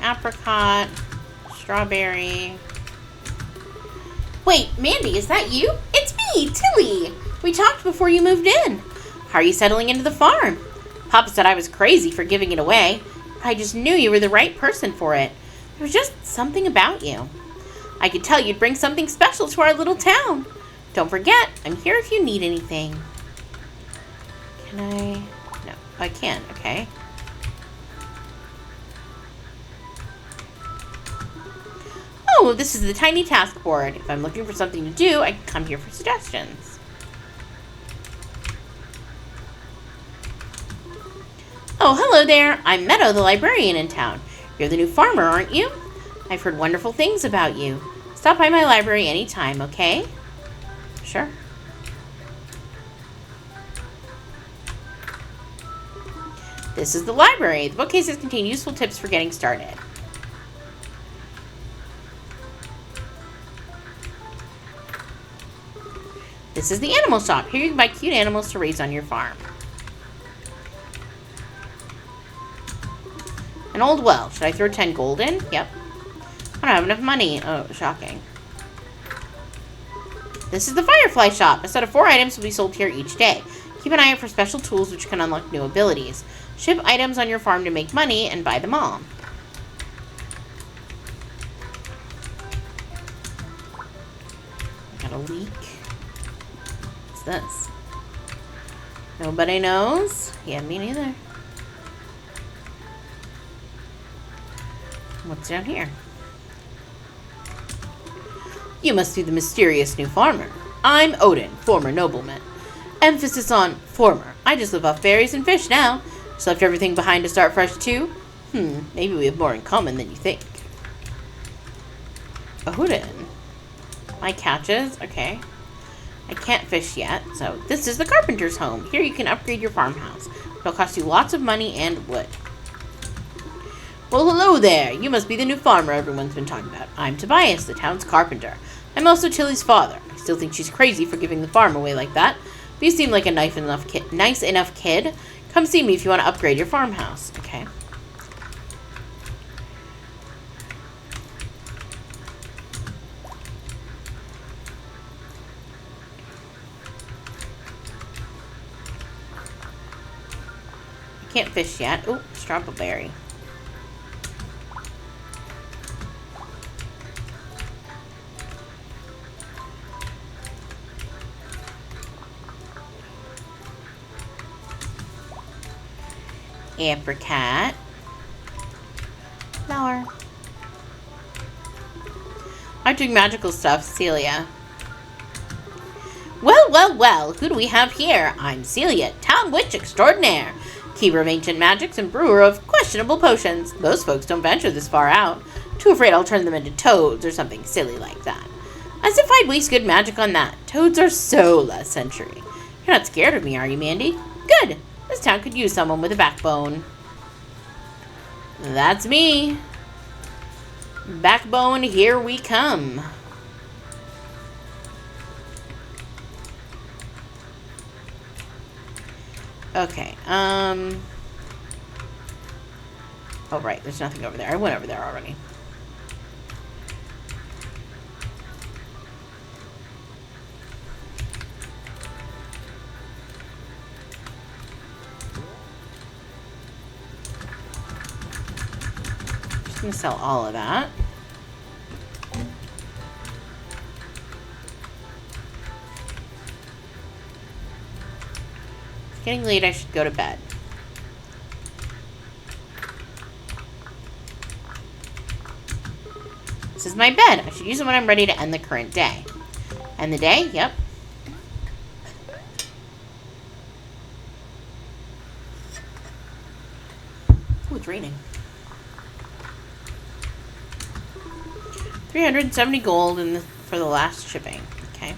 Apricot, strawberry. Wait, Mandy, is that you? It's me, Tilly. We talked before you moved in. How are you settling into the farm? Papa said I was crazy for giving it away. I just knew you were the right person for it. There was just something about you. I could tell you'd bring something special to our little town. Don't forget, I'm here if you need anything. Can I? No, I can't, okay. Oh, this is the tiny task board. If I'm looking for something to do, I can come here for suggestions. Oh, hello there. I'm Meadow, the librarian in town. You're the new farmer, aren't you? I've heard wonderful things about you. Stop by my library anytime, okay? Sure. This is the library. The bookcases contain useful tips for getting started. This is the animal shop. Here you can buy cute animals to raise on your farm. An old well. Should I throw 10 gold in? Yep. I don't have enough money. Oh, shocking. This is the firefly shop. A set of 4 items will be sold here each day. Keep an eye out for special tools which can unlock new abilities. Ship items on your farm to make money and buy them all. Got a leak. What's this? Nobody knows? Yeah, me neither. What's down here? You must be the mysterious new farmer. I'm Odin, former nobleman. Emphasis on former. I just live off berries and fish now. Just left everything behind to start fresh too. Maybe we have more in common than you think. Odin. My catches, okay. I can't fish yet, so this is the carpenter's home. Here you can upgrade your farmhouse. It'll cost you lots of money and wood. Well, hello there. You must be the new farmer everyone's been talking about. I'm Tobias, the town's carpenter. I'm also Tilly's father. I still think she's crazy for giving the farm away like that. But you seem like a nice enough kid. Come see me if you want to upgrade your farmhouse. Okay. I can't fish yet. Oh, strawberry. Apricot. Flower. I'm doing magical stuff, Celia. Well, who do we have here? I'm Celia, town witch extraordinaire, keeper of ancient magics and brewer of questionable potions. Those folks don't venture this far out. Too afraid I'll turn them into toads or something silly like that. As if I'd waste good magic on that. Toads are so last century. You're not scared of me, are you, Mandy? Good. This town could use someone with a backbone. That's me. Backbone, here we come. Okay, Oh, right. There's nothing over there. I went over there already. Just gonna sell all of that. It's getting late. I should go to bed. This is my bed. I should use it when I'm ready to end the current day. End the day? Yep. Ooh, it's raining. 370 gold for the last shipping. Okay.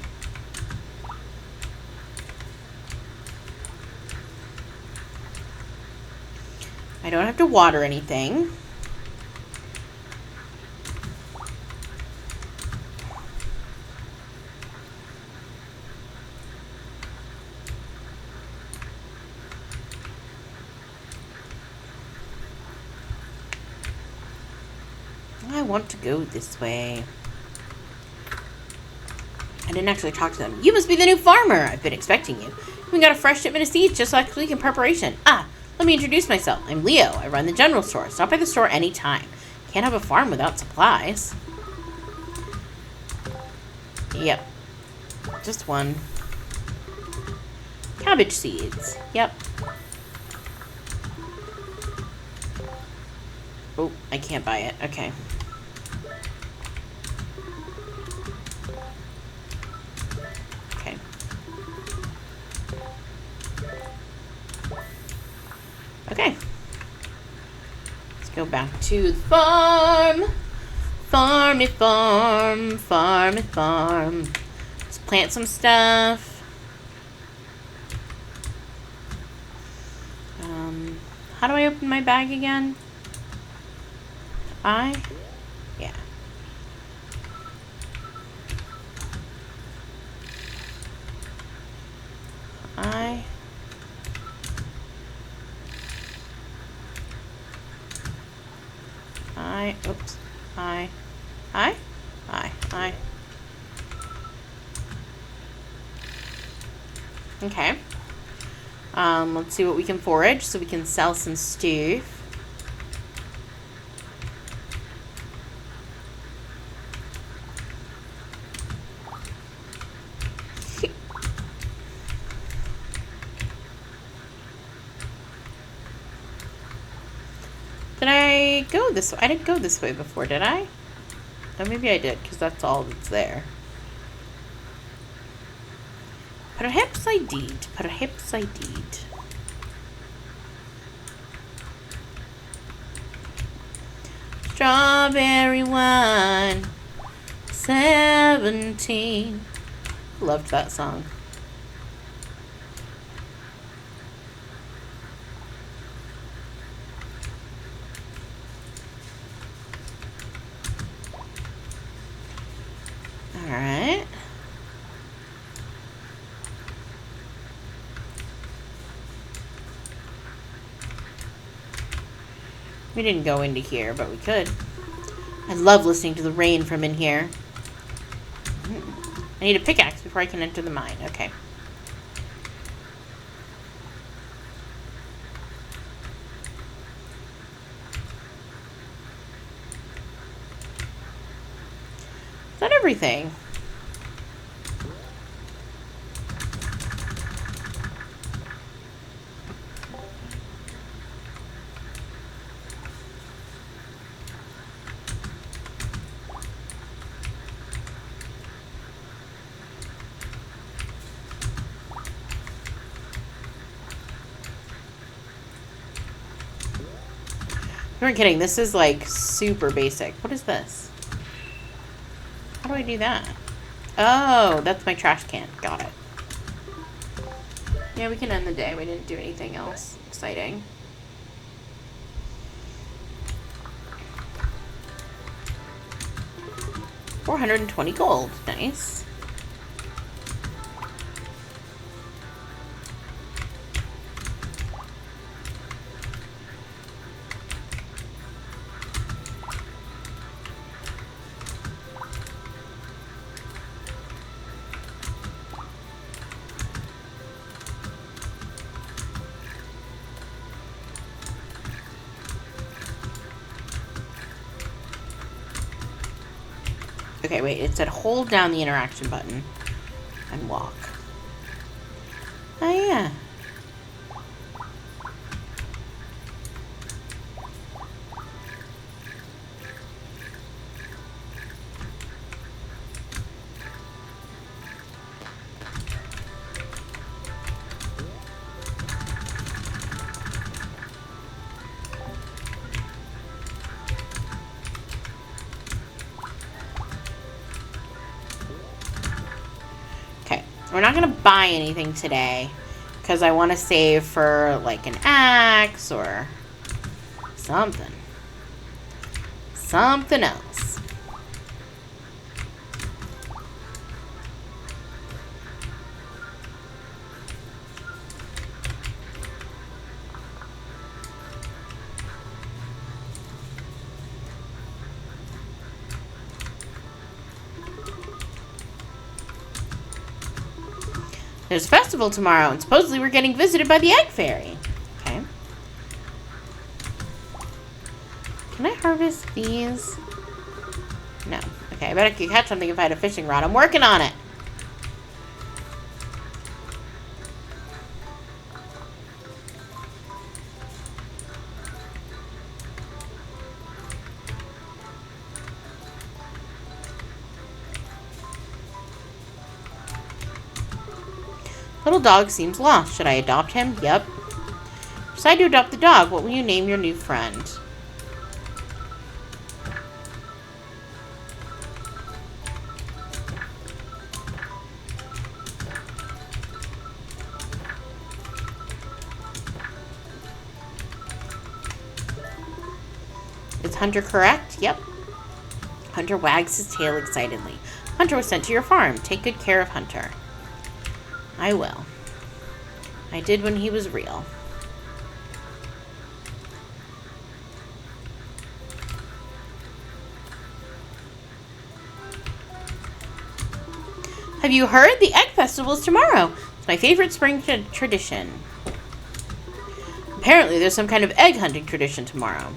I don't have to water anything. I want to go this way. I didn't actually talk to them. You must be the new farmer. I've been expecting you. We got a fresh shipment of seeds just last week in preparation. Ah, let me introduce myself. I'm Leo. I run the general store. Stop by the store anytime. Can't have a farm without supplies. Yep. Just one. Cabbage seeds. Yep. Oh, I can't buy it. Okay. Okay. Okay. Let's go back to the farm. Farm it, farm. Farm it, farm. Let's plant some stuff. How do I open my bag again? Yeah. Oops. Okay. Let's see what we can forage so we can sell some stuff. Did I go this way? I didn't go this way before, did I? Oh, maybe I did, because that's all that's there. Perhaps I did. Perhaps I did. Strawberry wine. 17. Loved that song. Alright. We didn't go into here, but we could. I love listening to the rain from in here. I need a pickaxe before I can enter the mine. Okay. Is that everything? You weren't kidding. This is like super basic. What is this? How do I do that? Oh, that's my trash can. Got it. Yeah, we can end the day. We didn't do anything else exciting. $420 gold. Nice. Okay, wait. It said hold down the interaction button and walk. Oh, yeah. Okay, we're not going to buy anything today because I want to save for like an axe or something. Something else. There's a festival tomorrow, and supposedly we're getting visited by the Egg Fairy. Okay. Can I harvest these? No. Okay, I bet I could catch something if I had a fishing rod. I'm working on it. Little dog seems lost. Should I adopt him? Yep. Decide to adopt the dog. What will you name your new friend? Is Hunter correct? Yep. Hunter wags his tail excitedly. Hunter was sent to your farm. Take good care of Hunter. I will. I did when he was real. Have you heard? The Egg Festival is tomorrow. It's my favorite spring tradition. Apparently, there's some kind of egg hunting tradition tomorrow.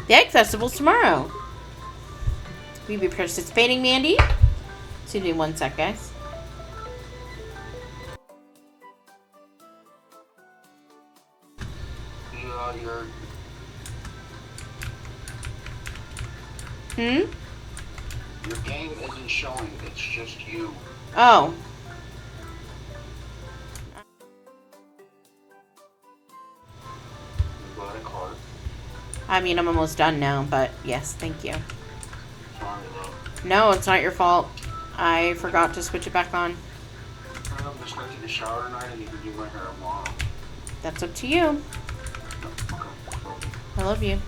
The Egg Festival's tomorrow. Will you be participating, Mandy? Excuse me 1 sec, guys. Your game isn't showing, it's just you. Oh. You got a card. I mean, I'm almost done now, but yes, thank you. Sorry, though. No, it's not your fault. I forgot to switch it back on. I'm just going to take a shower tonight and you can do my hair tomorrow. That's up to you. Okay. I love you.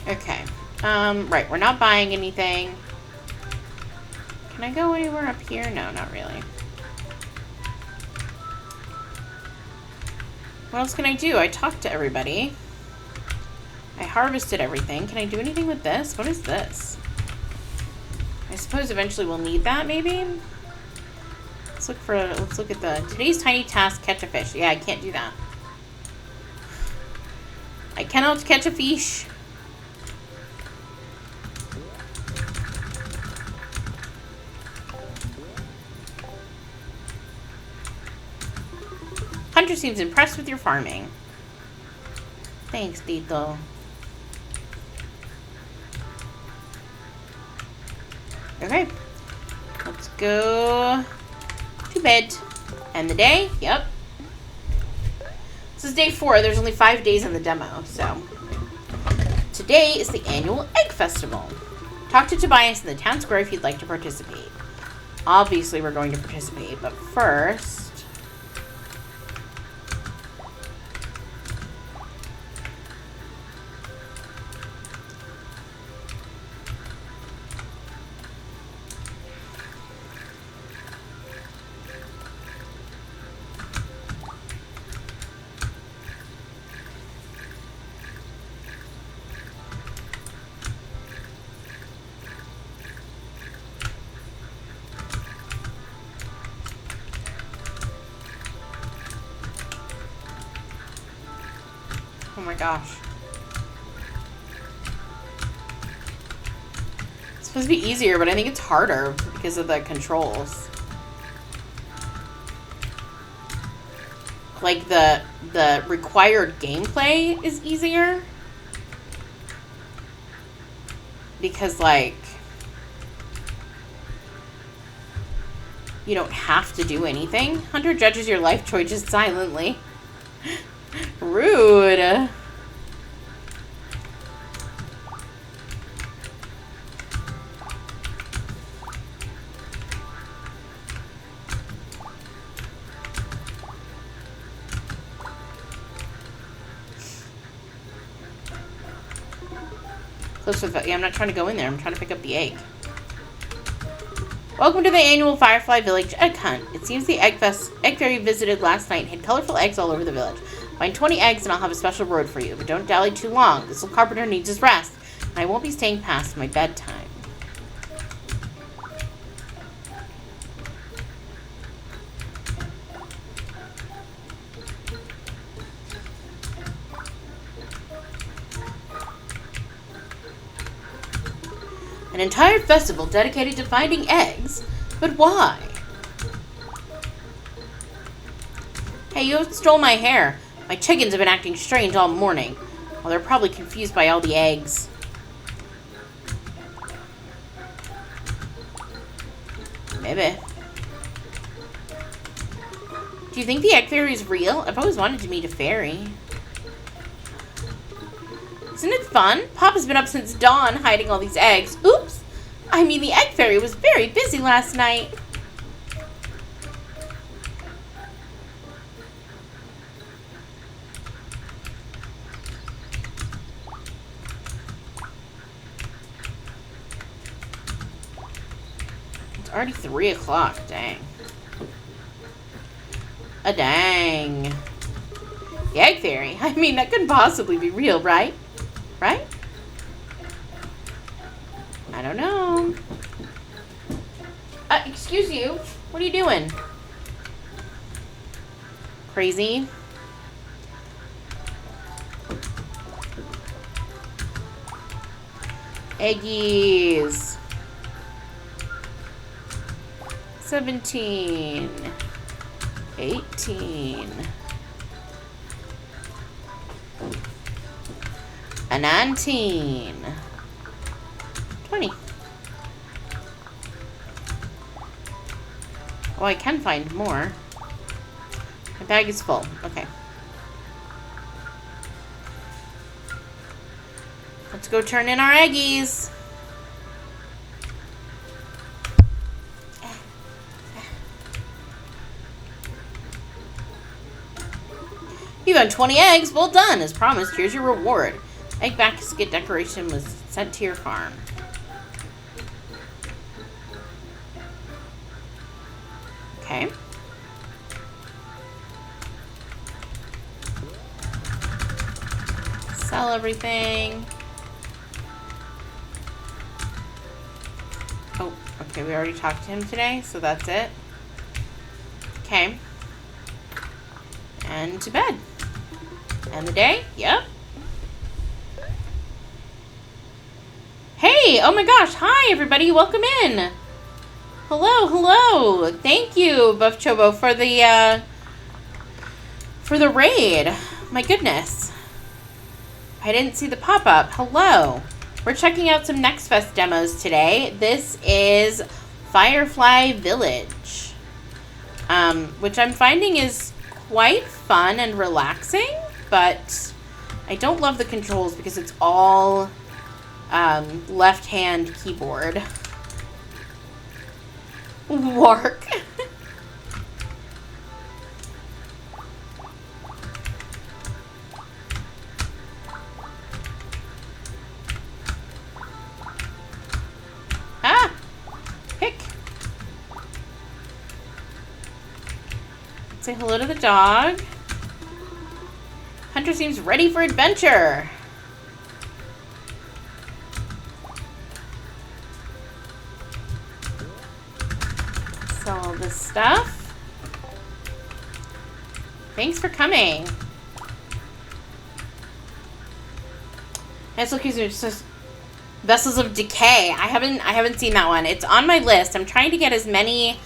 Okay. Right, we're not buying anything. Can I go anywhere up here? No, not really. What else can I do? I talked to everybody. I harvested everything. Can I do anything with this? What is this? I suppose eventually we'll need that, maybe? Let's look at today's tiny task, catch a fish. Yeah, I can't do that. I cannot catch a fish. Hunter seems impressed with your farming. Thanks, Tito. Okay. Let's go to bed. End the day. Yep. This is day 4. There's only 5 days in the demo, so. Today is the annual Egg Festival. Talk to Tobias in the town square if you'd like to participate. Obviously, we're going to participate, but first... my gosh. It's supposed to be easier, but I think it's harder because of the controls. Like, the required gameplay is easier. Because, like, you don't have to do anything. Hunter judges your life choices silently. Rude. Close to the, yeah, I'm not trying to go in there. I'm trying to pick up the egg. Welcome to the annual Firefly Village Egg Hunt. It seems the egg fairy visited last night hid colorful eggs all over the village. Find 20 eggs and I'll have a special reward for you. But don't dally too long. This little carpenter needs his rest. And I won't be staying past my bedtime. An entire festival dedicated to finding eggs? But why? Hey, you stole my hair. My chickens have been acting strange all morning. Well, they're probably confused by all the eggs. Maybe. Do you think the egg fairy is real? I've always wanted to meet a fairy. Isn't it fun? Papa's been up since dawn hiding all these eggs. Oops! I mean, the egg fairy was very busy last night. It's already 3 o'clock. Dang. Dang. The egg fairy? I mean, that couldn't possibly be real, right? Right? I don't know. Excuse you. What are you doing? Crazy. Eggies. 17. 18. A 19. 20. Oh, I can find more. My bag is full. Okay. Let's go turn in our eggies. You found 20 eggs. Well done. As promised, here's your reward. Egg basket decoration was sent to your farm. Okay. Sell everything. Oh, okay, we already talked to him today, so that's it. Okay. And to bed. And the day? Yep. Hey! Oh my gosh! Hi, everybody! Welcome in! Hello, hello! Thank you, Buff Chobo, for the raid. My goodness. I didn't see the pop-up. Hello. We're checking out some Nextfest demos today. This is Firefly Village. Which I'm finding is quite fun and relaxing, but I don't love the controls because it's all left-hand keyboard. Work. Ah! Pick. Say hello to the dog. Hunter seems ready for adventure. Sell all this stuff. Thanks for coming. It's looking just Vessels of Decay. I haven't seen that one. It's on my list. I'm trying to get as many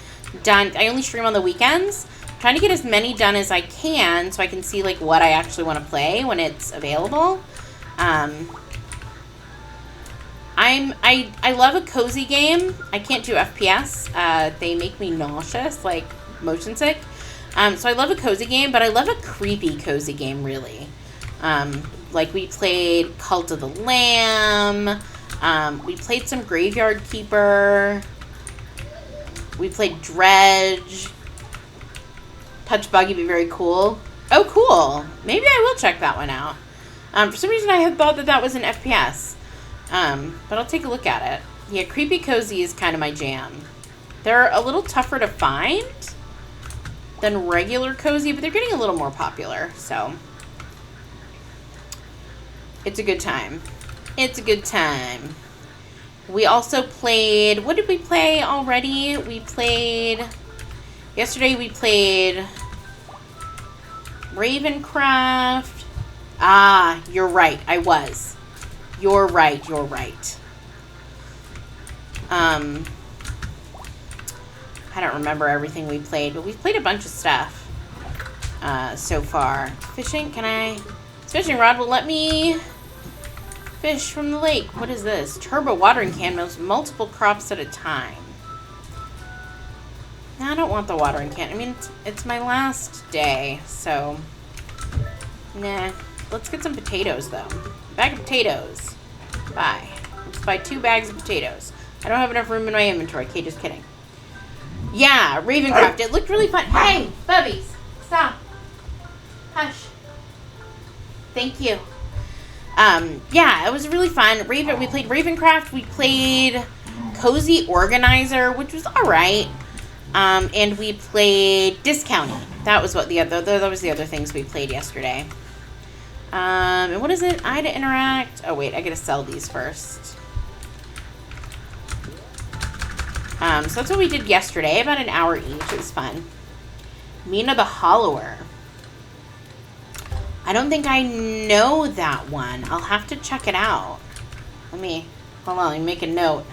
done. I only stream on the weekends. I'm trying to get as many done as I can so I can see like what I actually want to play when it's available. I love a cozy game. I can't do FPS. They make me nauseous, like motion sick. So I love a cozy game, but I love a creepy cozy game, really. Like we played Cult of the Lamb. We played some Graveyard Keeper. We played Dredge. Touch Buggy be very cool. Oh, cool. Maybe I will check that one out. For some reason, I had thought that was an FPS. But I'll take a look at it. Yeah, creepy cozy is kind of my jam. They're a little tougher to find than regular cozy, but they're getting a little more popular, so it's a good time. It's a good time. We also played, what did we play already? Yesterday we played Ravencraft. Ah, you're right, I was. You're right. I don't remember everything we played, but we've played a bunch of stuff so far. Fishing, this fishing rod will let me fish from the lake. What is this? Turbo watering can mows multiple crops at a time. No, I don't want the watering can. I mean, it's my last day, so nah. Let's get some potatoes, though. Bag of potatoes. Buy. Let's buy 2 bags of potatoes. I don't have enough room in my inventory. Okay, just kidding. Yeah, Ravencraft. It looked really fun. Hey, Bubbies. Stop. Hush. Thank you. Yeah, it was really fun. We played Ravencraft. We played Cozy Organizer, which was alright. And we played Discounting. That was the other things we played yesterday. And what is it? I to interact. Oh, wait, I gotta sell these first. So that's what we did yesterday, about an hour each. It was fun. Mina the Hollower. I don't think I know that one. I'll have to check it out. Hold on, let me make a note.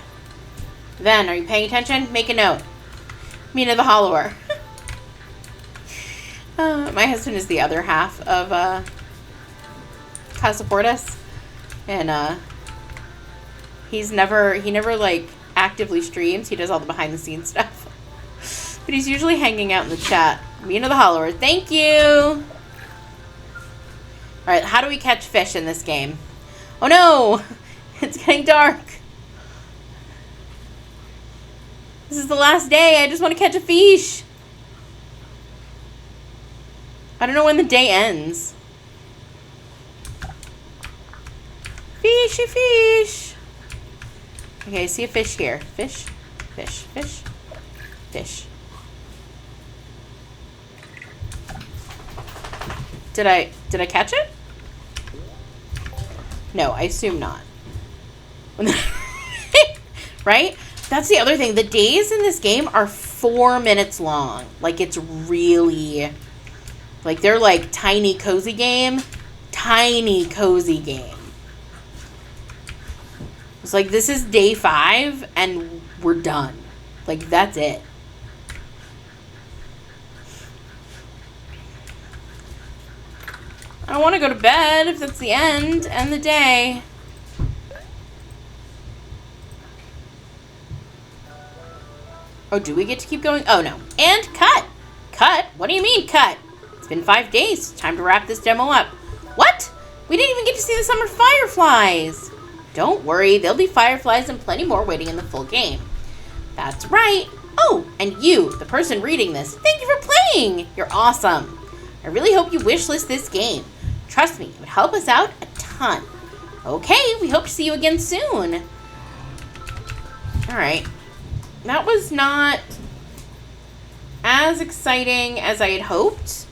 Ven, are you paying attention? Make a note. Mina the Hollower. My husband is the other half of, Casa Portas. And, he never, like, actively streams. He does all the behind-the-scenes stuff. But he's usually hanging out in the chat. Mina the Hollower, thank you! Alright, how do we catch fish in this game? Oh no! It's getting dark. This is the last day. I just want to catch a fish. I don't know when the day ends. Fishy fish. Okay, I see a fish here. Fish, fish, fish, fish. Did I catch it? No, I assume not. Right? That's the other thing. The days in this game are 4 minutes long. Like, it's really... Like, they're like tiny cozy game. Tiny cozy game. It's like, this is day 5, and we're done. Like, that's it. I don't want to go to bed if that's the end the day. Oh, do we get to keep going? Oh, no. And cut. Cut? What do you mean, cut? It's been 5 days. Time to wrap this demo up. What? We didn't even get to see the summer fireflies. Don't worry. There'll be fireflies and plenty more waiting in the full game. That's right. Oh, and you, the person reading this, thank you for playing. You're awesome. I really hope you wishlist this game. Trust me, it would help us out a ton. Okay, we hope to see you again soon. Alright. That was not as exciting as I had hoped.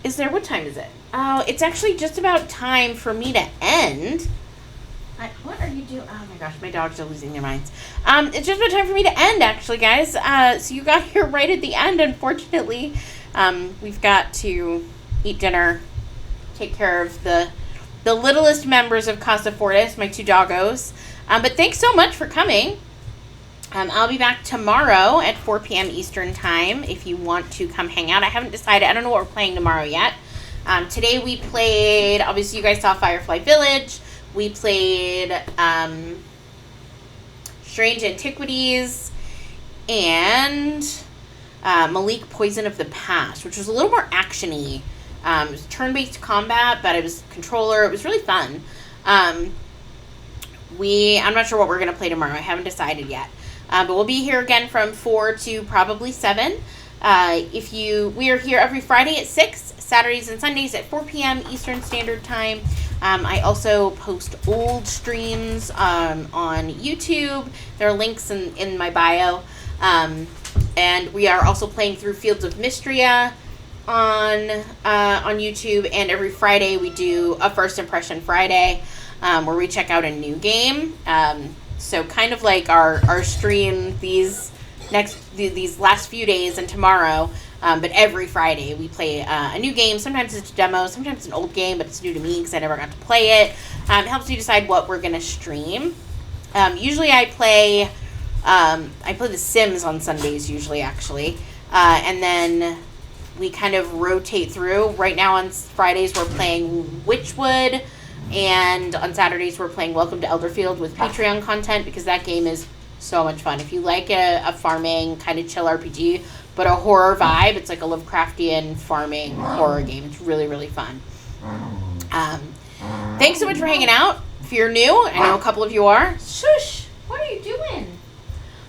What time is it? Oh, it's actually just about time for me to end. What are you doing? Oh my gosh, my dogs are losing their minds. It's just about time for me to end, actually, guys. So you got here right at the end, unfortunately. We've got to eat dinner, take care of the the littlest members of Casa Fortis, my 2 doggos. But thanks so much for coming. I'll be back tomorrow at 4 p.m. Eastern Time if you want to come hang out. I haven't decided. I don't know what we're playing tomorrow yet. Today we played, obviously you guys saw Firefly Village. We played Strange Antiquities and Malik Poison of the Past, which was a little more action-y. It was turn-based combat, but it was controller. It was really we I'm not sure what we're going to play tomorrow. I haven't decided yet. But we'll be here again from 4 to probably 7. We are here every Friday at 6, Saturdays and Sundays at 4 p.m. Eastern Standard Time. I also post old streams on YouTube. There are links in my bio. And we are also playing through Fields of Mystria on YouTube. And every Friday we do a First Impression Friday, where we check out a new game. So kind of like our stream these last few days and tomorrow. But every Friday we play a new game. Sometimes it's a demo, sometimes it's an old game, but it's new to me because I never got to play it. It helps me decide what we're going to stream. Usually I play The Sims on Sundays usually, actually. And then we kind of rotate through. Right now on Fridays we're playing Witchwood, and on Saturdays we're playing Welcome to Elderfield with Patreon content because that game is so much fun. If you like a farming kind of chill RPG, but a horror vibe, it's like a Lovecraftian farming horror game. It's really, really fun. Thanks so much for hanging out. If you're new, I know a couple of you are. Shush! What are you doing?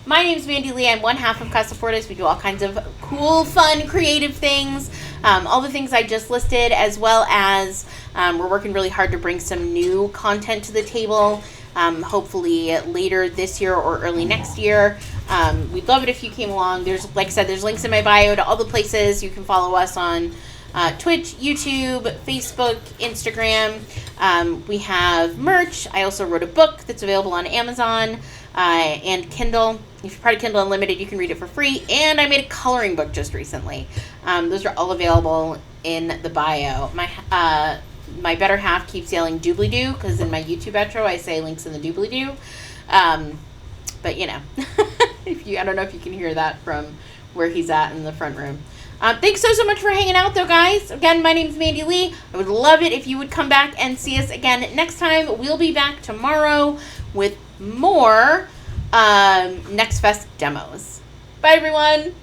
My name's Mandy Lee. I'm one half of Casa Fortis. We do all kinds of cool, fun, creative things. All the things I just listed, as well as we're working really hard to bring some new content to the table. Hopefully later this year or early next year. We'd love it if you came along. Like I said, there's links in my bio to all the places you can follow us on Twitch, YouTube, Facebook, Instagram. We have merch. I also wrote a book that's available on Amazon and Kindle. If you're part of Kindle Unlimited, you can read it for free. And I made a coloring book just recently. Those are all available in the bio. My better half keeps yelling doobly-doo because in my YouTube intro I say links in the doobly-doo. But you know, I don't know if you can hear that from where he's at in the front room. Thanks so much for hanging out though, guys. Again, my name's Mandy Lee. I would love it if you would come back and see us again next time. We'll be back tomorrow with more Nextfest demos. Bye everyone.